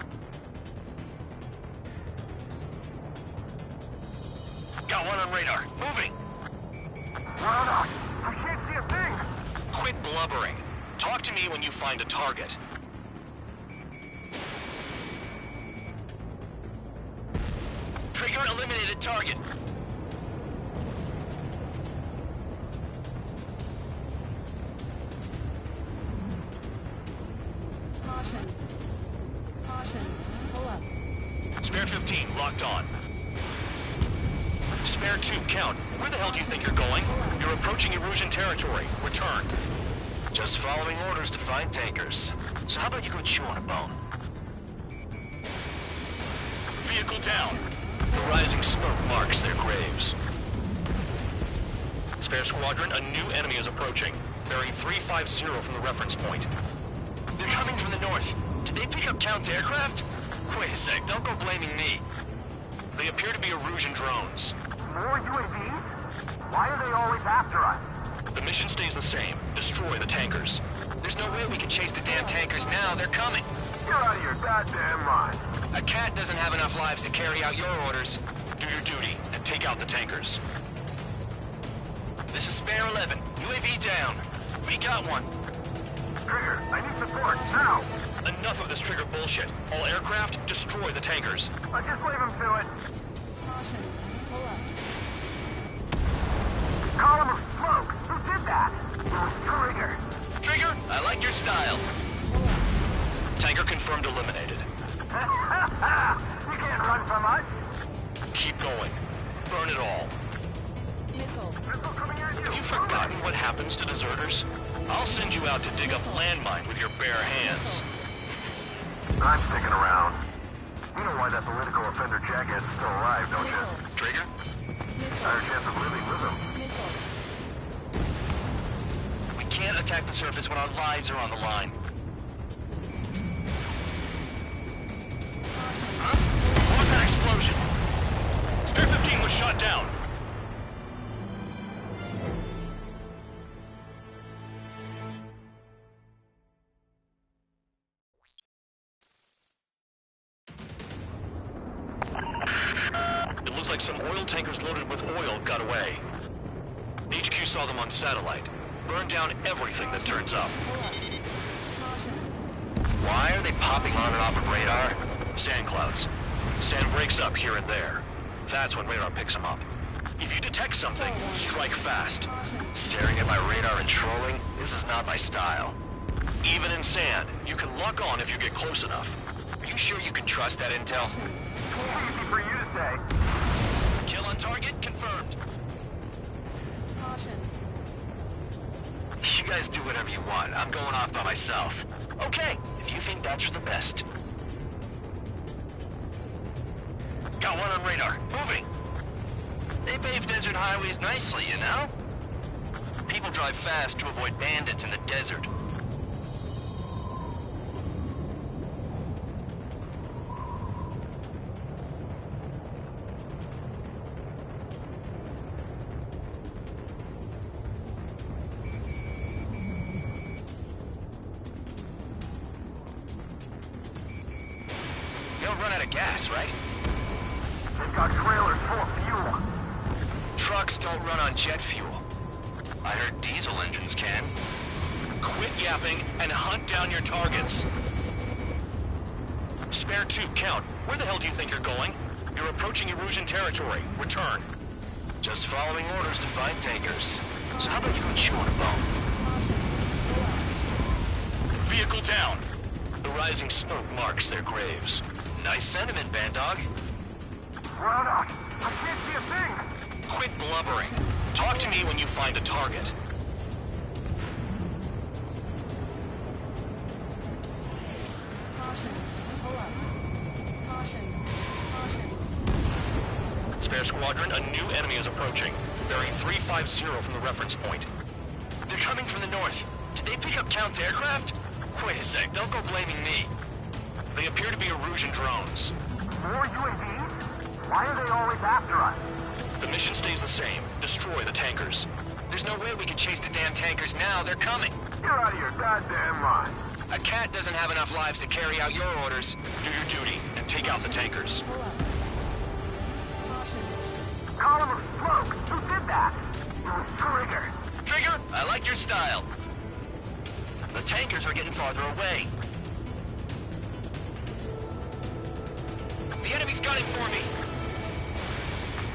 Got one on radar. Moving. Run up! I can't see a thing! Quit blubbering. Talk to me when you find a target. Trigger eliminated target. Caution. Caution. Pull up. Spare 15, locked on. Spare 2, count. Where the hell do you think you're going? You're approaching Erusian territory. Return. Just following orders to find tankers. So how about you go chew on a bone? Vehicle down. The rising smoke marks their graves. Spare squadron, a new enemy is approaching. Bearing 350 from the reference point. They're coming from the north. Did they pick up Count's aircraft? Wait a sec, don't go blaming me. They appear to be Erusian drones. More UAVs? Why are they always after us? The mission stays the same. Destroy the tankers. There's no way we can chase the damn tankers now. They're coming. You're out of your goddamn mind. A cat doesn't have enough lives to carry out your orders. Do your duty and take out the tankers. This is Spare 11. UAV down. We got one. Trigger, I need support, now! Enough of this trigger bullshit. All aircraft, destroy the tankers. Just leave him to it. Column of smoke! Who did that? It was Trigger. Trigger, I like your style. Tanker confirmed eliminated. You can't run from us. Keep going. Burn it all. Missile coming at you. Have you forgotten what happens to deserters? I'll send you out to dig up landmine with your bare hands. I'm sticking around. You know why that political offender jackass is still alive, don't you? Trigger? Higher chance of living with him. We can't attack the surface when our lives are on the line. Huh? What was that explosion? Spare 15 was shot down. It looks like some oil tankers loaded with oil got away. HQ saw them on satellite. Burn down everything that turns up. Why are they popping on and off of radar? Sand clouds. Sand breaks up here and there. That's when radar picks them up. If you detect something, strike fast. Staring at my radar and trolling? This is not my style. Even in sand, you can lock on if you get close enough. Are you sure you can trust that intel? Easy for you to say. Kill on target confirmed. You guys do whatever you want. I'm going off by myself. Okay, if you think that's for the best. Got one on radar. Moving. They pave desert highways nicely, you know? People drive fast to avoid bandits in the desert. You don't run out of gas, right? They've got trailers full of fuel. Trucks don't run on jet fuel. I heard diesel engines can. Quit yapping and hunt down your targets. Spare 2, count. Where the hell do you think you're going? You're approaching Erusian territory. Return. Just following orders to find tankers. So how about you go chew on a bone? Vehicle down. The rising smoke marks their graves. Nice sentiment, Bandog. Run up. I can't see a thing. Quit blubbering. Talk to me when you find a target. Spare squadron, a new enemy is approaching. Bearing 350 from the reference point. They're coming from the north. Did they pick up Count's aircraft? Wait a sec, don't go blaming me. They appear to be Erusian drones. More UAVs? Why are they always after us? The mission stays the same. Destroy the tankers. There's no way we can chase the damn tankers now. They're coming. You're out of your goddamn mind. A cat doesn't have enough lives to carry out your orders. Do your duty and take out the tankers. Column of smoke. Who did that? It was Trigger. Trigger, I like your style. The tankers are getting farther away. The enemy's gunning for me.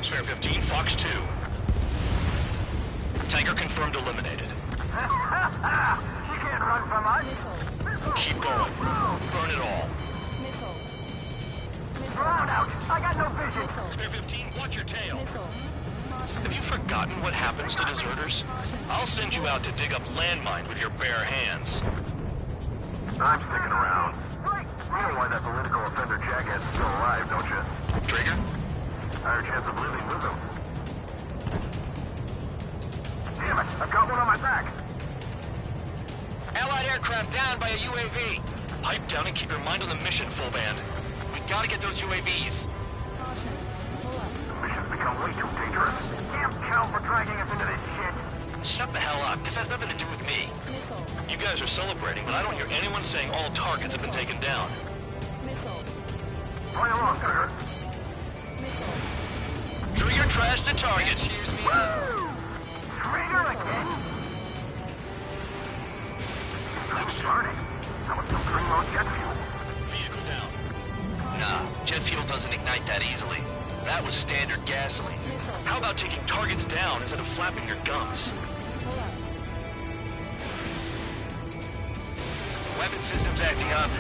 Spare 15, Fox 2. Tanker confirmed eliminated. You can't run from us. Keep going. Burn it all. Drown out. I got no vision. Spare 15, watch your tail. Have you forgotten what happens to deserters? I'll send you out to dig up landmine with your bare hands. I'm sticking around. You know why that political offender jackass is still alive, don't you? Trigger? Higher chance of living with him. Damn it, I've got one on my back. Allied aircraft down by a UAV. Pipe down and keep your mind on the mission, full band. We gotta get those UAVs. The mission's become way too dangerous. Damn Cal for dragging us into this shit. Shut the hell up. This has nothing to do with me. You guys are celebrating, but I don't hear anyone saying all targets have been taken down. Play along, Trigger. Trigger trashed the target. Cheers me up. Trigger again? Who's burning? Someone's still turning on jet fuel. Vehicle down. Nah, jet fuel doesn't ignite that easily. That was standard gasoline. How about taking targets down instead of flapping your gums? Weapon system's acting up.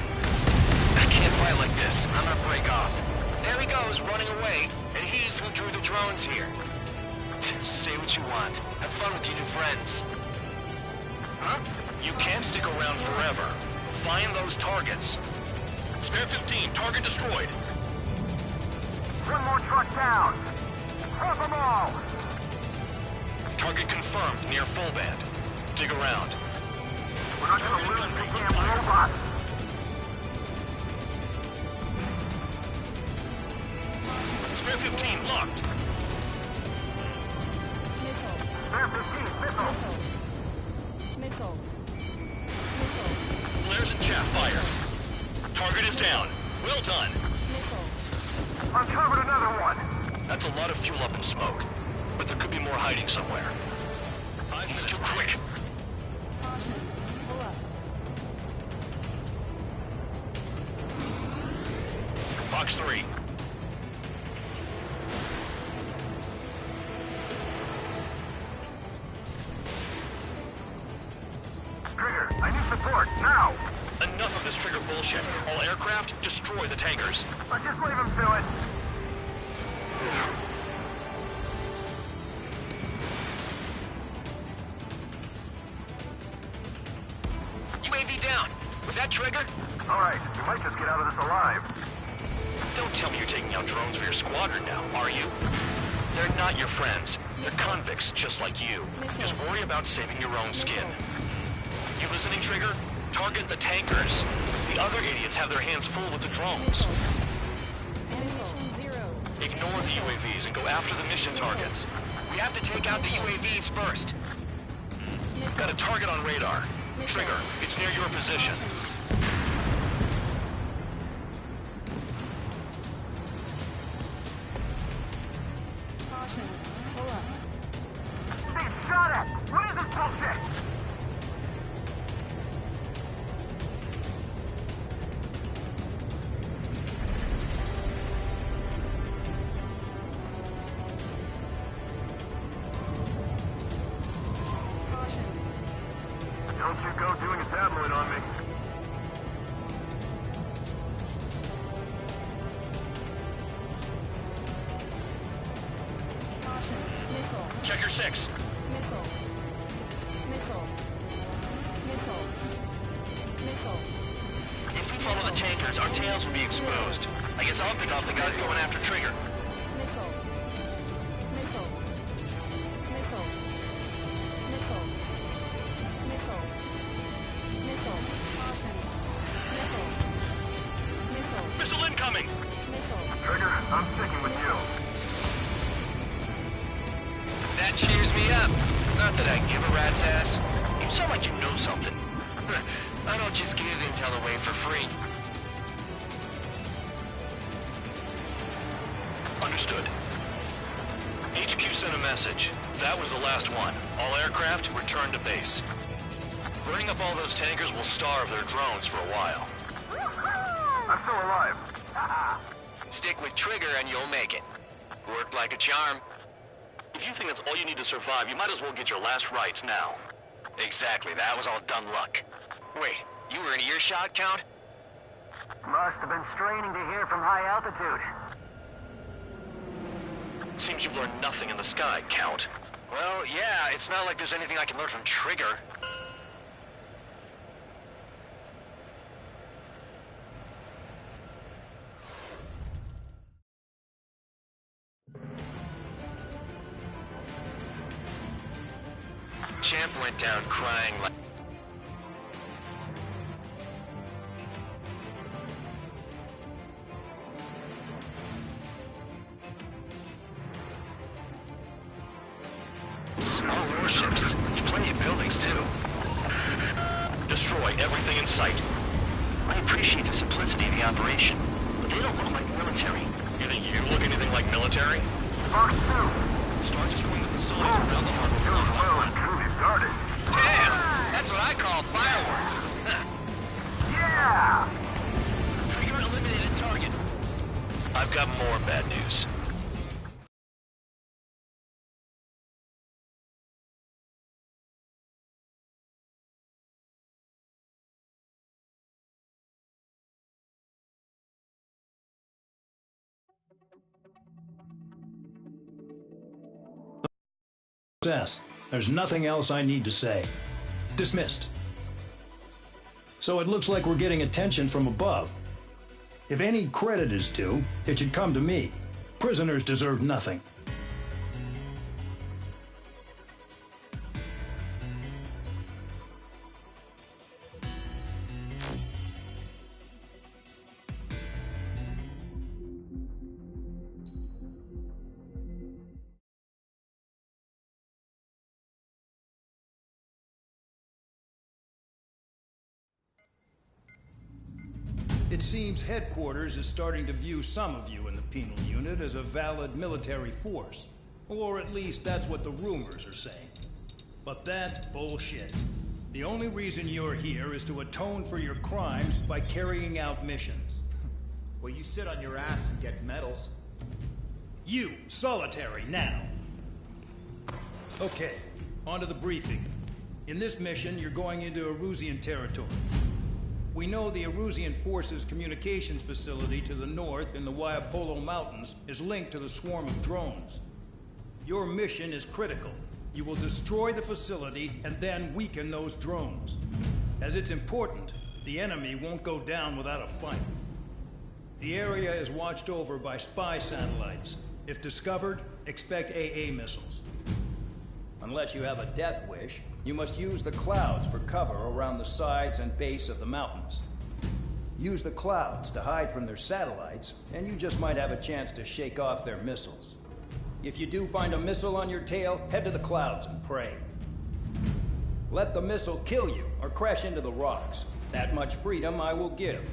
I can't fight like this. I'm gonna break off. There he goes, running away, and he's who drew the drones here. Say what you want. Have fun with your new friends. Huh? You can't stick around forever. Find those targets. Spare 15, target destroyed. One more truck down. Drop them all. Target confirmed near full band. Dig around. We're not gonna lose the damn robot. Spare 15 locked. Spare 15 missile. Flares and chaff fire. Target is down. Well done. Uncovered another one. That's a lot of fuel up in smoke. But there could be more hiding somewhere. He's too quick. Fox 3. Trigger, I need support, now! Enough of this Trigger bullshit. All aircraft, destroy the tankers. Let's just leave him to it. UAV down. Was that Trigger? Alright, we might just get out of this alive. Don't tell me you're taking out drones for your squadron now, are you? They're not your friends. They're convicts just like you. Just worry about saving your own skin. You listening, Trigger? Target the tankers. The other idiots have their hands full with the drones. Ignore the UAVs and go after the mission targets. We have to take out the UAVs first. Got a target on radar. Trigger, it's near your position. They shot it! What is this bullshit? Don't you go doing a tabloid on me. Check your 6. If we follow the tankers, our tails will be exposed. I guess I'll pick off the guys going after Trigger. Missile incoming! Trigger, I'm sticking with you. That cheers me up. Not that I give a rat's ass. You sound like you know something. I don't just give intel away for free. Understood. HQ sent a message. That was the last one. All aircraft, return to base. Burning up all those tankers will starve their drones for a while. I'm still alive. Stick with Trigger and you'll make it. Worked like a charm. If you think that's all you need to survive, you might as well get your last rites now. Exactly, that was all dumb luck. Wait, you were in earshot, Count? Must have been straining to hear from high altitude. Seems you've learned nothing in the sky, Count. Well, yeah, it's not like there's anything I can learn from Trigger. Champ went down crying like... Small warships. There's plenty of buildings, too. Destroy everything in sight. I appreciate the simplicity of the operation, but they don't look like military. You think you look anything like military? Start destroying the facilities around the harbor. You're well and truly started. Damn! That's what I call fireworks. Yeah! Trigger eliminated target. I've got more bad news. There's nothing else I need to say. Dismissed. So it looks like we're getting attention from above. If any credit is due, it should come to me. Prisoners deserve nothing. It seems headquarters is starting to view some of you in the penal unit as a valid military force. Or at least that's what the rumors are saying. But that's bullshit. The only reason you're here is to atone for your crimes by carrying out missions. Well, you sit on your ass and get medals. You, solitary, now. Okay, on to the briefing. In this mission, you're going into Erusian territory. We know the Erusian Forces communications facility to the north in the Waiapolo Mountains is linked to the swarm of drones. Your mission is critical. You will destroy the facility and then weaken those drones. As it's important, the enemy won't go down without a fight. The area is watched over by spy satellites. If discovered, expect AA missiles. Unless you have a death wish, you must use the clouds for cover around the sides and base of the mountains. Use the clouds to hide from their satellites, and you just might have a chance to shake off their missiles. If you do find a missile on your tail, head to the clouds and pray. Let the missile kill you or crash into the rocks. That much freedom I will give.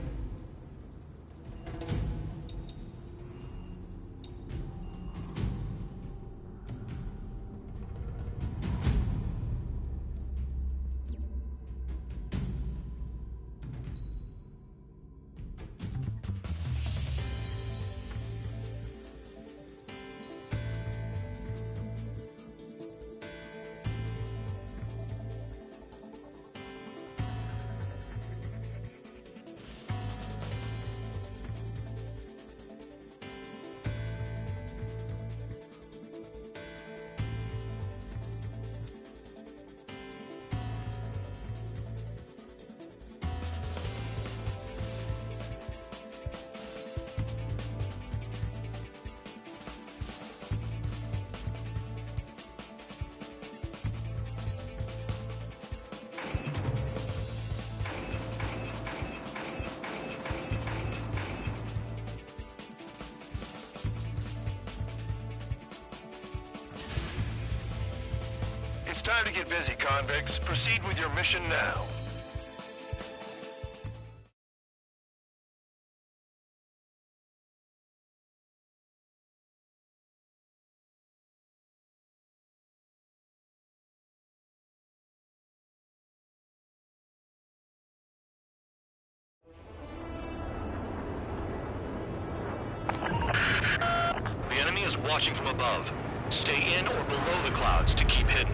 It's time to get busy, convicts. Proceed with your mission now. The enemy is watching from above. Stay in or below the clouds to keep hidden.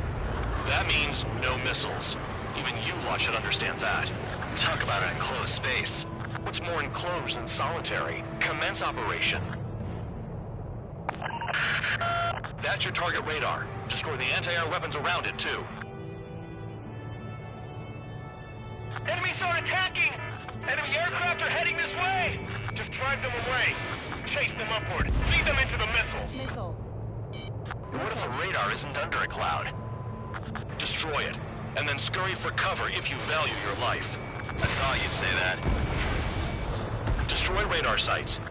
That means no missiles. Even you lot should understand that. Talk about an enclosed space. What's more enclosed than solitary? Commence operation. That's your target radar. Destroy the anti-air weapons around it, too. Enemies are attacking! Enemy aircraft are heading this way! Just drive them away. Chase them upward. Feed them into the missiles. Missile. What if the radar isn't under a cloud? Destroy it, and then scurry for cover if you value your life. I thought you'd say that. Destroy radar sites.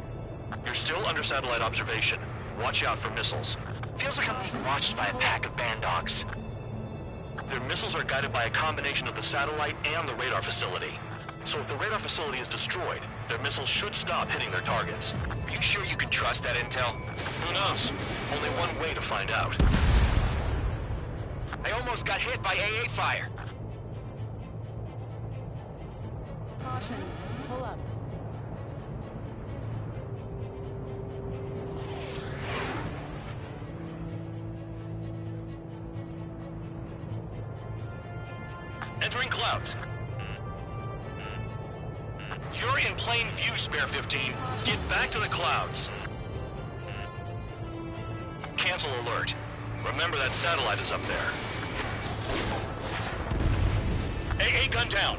You're still under satellite observation. Watch out for missiles. Feels like I'm being watched by a pack of band dogs. Their missiles are guided by a combination of the satellite and the radar facility. So if the radar facility is destroyed, their missiles should stop hitting their targets. Are you sure you can trust that intel? Who knows? Only one way to find out. I almost got hit by AA fire. Caution. Pull up. Entering clouds. You're in plain view, Spare 15. Get back to the clouds. Cancel alert. Remember that satellite is up there. AA gun down.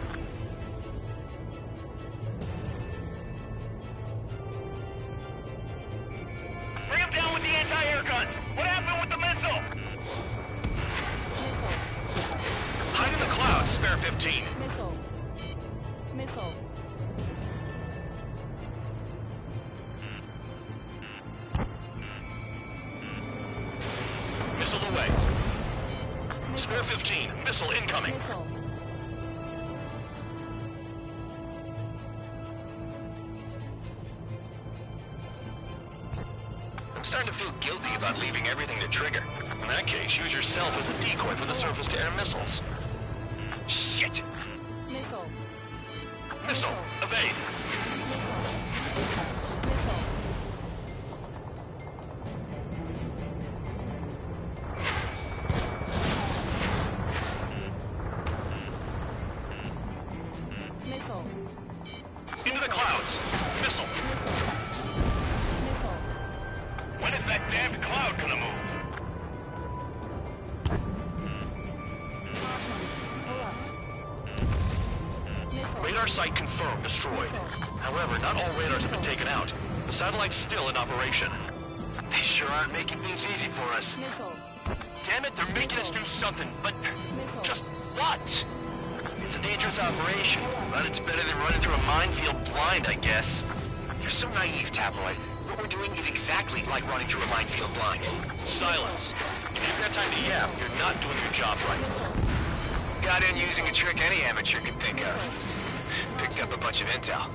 Bring him down with the anti-air guns. What happened with the missile? Hide in the clouds, Spare 15. Missile. Missile. Missile away. Spare 15. Missile incoming. Missile. I'm starting to feel guilty about leaving everything to Trigger. In that case, use yourself as a decoy for the surface-to-air missiles. Shit! Missile. Missile. Evade. Missile. Into the clouds. Missile. Missile. When is that damned cloud gonna move? Pull up. Missile. Radar site confirmed destroyed. However, not all radars have been taken out. The satellite's still in operation. They sure aren't making things easy for us. Missile. Damn it, they're making us do something, but Missile. just what? It's a dangerous operation, but it's better than running through a minefield blind, I guess. You're so naive, Tabloid. What we're doing is exactly like running through a minefield blind. Silence. If you've got time to yap, you're not doing your job right. Got in using a trick any amateur could think of. Picked up a bunch of intel.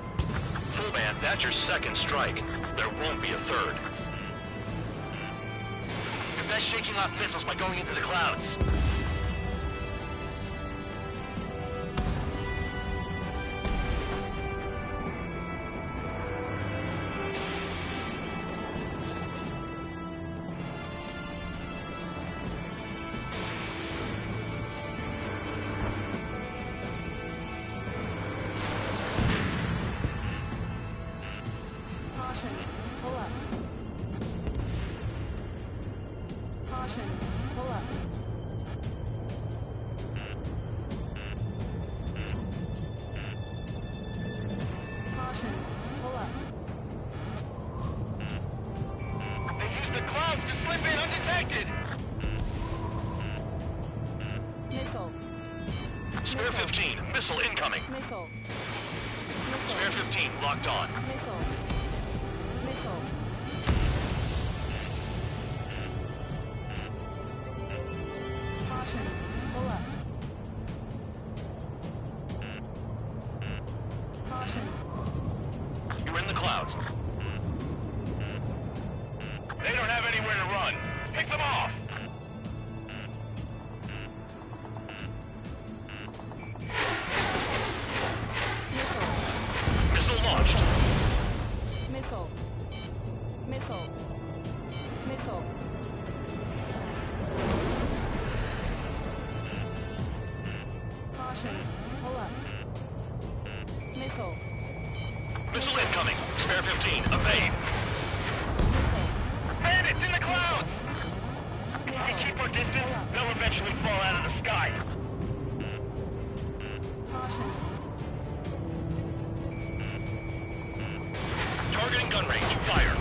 Full man, that's your second strike. There won't be a third. You're best shaking off missiles by going into the clouds. Caution. Pull up. Caution. Pull up. Caution. Pull up. They used the clouds to slip in undetected. Missile. Spare 15. Missile incoming. Missile. Spare 15 locked on. Missile. Missile. Caution. Pull up. Caution. You're in the clouds. They don't have anywhere to run. Pick them off. Missile launched. Missile. Missile. Missile. Caution. Pull up. Missile. Missile incoming. Spare 15. Evade. Bandits in the clouds! If we keep our distance, they'll eventually fall out of the sky. Caution. Targeting gun range. Fire.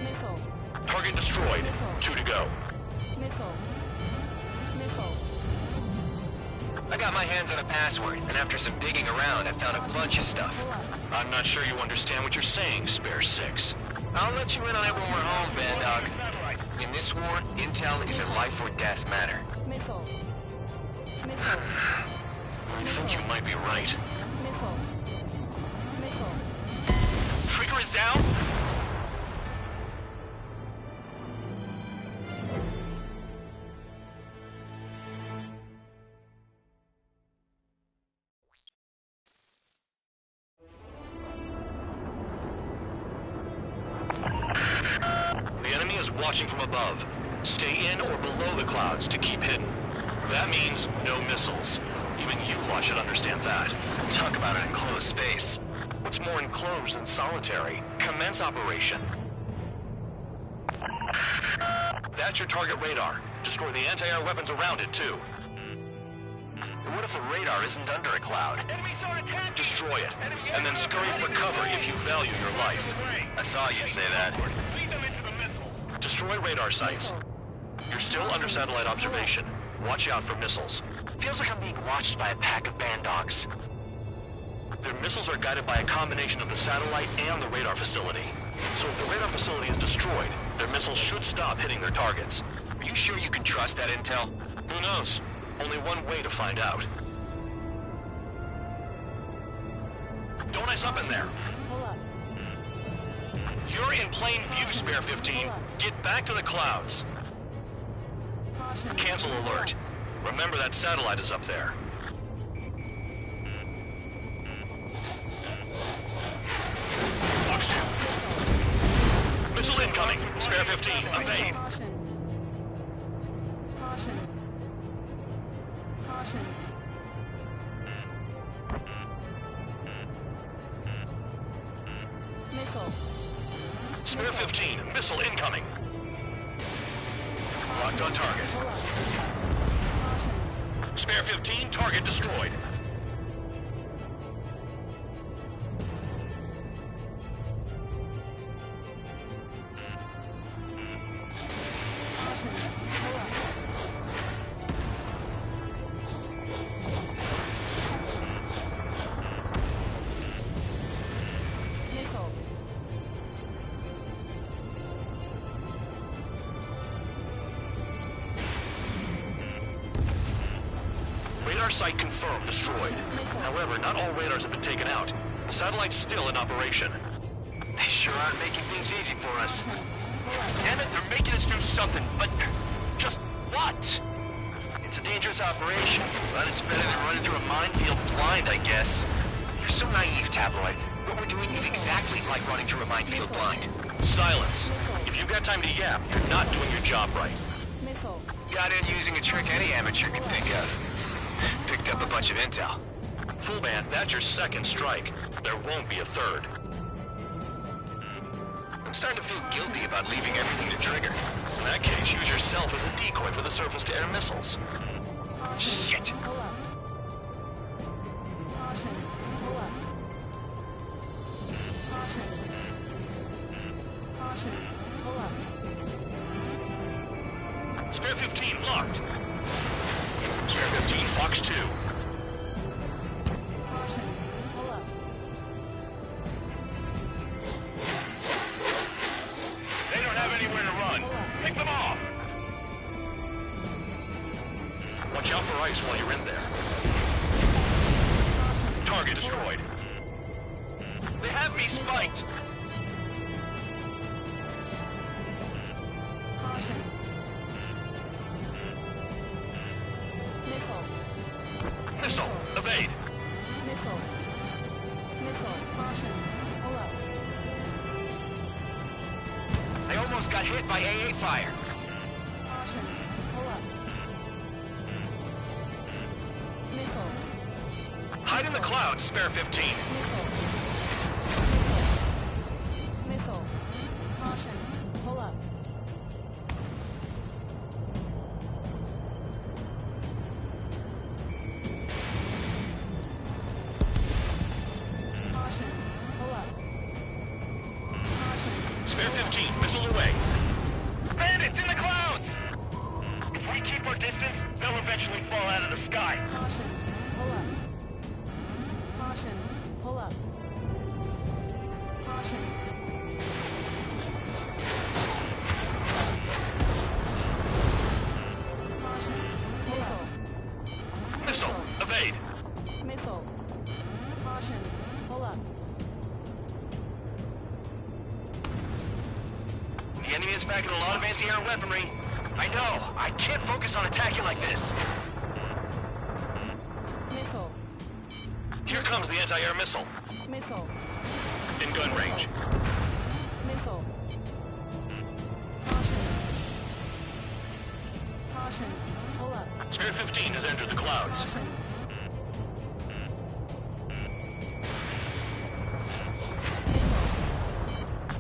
Missile. Target destroyed. 2 to go. Missile. Missile. I got my hands on a password, and after some digging around, I found a bunch of stuff. I'm not sure you understand what you're saying, Spare 6. I'll let you in on it when we're home, Band Dog. In this war, intel is a life or death matter. Missile. I think you might be right. Trigger is down? The enemy is watching from above. Stay in or below the clouds to keep hidden. That means no missiles. Even you should understand that. Talk about an enclosed space. What's more enclosed than solitary? Commence operation. That's your target radar. Destroy the anti-air weapons around it, too. What if the radar isn't under a cloud? Destroy it, and then scurry for cover if you value your life. I thought you'd say that. Destroy radar sites. You're still under satellite observation. Watch out for missiles. Feels like I'm being watched by a pack of band dogs. Their missiles are guided by a combination of the satellite and the radar facility. So if the radar facility is destroyed, their missiles should stop hitting their targets. Are you sure you can trust that intel? Who knows? Only one way to find out. Don't ice up in there. You're in plain view, Spare 15. Get back to the clouds. Cancel alert. Remember that satellite is up there. Fox 2. Missile incoming. Spare 15. Evade. Spare 15. Missile incoming. Locked on target. Spare 15. Target destroyed. Radar site confirmed destroyed. However, not all radars have been taken out. The satellite's still in operation. They sure aren't making things easy for us. Damn it, they're making us do something, but just what? It's a dangerous operation, but it's better than running through a minefield blind, I guess. You're so naive, Tabloid. What we're doing is exactly like running through a minefield blind. Silence. If you've got time to yap, you're not doing your job right. Got in using a trick any amateur can think of. Picked up a bunch of intel. Full band, that's your second strike. There won't be a third. I'm starting to feel guilty about leaving everything to Trigger. In that case, use yourself as a decoy for the surface-to-air missiles. Shit! Spare 15 locked. Spare 15, Fox 2. They don't have anywhere to run. Pick them off! Watch out for ice while you're in there. Target destroyed. They have me spiked! Missile, evade. I almost got hit by AA fire. Hide in the clouds, Spare 15. Spare 15, missile away. Bandits in the clouds! If we keep our distance, they'll eventually fall out of the sky. enemy is packing a lot of anti-air weaponry. I know. I can't focus on attacking like this. Missile. Here comes the anti-air missile. Missile. In gun range. Missile. Caution. Caution. Pull up. Spare 15 has entered the clouds. Caution.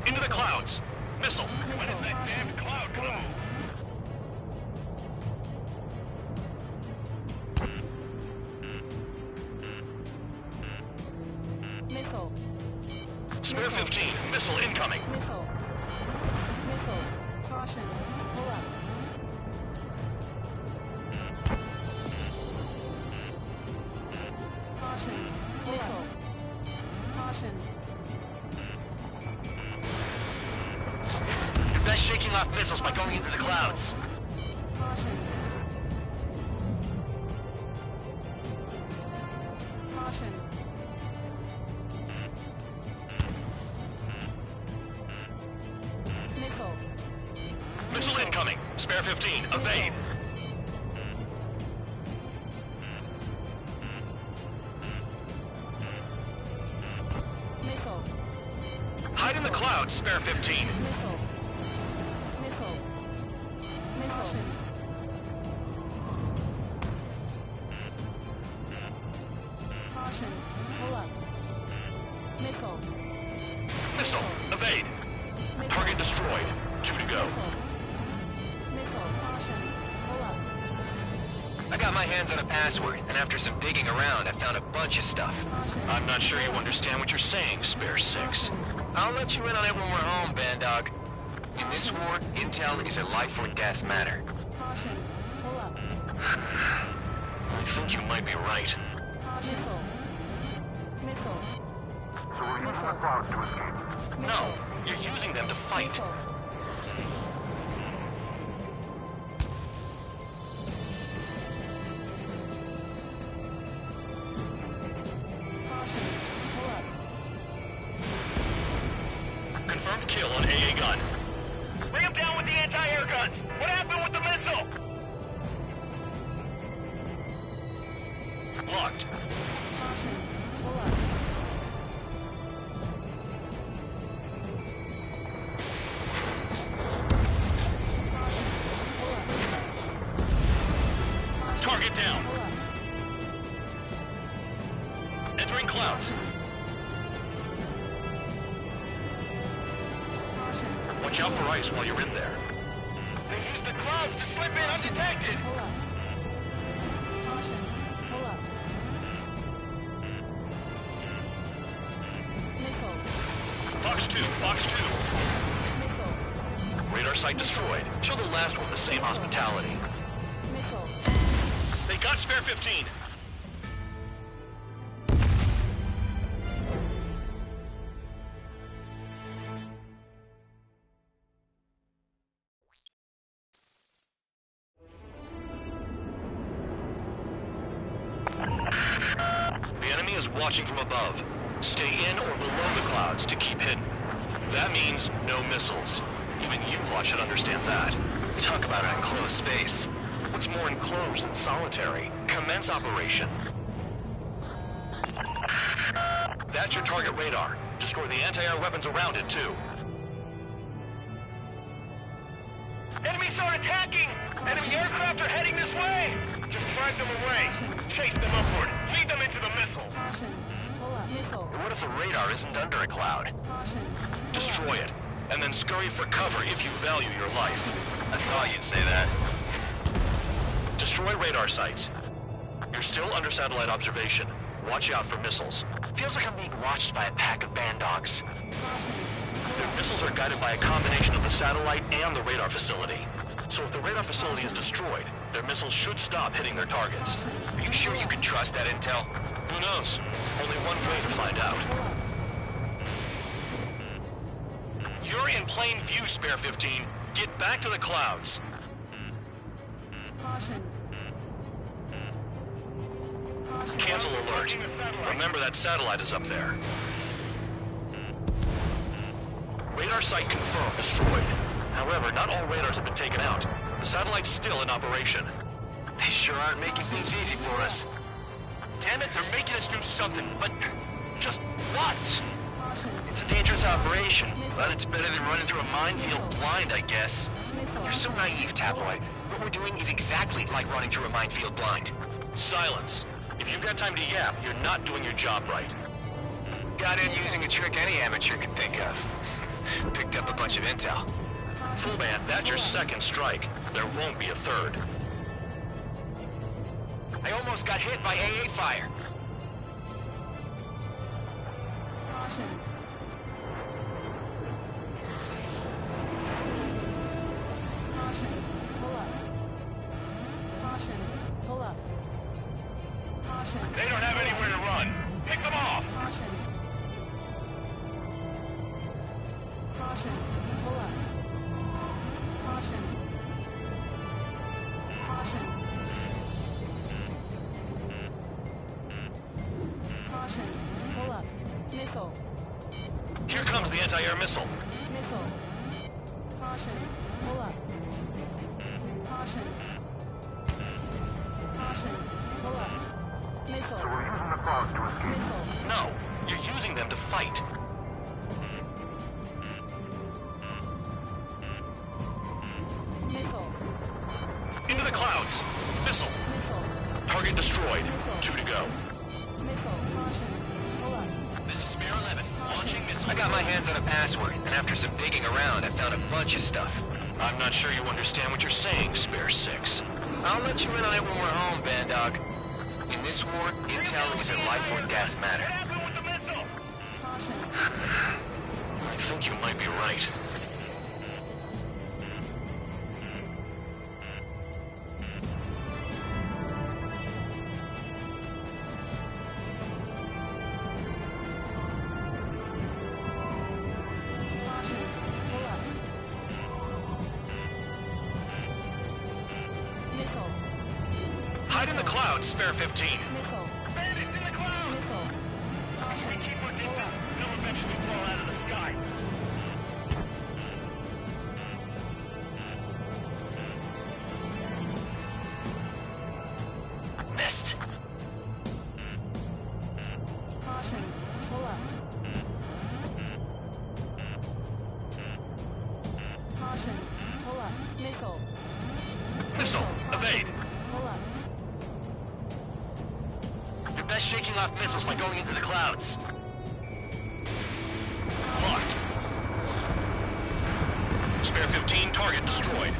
Into the clouds. Missile. When is that damned cloud gonna move? Missile. Spare 15. Missile incoming. Missile. Missile. Caution. Pull up. Caution. Pull up. Caution. You're best shaking off missiles by going into the clouds. Caution. Caution. Missile. Missile incoming. Spare 15. Evade. Missile. Hide in the clouds. Spare 15. Missile. Missile. Missile. Caution. Pull up. Missile. Missile. Evade. Target destroyed. 2 to go. Missile. Caution. Pull up. I got my hands on a password, and after some digging around, I found a bunch of stuff. I'm not sure you understand what you're saying, Spare 6. I'll let you in on it when we're home, Bandog. In this war, intel is a life or death matter. Caution. Pull up. I think you might be right. Missile. Missile. So we're using the clouds to escape. No, you're using them to fight. Missile. Caution. Pull up. Confirmed kill on AA gun. Bring him down with the anti-air guns. What happened with the missile? Locked. Caution. Pull up. Target down. Pull up. Entering clouds. Watch out for ice while you're in there. They used the clouds to slip in undetected. Pull up. Caution. Pull up. Missile. Fox 2, Fox 2. Missile. Radar site destroyed. Show the last one the same hospitality. Missile. They got Spare 15. The enemy is watching from above. Stay in or below the clouds to keep hidden. That means no missiles. Even you lot should understand that. Talk about an enclosed space. What's more enclosed than solitary? Commence operation. That's your target radar. Destroy the anti-air weapons around it, too. Enemies are attacking! Enemy aircraft are heading this way! Just drive them away. Chase them upward. Lead them into the missiles. Caution. Pull up. Missile. What if the radar isn't under a cloud? Caution. Destroy it, and then scurry for cover if you value your life. I thought you'd say that. Destroy radar sites. You're still under satellite observation. Watch out for missiles. Feels like I'm being watched by a pack of bandogs. Their missiles are guided by a combination of the satellite and the radar facility. So if the radar facility is destroyed, their missiles should stop hitting their targets. Are you sure you can trust that intel? Who knows? Only one way to find out. You're in plain view, Spare 15. Get back to the clouds. Caution. Cancel alert. Remember that satellite is up there. Radar site confirmed destroyed. However, not all radars have been taken out. The satellite's still in operation. They sure aren't making things easy for us. Damn it, they're making us do something, but just what? It's a dangerous operation, but it's better than running through a minefield blind, I guess. You're so naive, Tabloid. What we're doing is exactly like running through a minefield blind. Silence. If you've got time to yap, you're not doing your job right. Got in using a trick any amateur could think of. Picked up a bunch of intel. Full band, that's your second strike. There won't be a third. I almost got hit by AA fire. They don't have anywhere to run. Pick them off. Here comes the anti-air missile. So we're using the clouds to escape. No, you're using them to fight. Into the clouds. Missile. Target destroyed. 2 to go. This is Spare 11, launching missile. I got my hands on a password, and after some digging around, I found a bunch of stuff. I'm not sure you understand what you're saying, Spare 6. I'll let you in on it when we're home, Bandog. In this war, intel is a life or death matter. I think you might be right. Hide in the clouds, Spare 15. Bandits in the clouds! If we keep our distance, they'll eventually fall out of the sky. Missed. Missile, evade. You're best shaking off missiles by going into the clouds. Locked. Spare 15, target destroyed.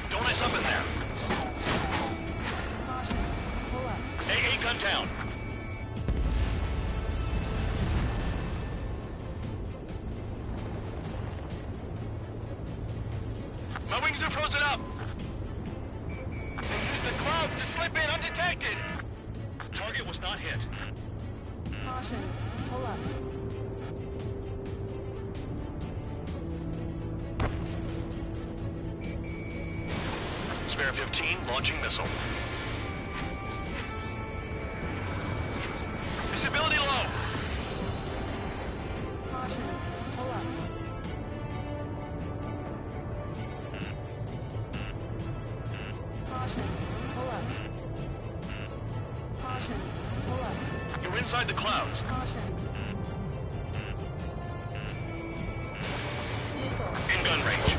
Don't ice up in there. AA gun down. My wings are frozen up! They use the clouds to slip in undetected! Target was not hit. Spare 15, launching missile. Visibility low! You're inside the clouds. In gun range.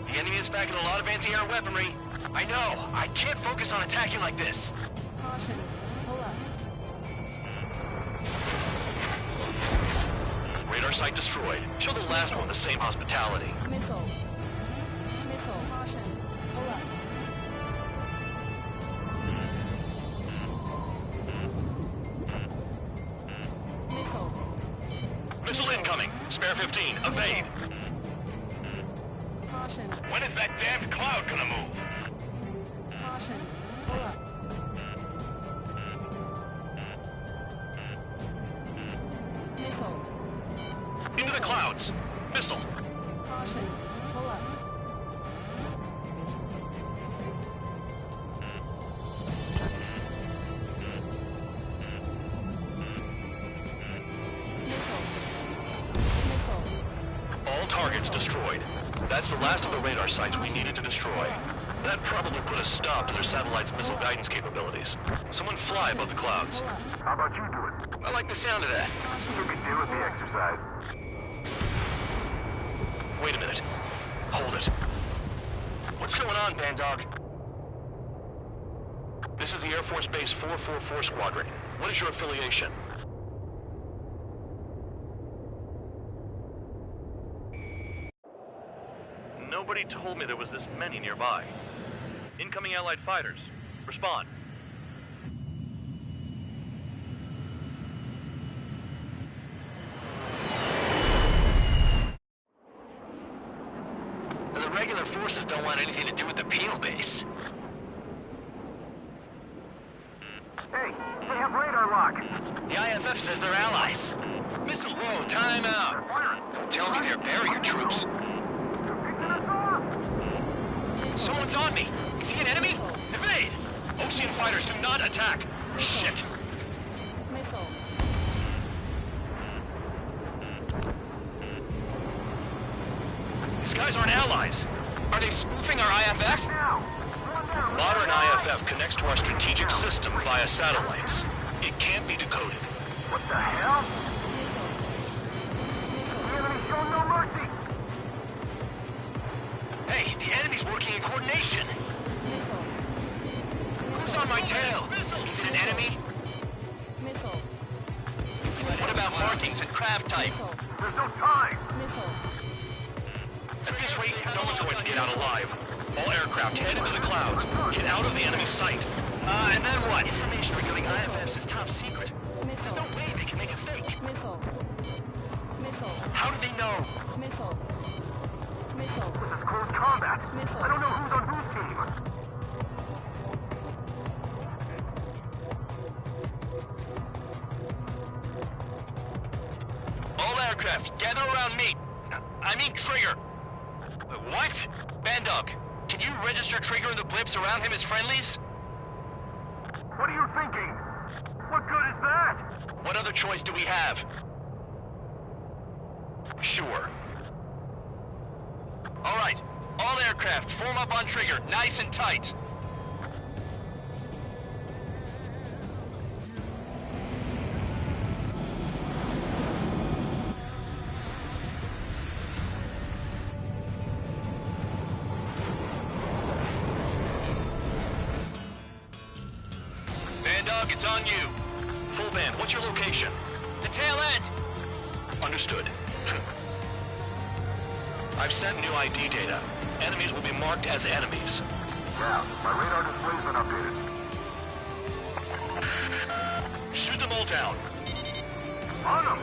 The enemy is packing a lot of anti-air weaponry. I know. I can't focus on attacking like this. Radar site destroyed. Show the last one the same hospitality. Missile. Missile. Caution. Alert. Missile. Missile incoming. Spare 15. Evade. Caution. When is that damned cloud gonna move? Caution. Alert. Missile. Into the clouds. Missile. Caution. Alert. All targets destroyed. That's the last of the radar sites we needed to destroy. That probably put a stop to their satellite's missile guidance capabilities. Someone fly above the clouds. How about you do it? I like the sound of that. You can deal with the exercise. Wait a minute. Hold it. What's going on, Bandog? This is the Air Force Base 444 Squadron. What is your affiliation? Nobody told me there was this many nearby. Incoming Allied fighters. Respond. The regular forces don't want anything to do with the penal base. Hey, they have radar lock. The IFF says they're allies. Missile, whoa, time out. Don't tell me they're barrier troops. Someone's on me. Is he an enemy? Evade! Ocean fighters do not attack! Shit! Missile. These guys aren't allies! Are they spoofing our IFF? Modern IFF connects to our strategic system via satellites. It can't be decoded. What the hell? The enemy show no mercy. Hey, the enemy's working in coordination. Who's on my tail? Is it an enemy? Missile. What about markings and craft type? There's no time. Missile. At this rate, no one's going to get out alive. All aircraft head into the clouds. Get out of the enemy's sight. And then what? Information regarding IFFs is top secret. There's no way they can make a fake. Missile. Missile. How do they know? Missile. Missile. This is close combat. Missile. I don't know who's on whose team. All aircraft, gather around me. I mean Trigger. What? Bandog, can you register Trigger and the blips around him as friendlies? What are you thinking? What good is that? What other choice do we have? Sure. All right, all aircraft, form up on Trigger, nice and tight. Bandog, it's on you. Full band, what's your location? The tail end. Understood. I've sent new ID data. Enemies will be marked as enemies. Yeah, my radar display's been updated. Shoot them all down. On them!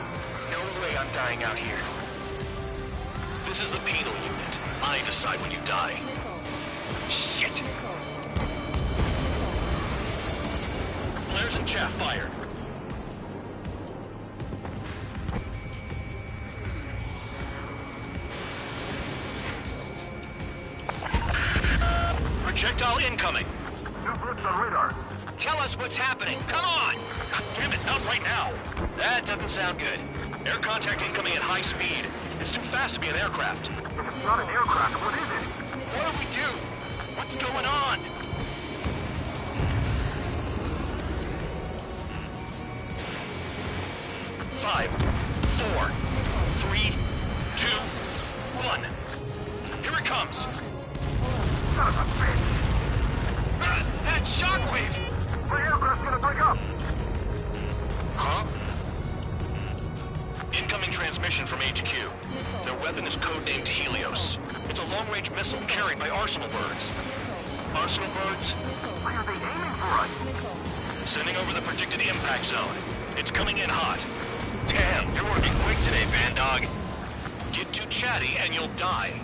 No way I'm dying out here. This is the penal unit. I decide when you die. Shit! Flares and chaff fired. Projectile incoming. New blips on radar. Tell us what's happening. Come on! God damn it, not right now. That doesn't sound good. Air contact incoming at high speed. It's too fast to be an aircraft. If it's not an aircraft, what is it? What do we do? What's going on? Five, four, three, two, one. Here it comes. Son of a bitch! That shockwave! My aircraft's gonna break up! Huh? Incoming transmission. transmission from HQ. Their weapon is codenamed Helios. It's a long-range missile carried by Arsenal birds. Arsenal birds? Why are they aiming for us? Sending over the predicted impact zone. It's coming in hot. Damn, you're working quick today, Bandog. Get too chatty and you'll die.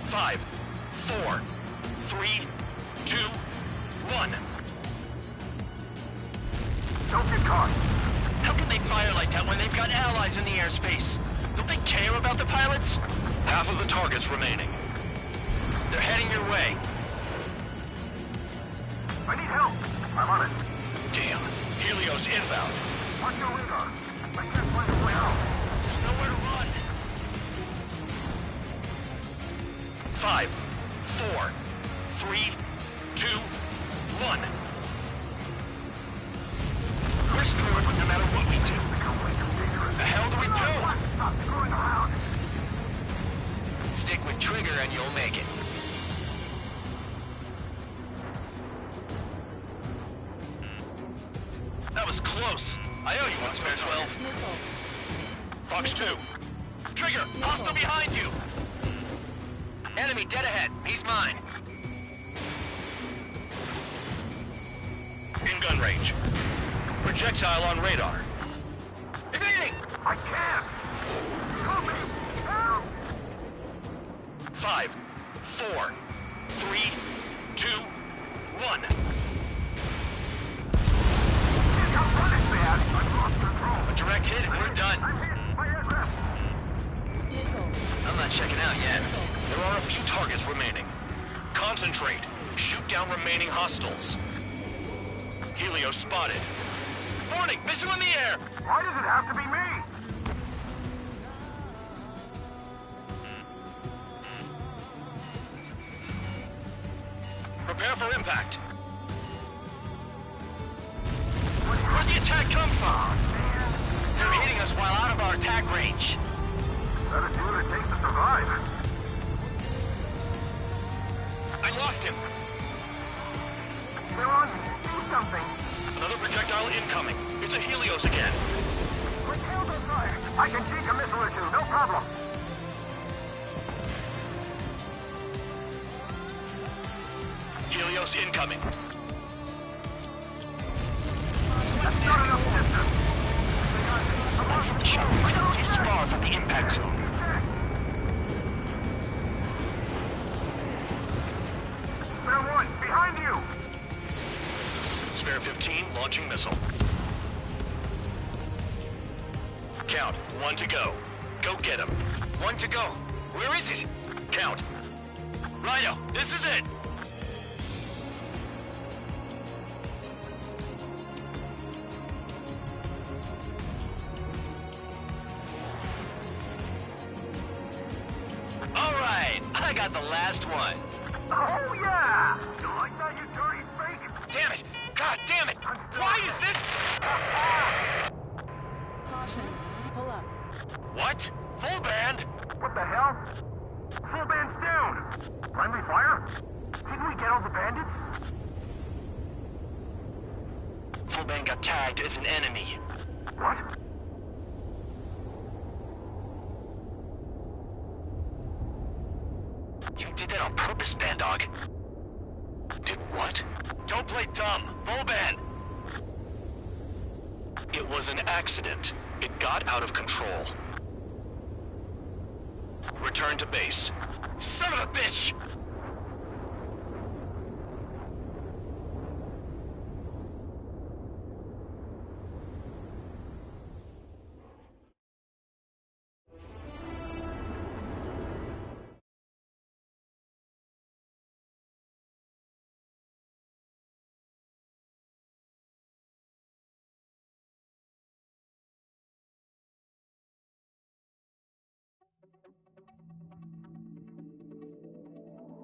Five, four, three, two, one. Don't get caught. How can they fire like that when they've got allies in the airspace? Don't they care about the pilots? Half of the targets remaining. They're heading your way. I need help. I'm on it. Damn. Helios inbound. Watch your radar. I can't find a way out. There's nowhere to run. 5, 4, 3, 2, 1. We're screwed no matter what we do. The hell do we do? Stop screwing around. Stick with trigger and you'll make it. That was close. I owe you one, Spare 12. Fox 2. Trigger, hostile behind you. Enemy dead ahead. He's mine. In gun range. Projectile on radar. Evading! I can't. Help me. Help. 5, 4, 3, 2, 1. I'm running bad. I've lost control. A direct hit and we're done. I'm hit by aircraft. I'm not checking out yet. There are a few targets remaining. Concentrate. Shoot down remaining hostiles. Helios spotted. Warning, missile in the air. Why does it have to be me? Prepare for impact. Where'd the attack come from? They're hitting us while out of our attack range. Gotta do what it takes to survive. I lost him. They're on me. Do something. Another projectile incoming. It's a Helios again. Quick tails on fire. I can take a missile or two, no problem. Helios incoming. That's not enough distance. This far from the impact zone. Spare 1, behind you. Spare 15, launching missile. Count, 1 to go. Go get him. 1 to go. Where is it? Count. Righto, this is it. All right, I got the last one. Oh, yeah. You like that, you dirty fake? Damn it! God damn it! Why is this? Caution. Pull up. What? Full band? What the hell? Full band's down. Friendly fire? Didn't we get all the bandits? Full band got tagged as an enemy. What? You did that on purpose, Bandog. Did what? Don't play dumb. Full band. It was an accident. It got out of control. Return to base. Son of a bitch!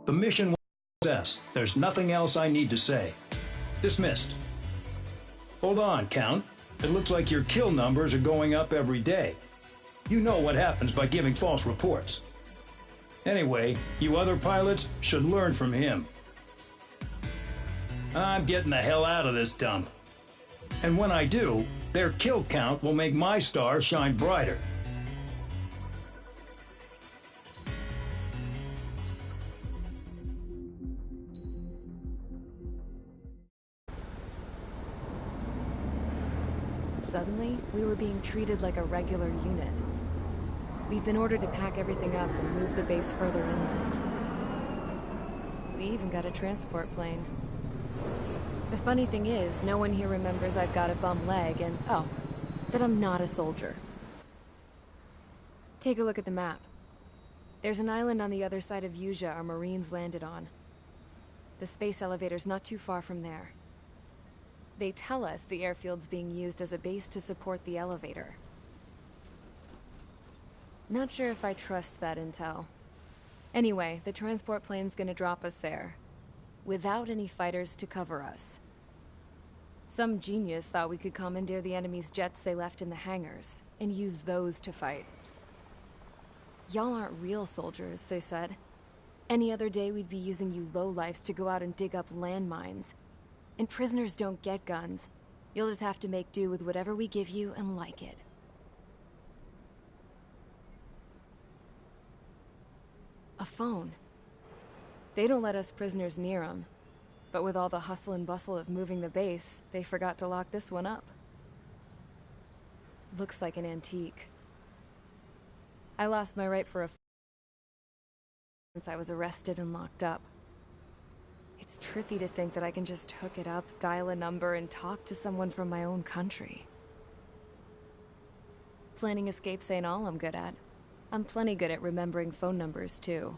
The mission was a success. There's nothing else I need to say. Dismissed. Hold on, Count. It looks like your kill numbers are going up every day. You know what happens by giving false reports. Anyway, you other pilots should learn from him. I'm getting the hell out of this dump. And when I do, their kill count will make my star shine brighter. Suddenly, we were being treated like a regular unit. We've been ordered to pack everything up and move the base further inland. We even got a transport plane. The funny thing is, no one here remembers I've got a bum leg and, oh, that I'm not a soldier. Take a look at the map. There's an island on the other side of Usea our Marines landed on. The space elevator's not too far from there. They tell us the airfield's being used as a base to support the elevator. Not sure if I trust that intel. Anyway, the transport plane's gonna drop us there, without any fighters to cover us. Some genius thought we could commandeer the enemy's jets they left in the hangars, and use those to fight. Y'all aren't real soldiers, they said. Any other day we'd be using you lowlifes to go out and dig up landmines. And prisoners don't get guns. You'll just have to make do with whatever we give you and like it. A phone. They don't let us prisoners near them. But with all the hustle and bustle of moving the base, they forgot to lock this one up. Looks like an antique. I lost my right for a phone since I was arrested and locked up. It's trippy to think that I can just hook it up, dial a number, and talk to someone from my own country. Planning escapes ain't all I'm good at. I'm plenty good at remembering phone numbers, too.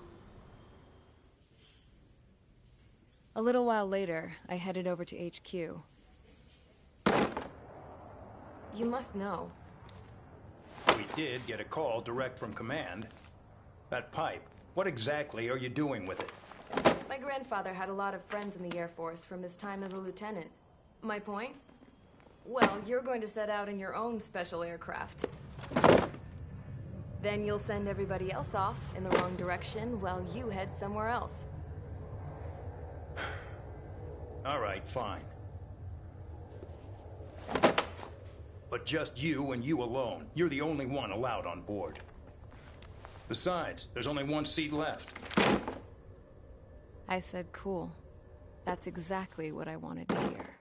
A little while later, I headed over to HQ. You must know. We did get a call direct from command. That pipe, what exactly are you doing with it? My grandfather had a lot of friends in the Air Force from his time as a lieutenant. My point? Well, you're going to set out in your own special aircraft. Then you'll send everybody else off in the wrong direction while you head somewhere else. All right, fine. But just you and you alone. You're the only one allowed on board. Besides, there's only one seat left. I said cool. That's exactly what I wanted to hear.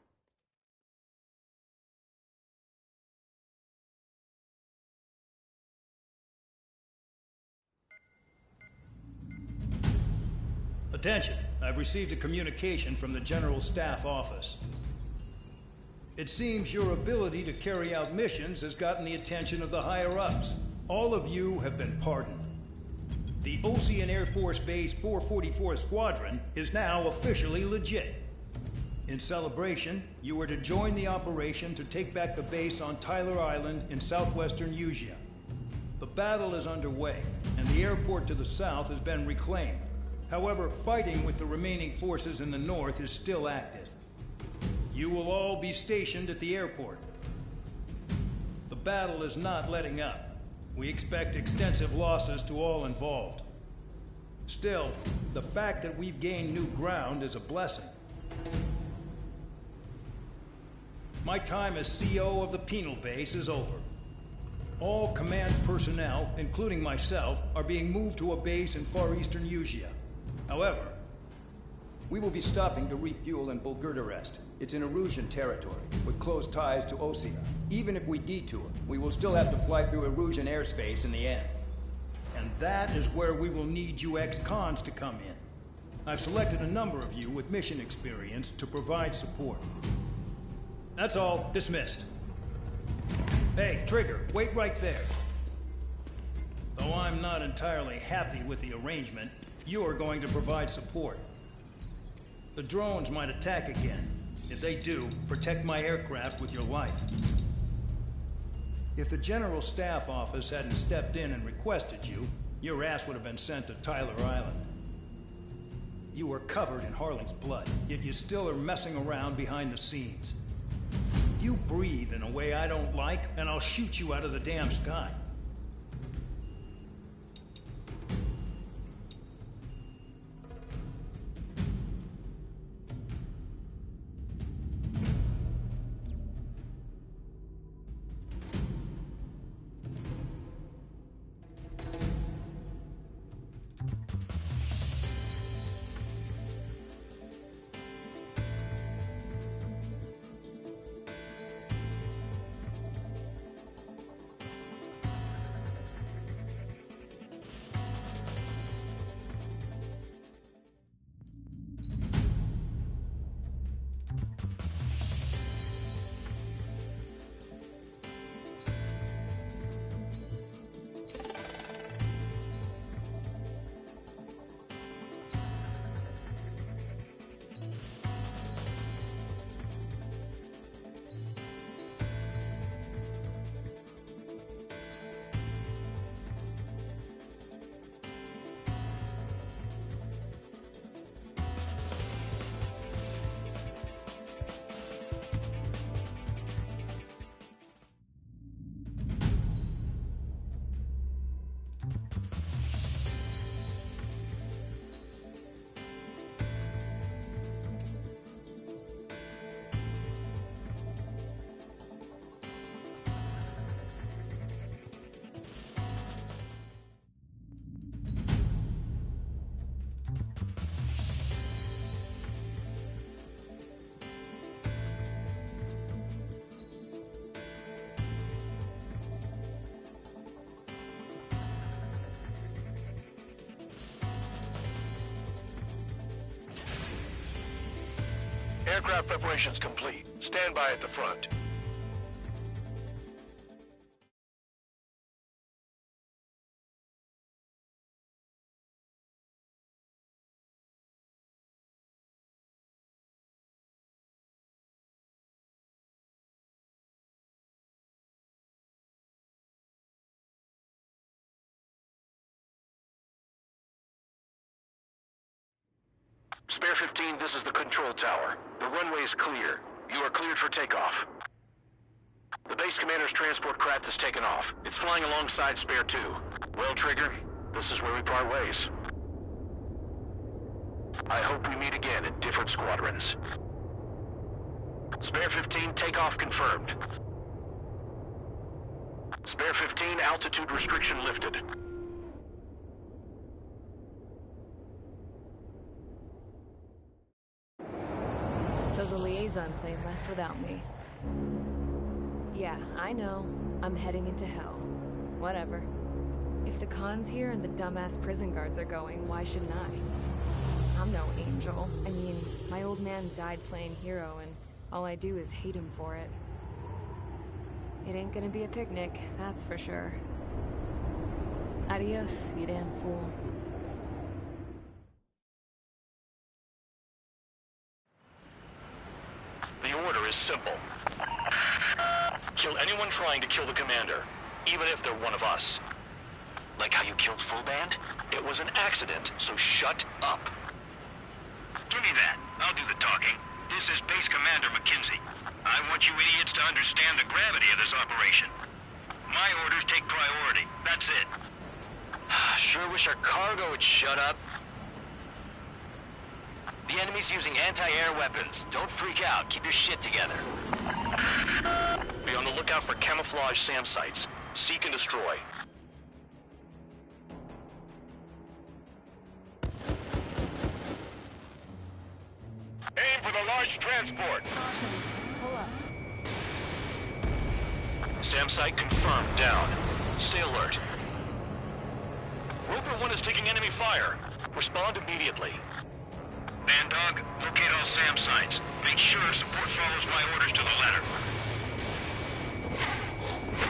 Attention, I've received a communication from the General Staff Office. It seems your ability to carry out missions has gotten the attention of the higher-ups. All of you have been pardoned. The Ocean Air Force Base 444 Squadron is now officially legit. In celebration, you are to join the operation to take back the base on Tyler Island in southwestern Usea. The battle is underway, and the airport to the south has been reclaimed. However, fighting with the remaining forces in the north is still active. You will all be stationed at the airport. The battle is not letting up. We expect extensive losses to all involved. Still, the fact that we've gained new ground is a blessing. My time as CO of the penal base is over. All command personnel, including myself, are being moved to a base in far eastern Usea. However, we will be stopping to refuel in Bulgurdarest. It's in Erusian territory, with close ties to Osea. Even if we detour, we will still have to fly through Erusian airspace in the end. And that is where we will need you ex-cons to come in. I've selected a number of you with mission experience to provide support. That's all. Dismissed. Hey, Trigger, wait right there. Though I'm not entirely happy with the arrangement, you are going to provide support. The drones might attack again. If they do, protect my aircraft with your life. If the General Staff Office hadn't stepped in and requested you, your ass would have been sent to Tyler Island. You were covered in Harling's blood, yet you still are messing around behind the scenes. You breathe in a way I don't like, and I'll shoot you out of the damn sky. Aircraft preparations complete. Stand by at the front. Spare 15, this is the control tower. The runway is clear. You are cleared for takeoff. The base commander's transport craft has taken off. It's flying alongside Spare 2. Well, Trigger, this is where we part ways. I hope we meet again in different squadrons. Spare 15, takeoff confirmed. Spare 15, altitude restriction lifted. So the liaison plane left without me. Yeah, I know. I'm heading into hell. Whatever. If the Khan's here and the dumbass prison guards are going, why shouldn't I? I'm no angel. I mean, my old man died playing hero, and all I do is hate him for it. It ain't gonna be a picnic, that's for sure. Adios, you damn fool. The order is simple. Kill anyone trying to kill the commander, even if they're one of us. Like how you killed Full Band? It was an accident, so shut up. Give me that. I'll do the talking. This is Base Commander McKenzie. I want you idiots to understand the gravity of this operation. My orders take priority. That's it. Sure wish our cargo would shut up. The enemy's using anti-air weapons. Don't freak out. Keep your shit together. Be on the lookout for camouflage SAM sites. Seek and destroy. Aim for the large transport. Pull up. SAM site confirmed. Down. Stay alert. Roper 1 is taking enemy fire. Respond immediately. Band Dog, locate all SAM sites. Make sure support follows my orders to the letter.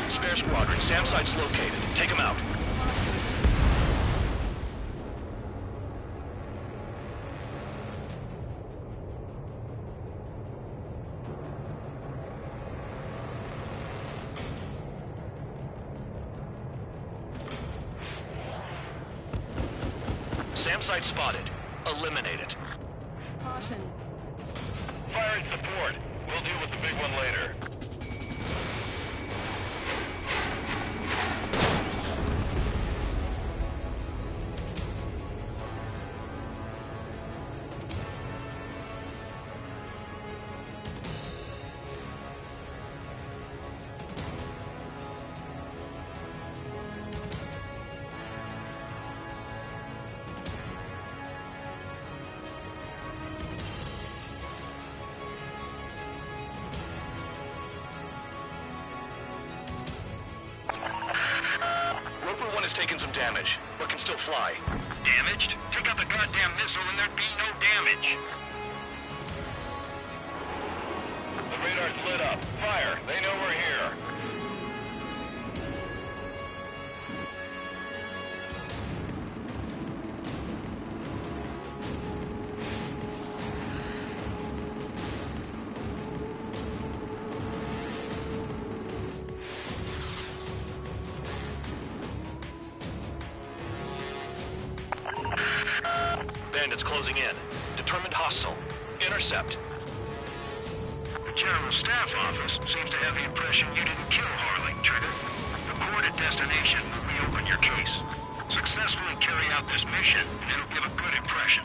Spare squadron, SAM sites located. Take them out. SAM site spotted. Eliminate it. Caution. Fire and support. We'll deal with the big one later. Has taken some damage, but can still fly. Damaged? Take out the goddamn missile and there'd be no damage. The radar's lit up. Fire. They know we're here. Bandits closing in. Determined hostile. Intercept. The General Staff Office seems to have the impression you didn't kill Harley, Trigger. The coordinate destination will reopen your case. Successfully carry out this mission, and it'll give a good impression.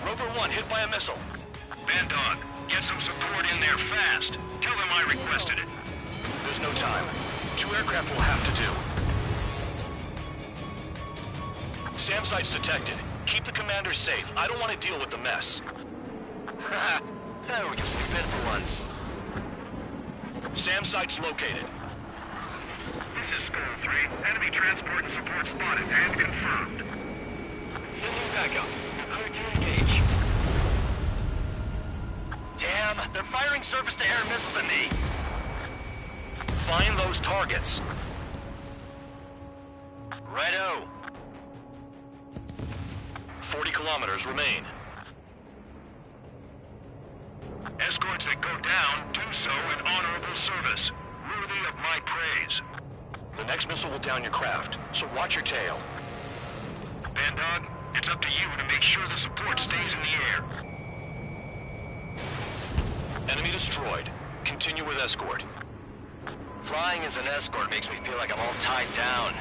Rover 1 hit by a missile. Band Dog, get some support in there fast. Tell them I requested it. There's no time. 2 aircraft will have to do. SAM sites detected. Keep the commander safe. I don't want to deal with the mess. Haha. We can sleep in for once. SAM sites located. This is Skull 3. Enemy transport and support spotted and confirmed. Sending backup. You're clear They're firing surface-to-air missiles at me. Find those targets. Righto. 40 kilometers remain. Escorts that go down do so in honorable service, worthy of my praise. The next missile will down your craft, so watch your tail. Bandog, it's up to you to make sure the support stays in the air. Enemy destroyed. Continue with escort. Flying as an escort makes me feel like I'm all tied down.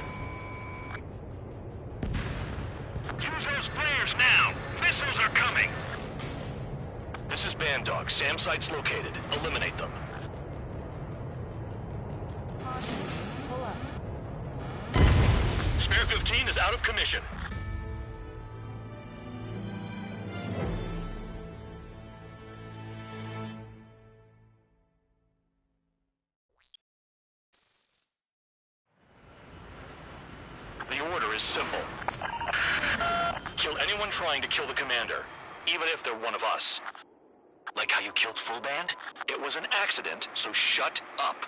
Use those flares now! Missiles are coming! This is Bandog. SAM site's located. Eliminate them. Pull up. Spare 15 is out of commission. The order is simple. Kill anyone trying to kill the commander, even if they're one of us. Like how you killed Full Band? It was an accident, so shut up.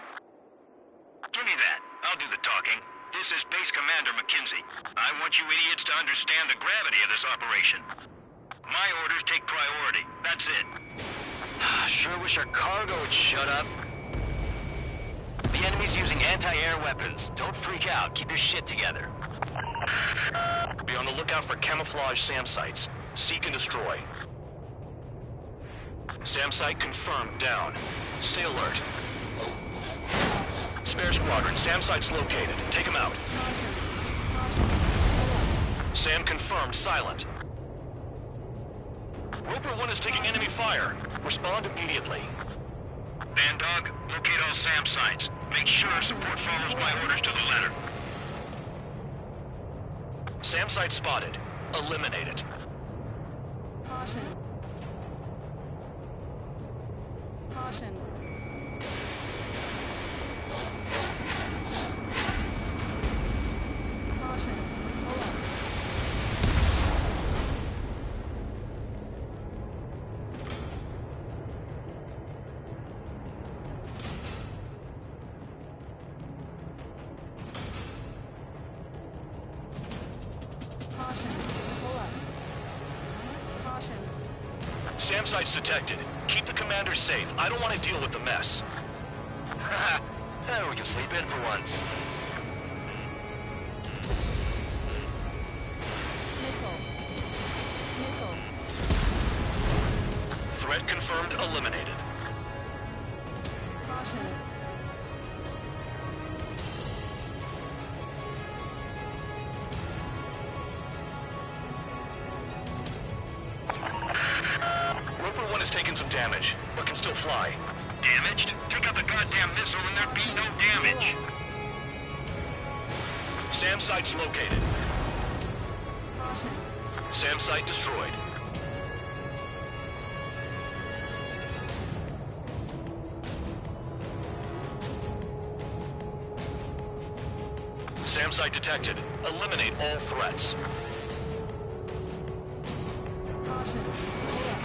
Give me that. I'll do the talking. This is Base Commander McKenzie. I want you idiots to understand the gravity of this operation. My orders take priority. That's it. Sure wish our cargo would shut up. The enemy's using anti-air weapons. Don't freak out. Keep your shit together. Be on the lookout for camouflage SAM sites. Seek and destroy. SAM site confirmed down. Stay alert. Spare squadron, SAM site's located. Take him out. SAM confirmed silent. Roper 1 is taking enemy fire. Respond immediately. Bandog, locate all SAM sites. Make sure support follows my orders to the letter. SAM site spotted. Eliminate it. Caution. Caution. Caution. Pull up. Caution. Pull up. Caution. SAM site's detected. Keep the commander safe. I don't want to deal with the mess. We can sleep in for once. Missile. Missile. Threat confirmed. Eliminated. Caution. Roper 1 has taken some damage, but can still fly. Damaged? Take out the goddamn missile and there'd be no damage. SAM site's located. Caution. SAM site destroyed. SAM site detected. Eliminate all threats. Caution. Pull up.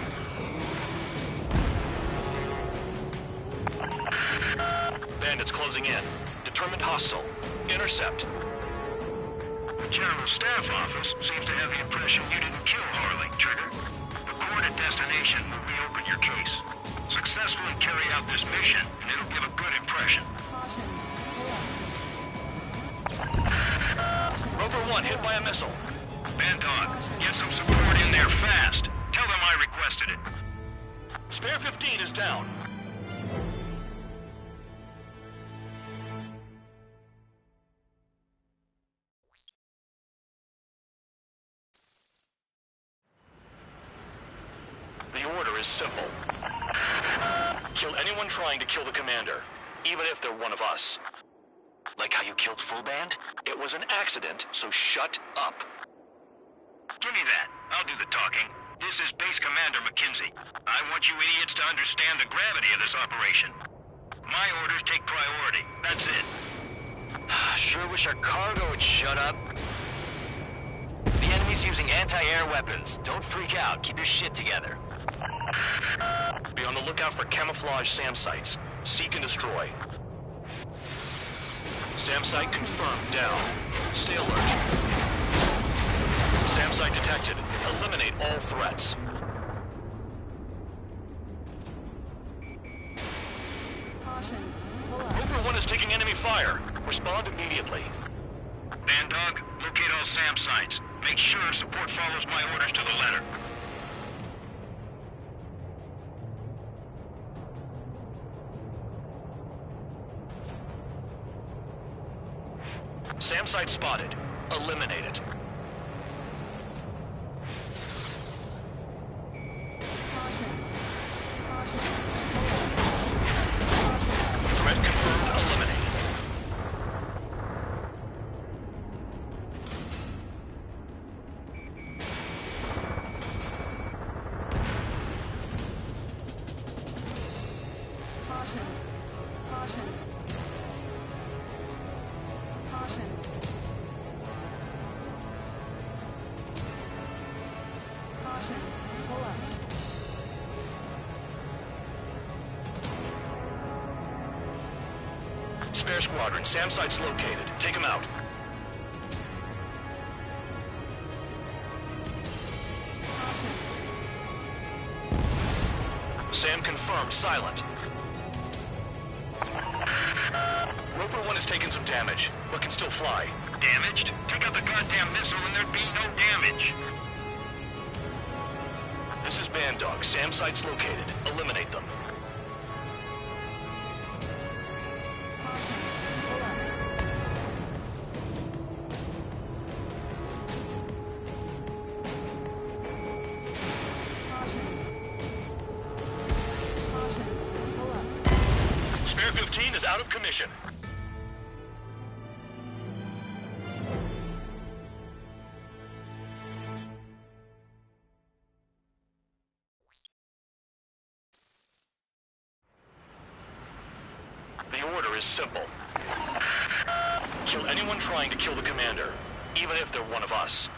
Bandits closing in. Determined hostile. Intercept. The General Staff Office seems to have the impression you didn't kill Harley, Trigger. The coordinate destination will reopen your case. Successfully carry out this mission, and it'll give a good impression. Caution. Pull up. Roper 1 hit by a missile. Bandog, get some support in there fast. Tell them I requested it. Spare 15 is down. The order is simple. Kill anyone trying to kill the commander, even if they're one of us. Like how you killed Full Band? It was an accident, so shut up. Give me that. I'll do the talking. This is Base Commander McKenzie. I want you idiots to understand the gravity of this operation. My orders take priority. That's it. Sure wish our cargo would shut up. The enemy's using anti-air weapons. Don't freak out. Keep your shit together. Be on the lookout for camouflage SAM sites. Seek and destroy. SAM site confirmed down. Stay alert. SAM site detected. Eliminate all threats. Cobra 1 is taking enemy fire. Respond immediately. Bandog, locate all SAM sites. Make sure support follows my orders to the letter. SAM site spotted. Eliminate it. Threat confirmed. Eliminate. Spare squadron. SAM site's located. Take him out. SAM confirmed. Silent. Roper 1 has taken some damage, but can still fly. Damaged? Take out the goddamn missile and there'd be no damage. This is Bandog. SAM site's located. Eliminate them. Spare 15 is out of commission. The order is simple. Kill anyone trying to kill the commander, even if they're one of us.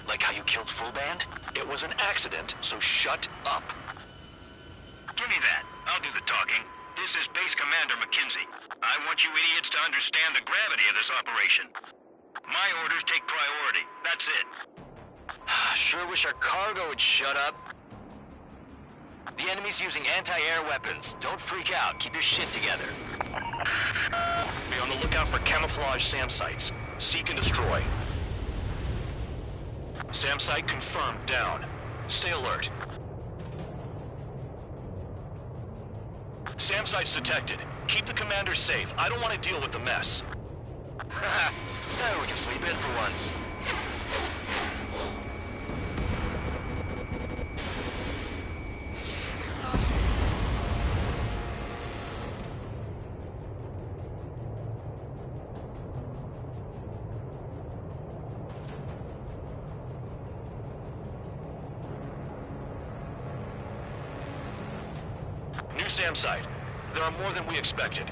Like how you killed Full Band? It was an accident, so shut up. Give me that. I'll do the talking. This is Base Commander McKinsey. I want you idiots to understand the gravity of this operation. My orders take priority. That's it. Sure wish our cargo would shut up. The enemy's using anti-air weapons. Don't freak out. Keep your shit together. Be on the lookout for camouflage SAM sites. Seek and destroy. SAM site confirmed down. Stay alert. SAM site's detected. Keep the commander safe. I don't want to deal with the mess. We can sleep in for once. New SAM site. There are more than we expected.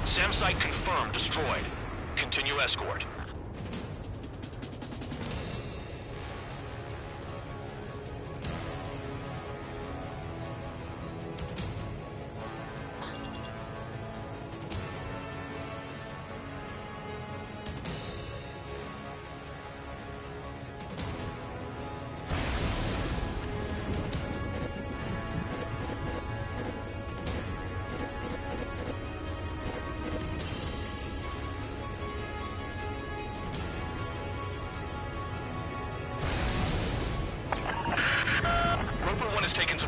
SAM site confirmed destroyed. Continue escort.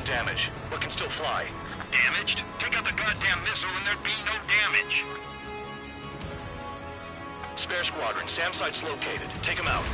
Damage, but can still fly. Damaged? Take out the goddamn missile and there'd be no damage. Spare squadron, SAM site's located. Take him out.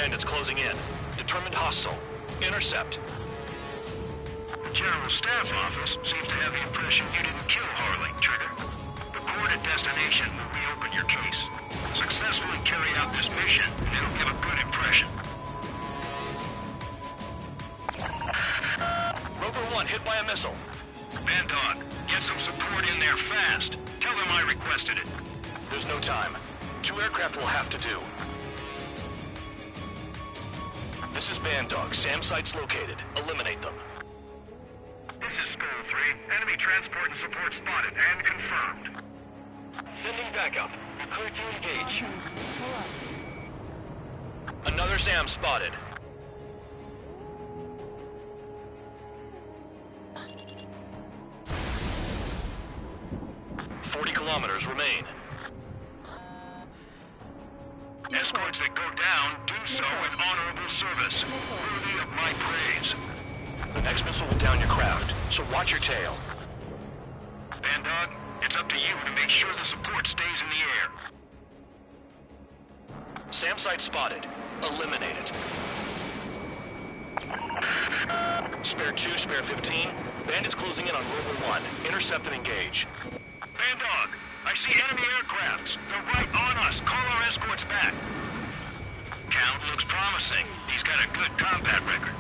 bandits closing in. Determined hostile. Intercept. The General Staff Office seems to have the impression you didn't kill Harley, Trigger. Report at destination will reopen your case. Successfully carry out this mission, and it'll give a good impression. Rover 1 hit by a missile. Bandog, get some support in there fast. Tell them I requested it. There's no time. 2 aircraft will have to do. This is Bandog. SAM site's located. Eliminate them. This is Skull 3. Enemy transport and support spotted and confirmed. Sending backup. You're clear to engage. Another SAM spotted. Kilometers remain. Escorts that go down do so in honorable service, worthy of my praise. The next missile will down your craft, so watch your tail. Bandog, it's up to you to make sure the support stays in the air. SAM site spotted. Eliminate it. Spare 2, spare 15. Bandits closing in on Rover 1. Intercept and engage. Bandog, I see enemy aircrafts. They're right on us. Call our escorts back. Count looks promising. He's got a good combat record.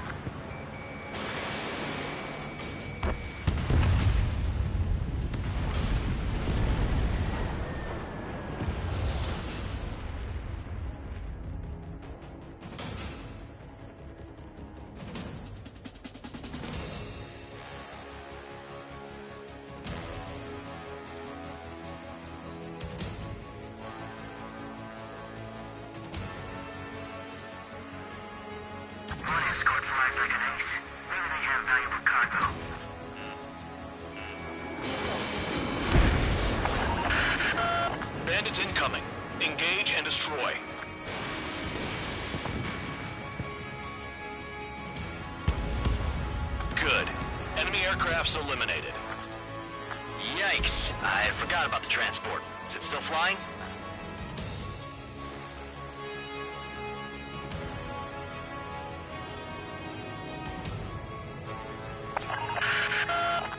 Bandits incoming. Engage and destroy. Good. Enemy aircrafts eliminated. Yikes. I forgot about the transport. Is it still flying?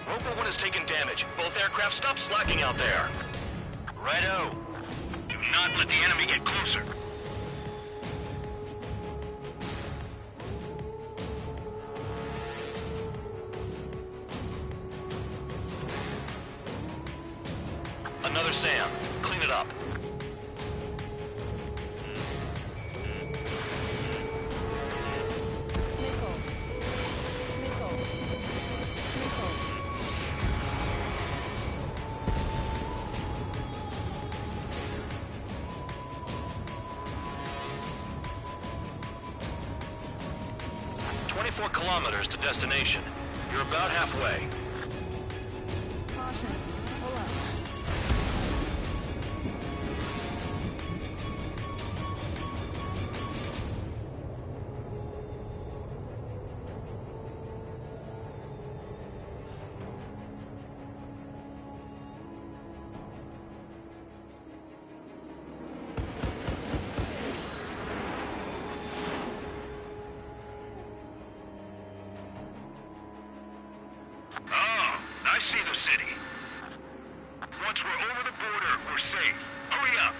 Rover 1 has taken damage. Both aircraft stop slacking out there. Righto. Do not let the enemy get closer. Another SAM. Clean it up. .4 kilometers to destination. You're about halfway. Caution. Pull up. I see the city. Once we're over the border, we're safe. Hurry up!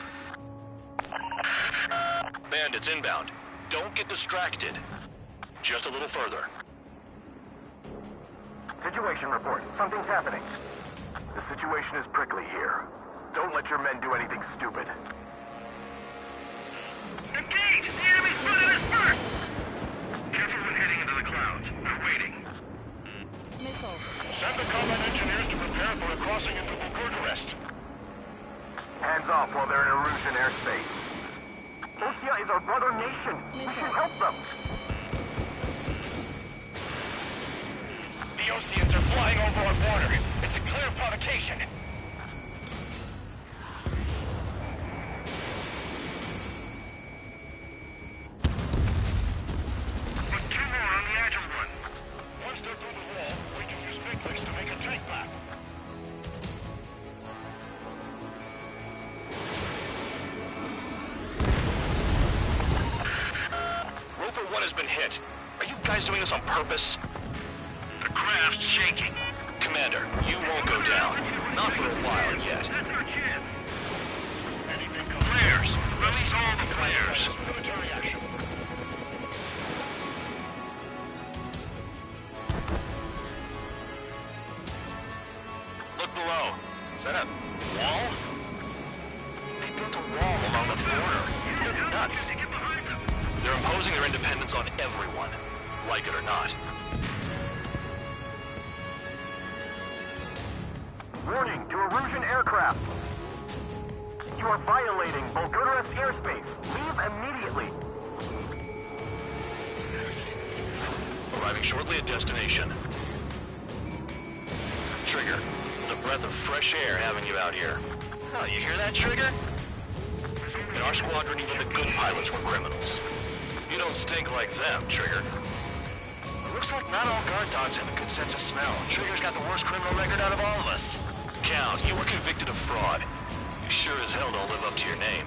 Bandits inbound. Don't get distracted. Just a little further. Situation report. Something's happening. The situation is prickly here. Don't let your men do anything stupid. Engage! The enemy's running us first! Careful when heading into the clouds. We're waiting. Missile. Send the combat engineers to prepare for a crossing into Bucharest. Hands off while they're in Erusian airspace. Ostia is our brother nation. We should help them. The Oseans are flying over our border. It's a clear provocation. But 2 more on the Agile one. Once they're through the wall, we can use Viclex to make a tank lap. guy's doing this on purpose? The craft's shaking. Commander, you won't go down. Not for a while yet. Flares! Release all the flares! Look below. Is that a wall? They built a wall along the border. They're nuts. They're imposing their independence on everyone, like it or not. Warning to Erusian aircraft. You are violating Bulgaria's airspace. Leave immediately. Arriving shortly at destination. Trigger, it's a breath of fresh air having you out here. Oh, you hear that, Trigger? In our squadron, even the good pilots were criminals. You don't stink like them, Trigger. Looks like not all guard dogs have a good sense of smell. Trigger's got the worst criminal record out of all of us. Count, you were convicted of fraud. You sure as hell don't live up to your name.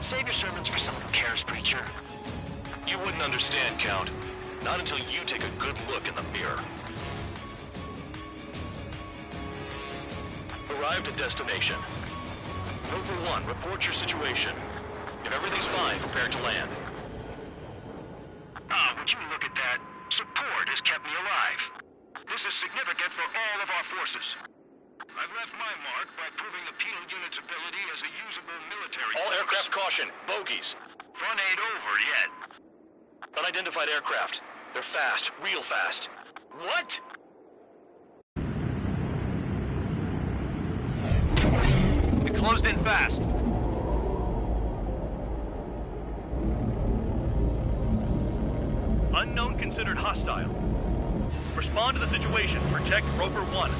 Save your sermons for someone who cares, preacher. You wouldn't understand, Count. Not until you take a good look in the mirror. Arrived at destination. Rover 1, report your situation. If everything's fine, prepare to land. Would you look at that? Support has kept me alive. This is significant for all of our forces. I've left my mark by proving the penal unit's ability as a usable military... All aircraft caution, bogies. Fun ain't over yet. Unidentified aircraft. They're fast, real fast. What? We closed in fast. Unknown considered hostile. Respond to the situation. Protect Rover 1.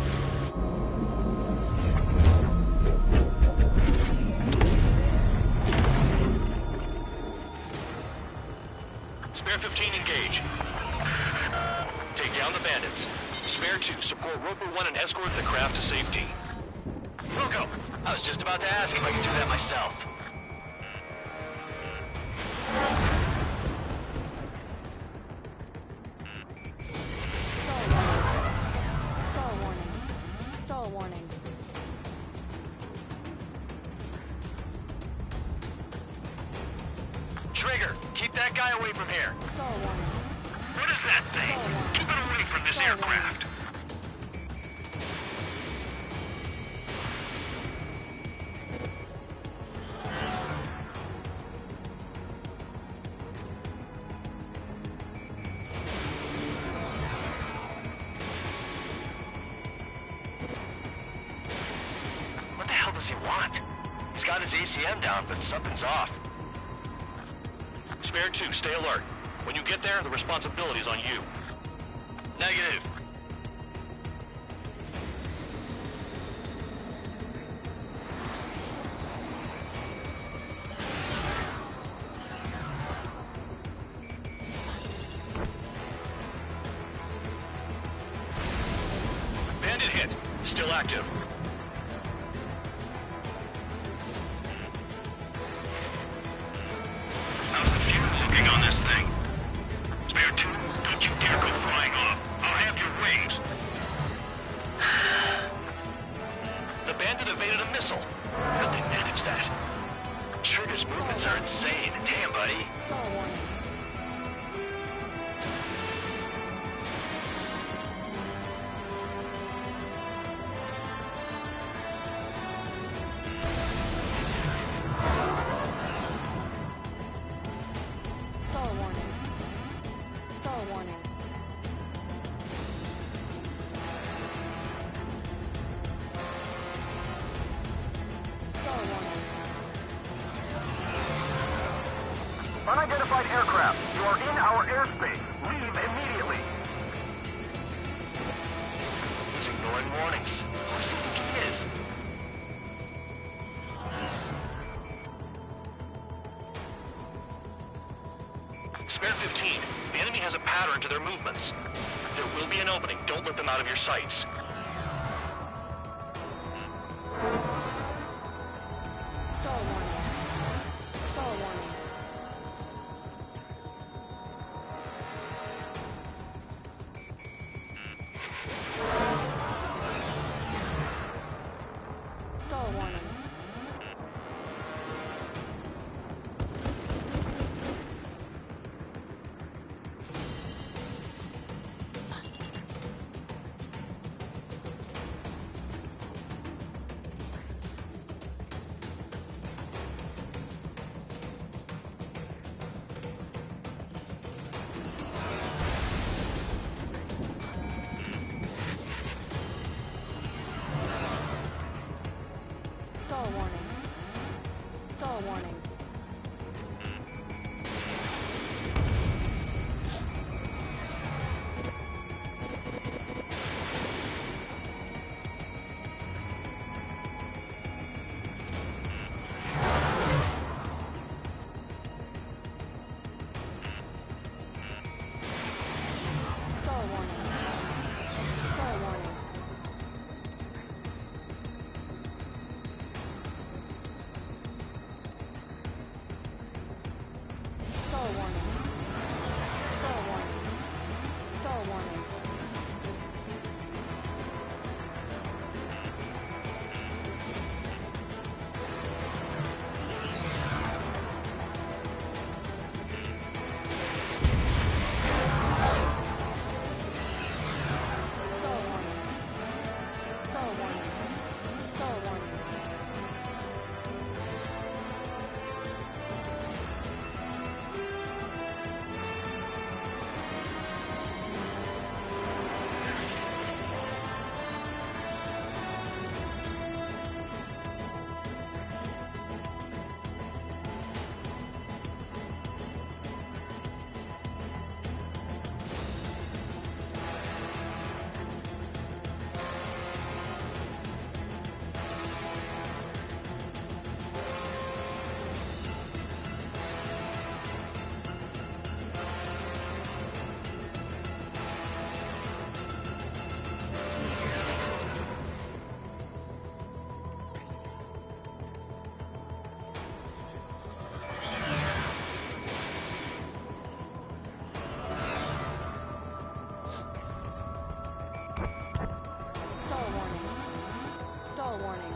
Spare 15, engage. Take down the bandits. Spare 2, support Roper 1 and escort the craft to safety. Wilco, I was just about to ask if I could do that myself. Stall warning. Trigger, keep that guy away from here. Stall warning. What is that thing? Keep it away from this aircraft. What the hell does he want? He's got his ACM down, but something's off. Spare 2, stay alert. When you get there, the responsibility's on you. Negative. Bandit hit. Still active. How's the fuel looking on this thing? Spare 2, don't you dare go flying off. I'll have your wings. The bandit evaded a missile. How'd they manage that? Trigger's movements are insane. Damn, buddy. Stall warning. Stall warning. Stall warning. Stall warning. Unidentified aircraft. You are in our airspace. Leave immediately. He's ignoring warnings. Who does he think he is? Spare 15. The enemy has a pattern to their movements. There will be an opening. Don't let them out of your sights. Stall warning. Stall warning. Stall warning. Stall warning. Stall warning. Stall warning. Stall warning. Stall warning. Stall warning. Stall warning. Stall warning. Stall warning. Stall warning. Stall warning.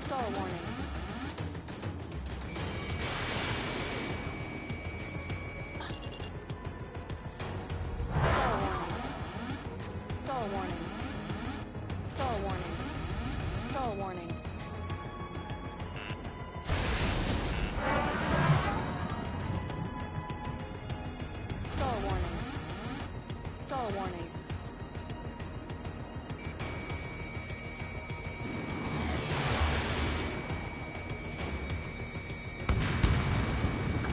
Stall warning. Stall warning. Stall warning. Stall warning. Stall warning. Stall warning. Stall warning.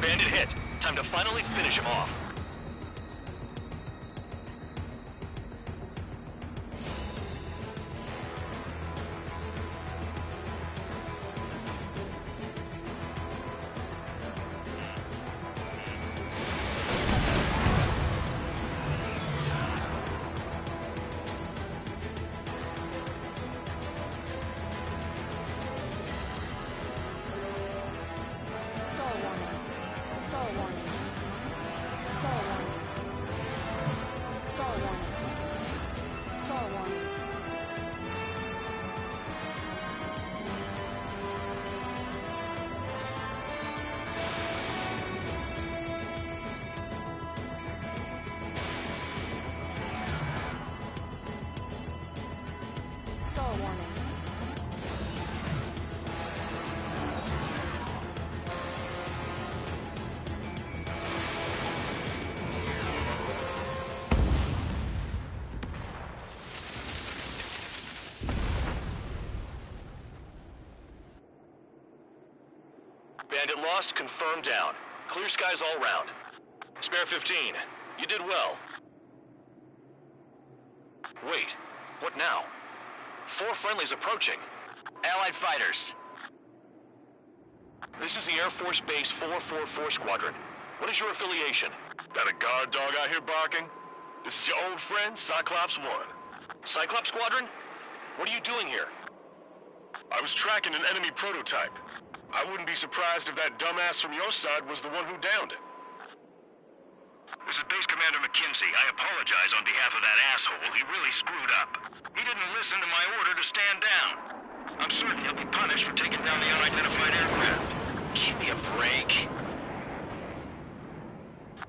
Bandit hit. Time to finally finish him off. Stall warning. Stall warning. Stall warning. Stall warning. Stall warning. Stall warning. Bandit lost, confirmed down. Clear skies all round. Spare 15. You did well. Wait, what now? 4 friendlies approaching. Allied fighters. This is the Air Force Base 444 Squadron. What is your affiliation? Got a guard dog out here barking? This is your old friend, Cyclops 1. Cyclops Squadron? What are you doing here? I was tracking an enemy prototype. I wouldn't be surprised if that dumbass from your side was the one who downed it. This is Base Commander McKinsey. I apologize on behalf of that asshole. He really screwed up. He didn't listen to my order to stand down. I'm certain he'll be punished for taking down the unidentified aircraft. Give me a break.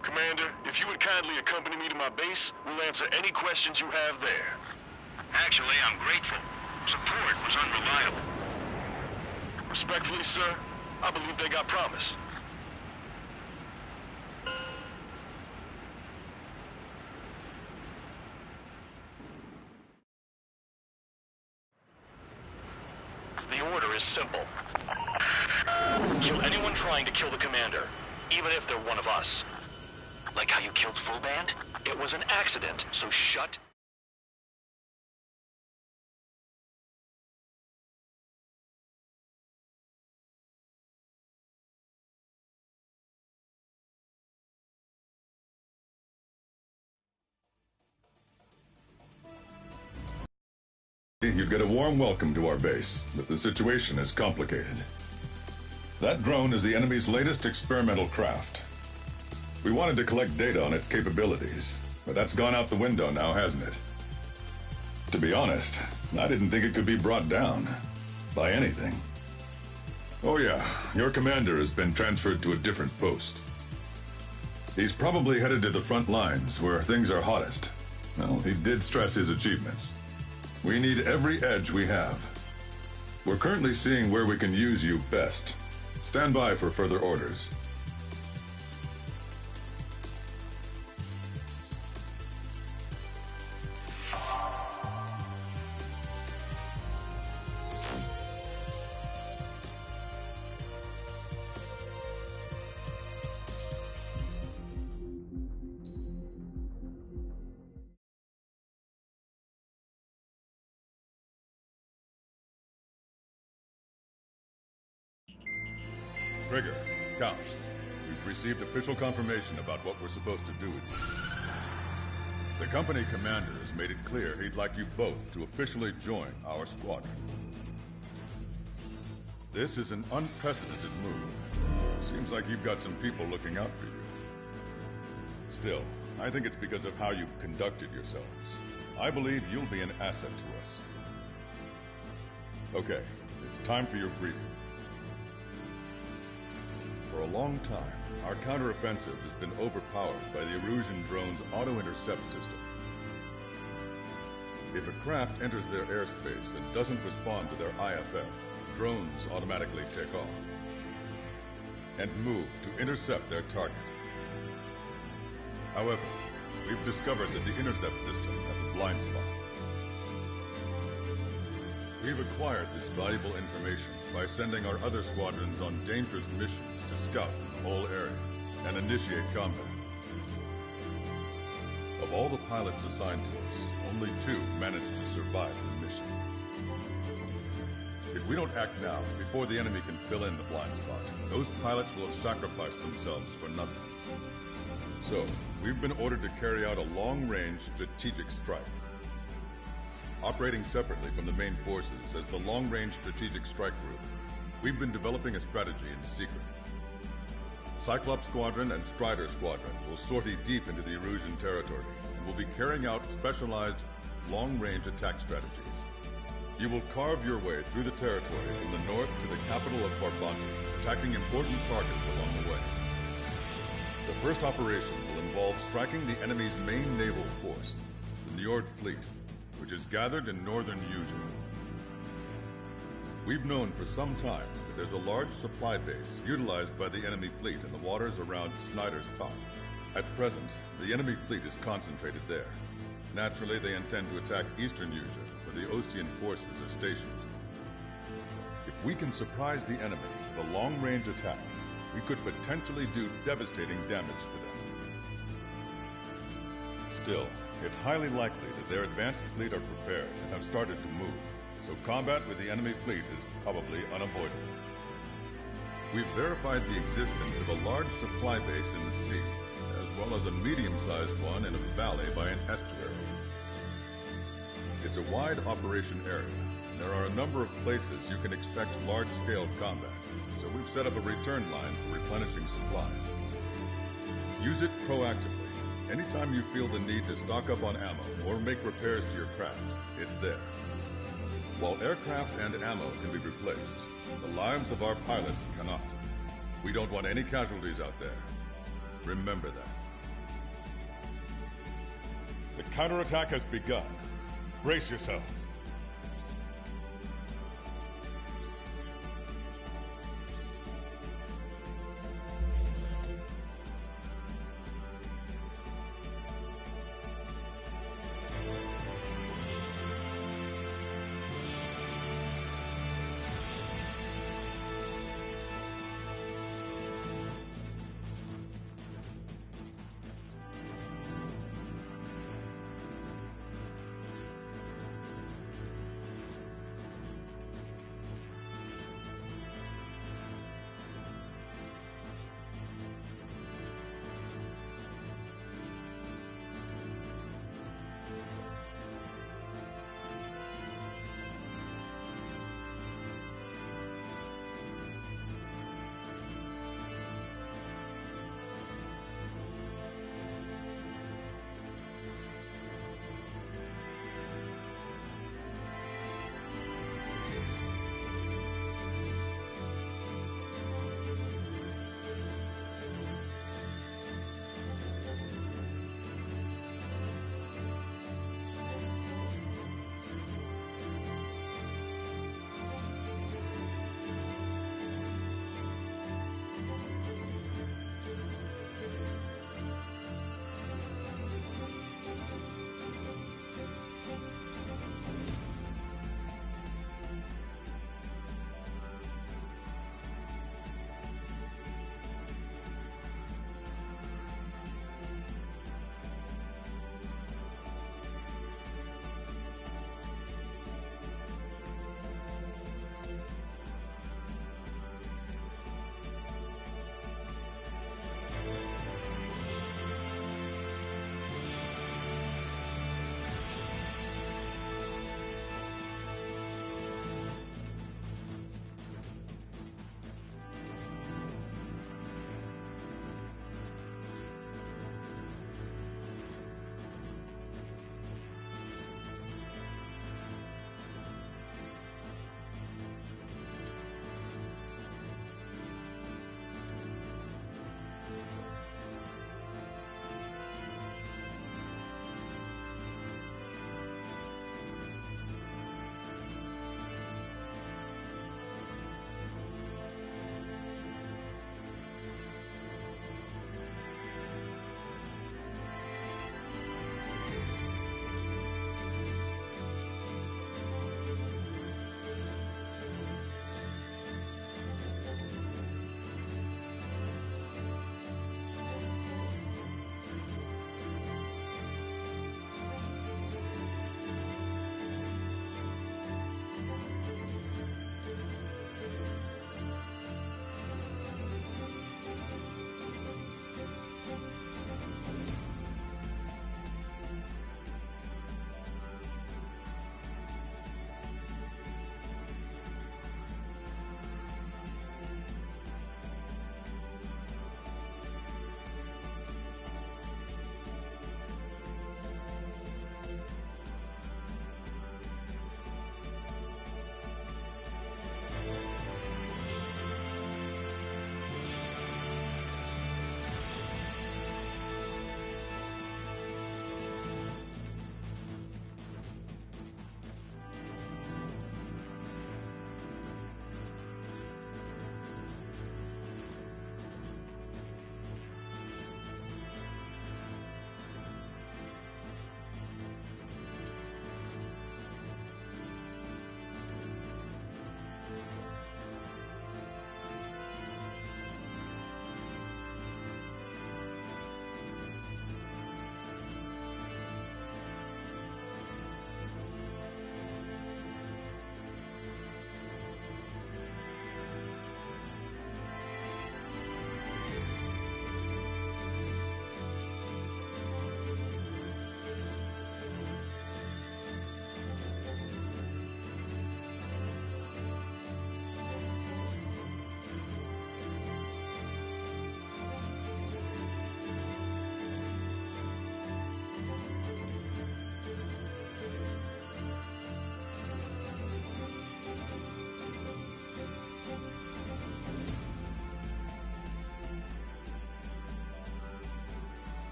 Commander, if you would kindly accompany me to my base, we'll answer any questions you have there. Actually, I'm grateful. Support was unreliable. Respectfully, sir, I believe they got promise. The order is simple. Kill anyone trying to kill the commander, even if they're one of us. Like how you killed Full Band? It was an accident, so shut. You get a warm welcome to our base, but the situation is complicated. That drone is the enemy's latest experimental craft. We wanted to collect data on its capabilities, but that's gone out the window now, hasn't it? To be honest, I didn't think it could be brought down by anything. Oh yeah, your commander has been transferred to a different post. He's probably headed to the front lines where things are hottest. Well, he did stress his achievements. We need every edge we have. We're currently seeing where we can use you best. Stand by for further orders. Trigger, Count. We've received official confirmation about what we're supposed to do with you. The company commander has made it clear he'd like you both to officially join our squadron. This is an unprecedented move. Seems like you've got some people looking out for you. Still, I think it's because of how you've conducted yourselves. I believe you'll be an asset to us. Okay, it's time for your briefing. For a long time, our counteroffensive has been overpowered by the Erusian drone's auto-intercept system. If a craft enters their airspace and doesn't respond to their IFF, drones automatically take off and move to intercept their target. However, we've discovered that the intercept system has a blind spot. We've acquired this valuable information by sending our other squadrons on dangerous missions to scout the whole area and initiate combat. Of all the pilots assigned to us, only 2 managed to survive the mission. If we don't act now, before the enemy can fill in the blind spot, those pilots will have sacrificed themselves for nothing. So, we've been ordered to carry out a long-range strategic strike. Operating separately from the main forces as the Long-Range Strategic Strike Group, we've been developing a strategy in secret. Cyclops Squadron and Strider Squadron will sortie deep into the Erusian territory and will be carrying out specialized long-range attack strategies. You will carve your way through the territory from the north to the capital of Farbanti, attacking important targets along the way. The first operation will involve striking the enemy's main naval force, the Njord Fleet, which is gathered in northern Eugene. We've known for some time that there's a large supply base utilized by the enemy fleet in the waters around Snyder's Top. At present, the enemy fleet is concentrated there. Naturally, they intend to attack eastern Eugene, where the Ostian forces are stationed. If we can surprise the enemy with a long-range attack, we could potentially do devastating damage to them. Still, it's highly likely that their advanced fleet are prepared and have started to move, so combat with the enemy fleet is probably unavoidable. We've verified the existence of a large supply base in the sea, as well as a medium-sized one in a valley by an estuary. It's a wide operation area, and there are a number of places you can expect large-scale combat, so we've set up a return line for replenishing supplies. Use it proactively, Anytime you feel the need to stock up on ammo or make repairs to your craft, it's there. While aircraft and ammo can be replaced, the lives of our pilots cannot. We don't want any casualties out there. Remember that. The counterattack has begun. Brace yourselves.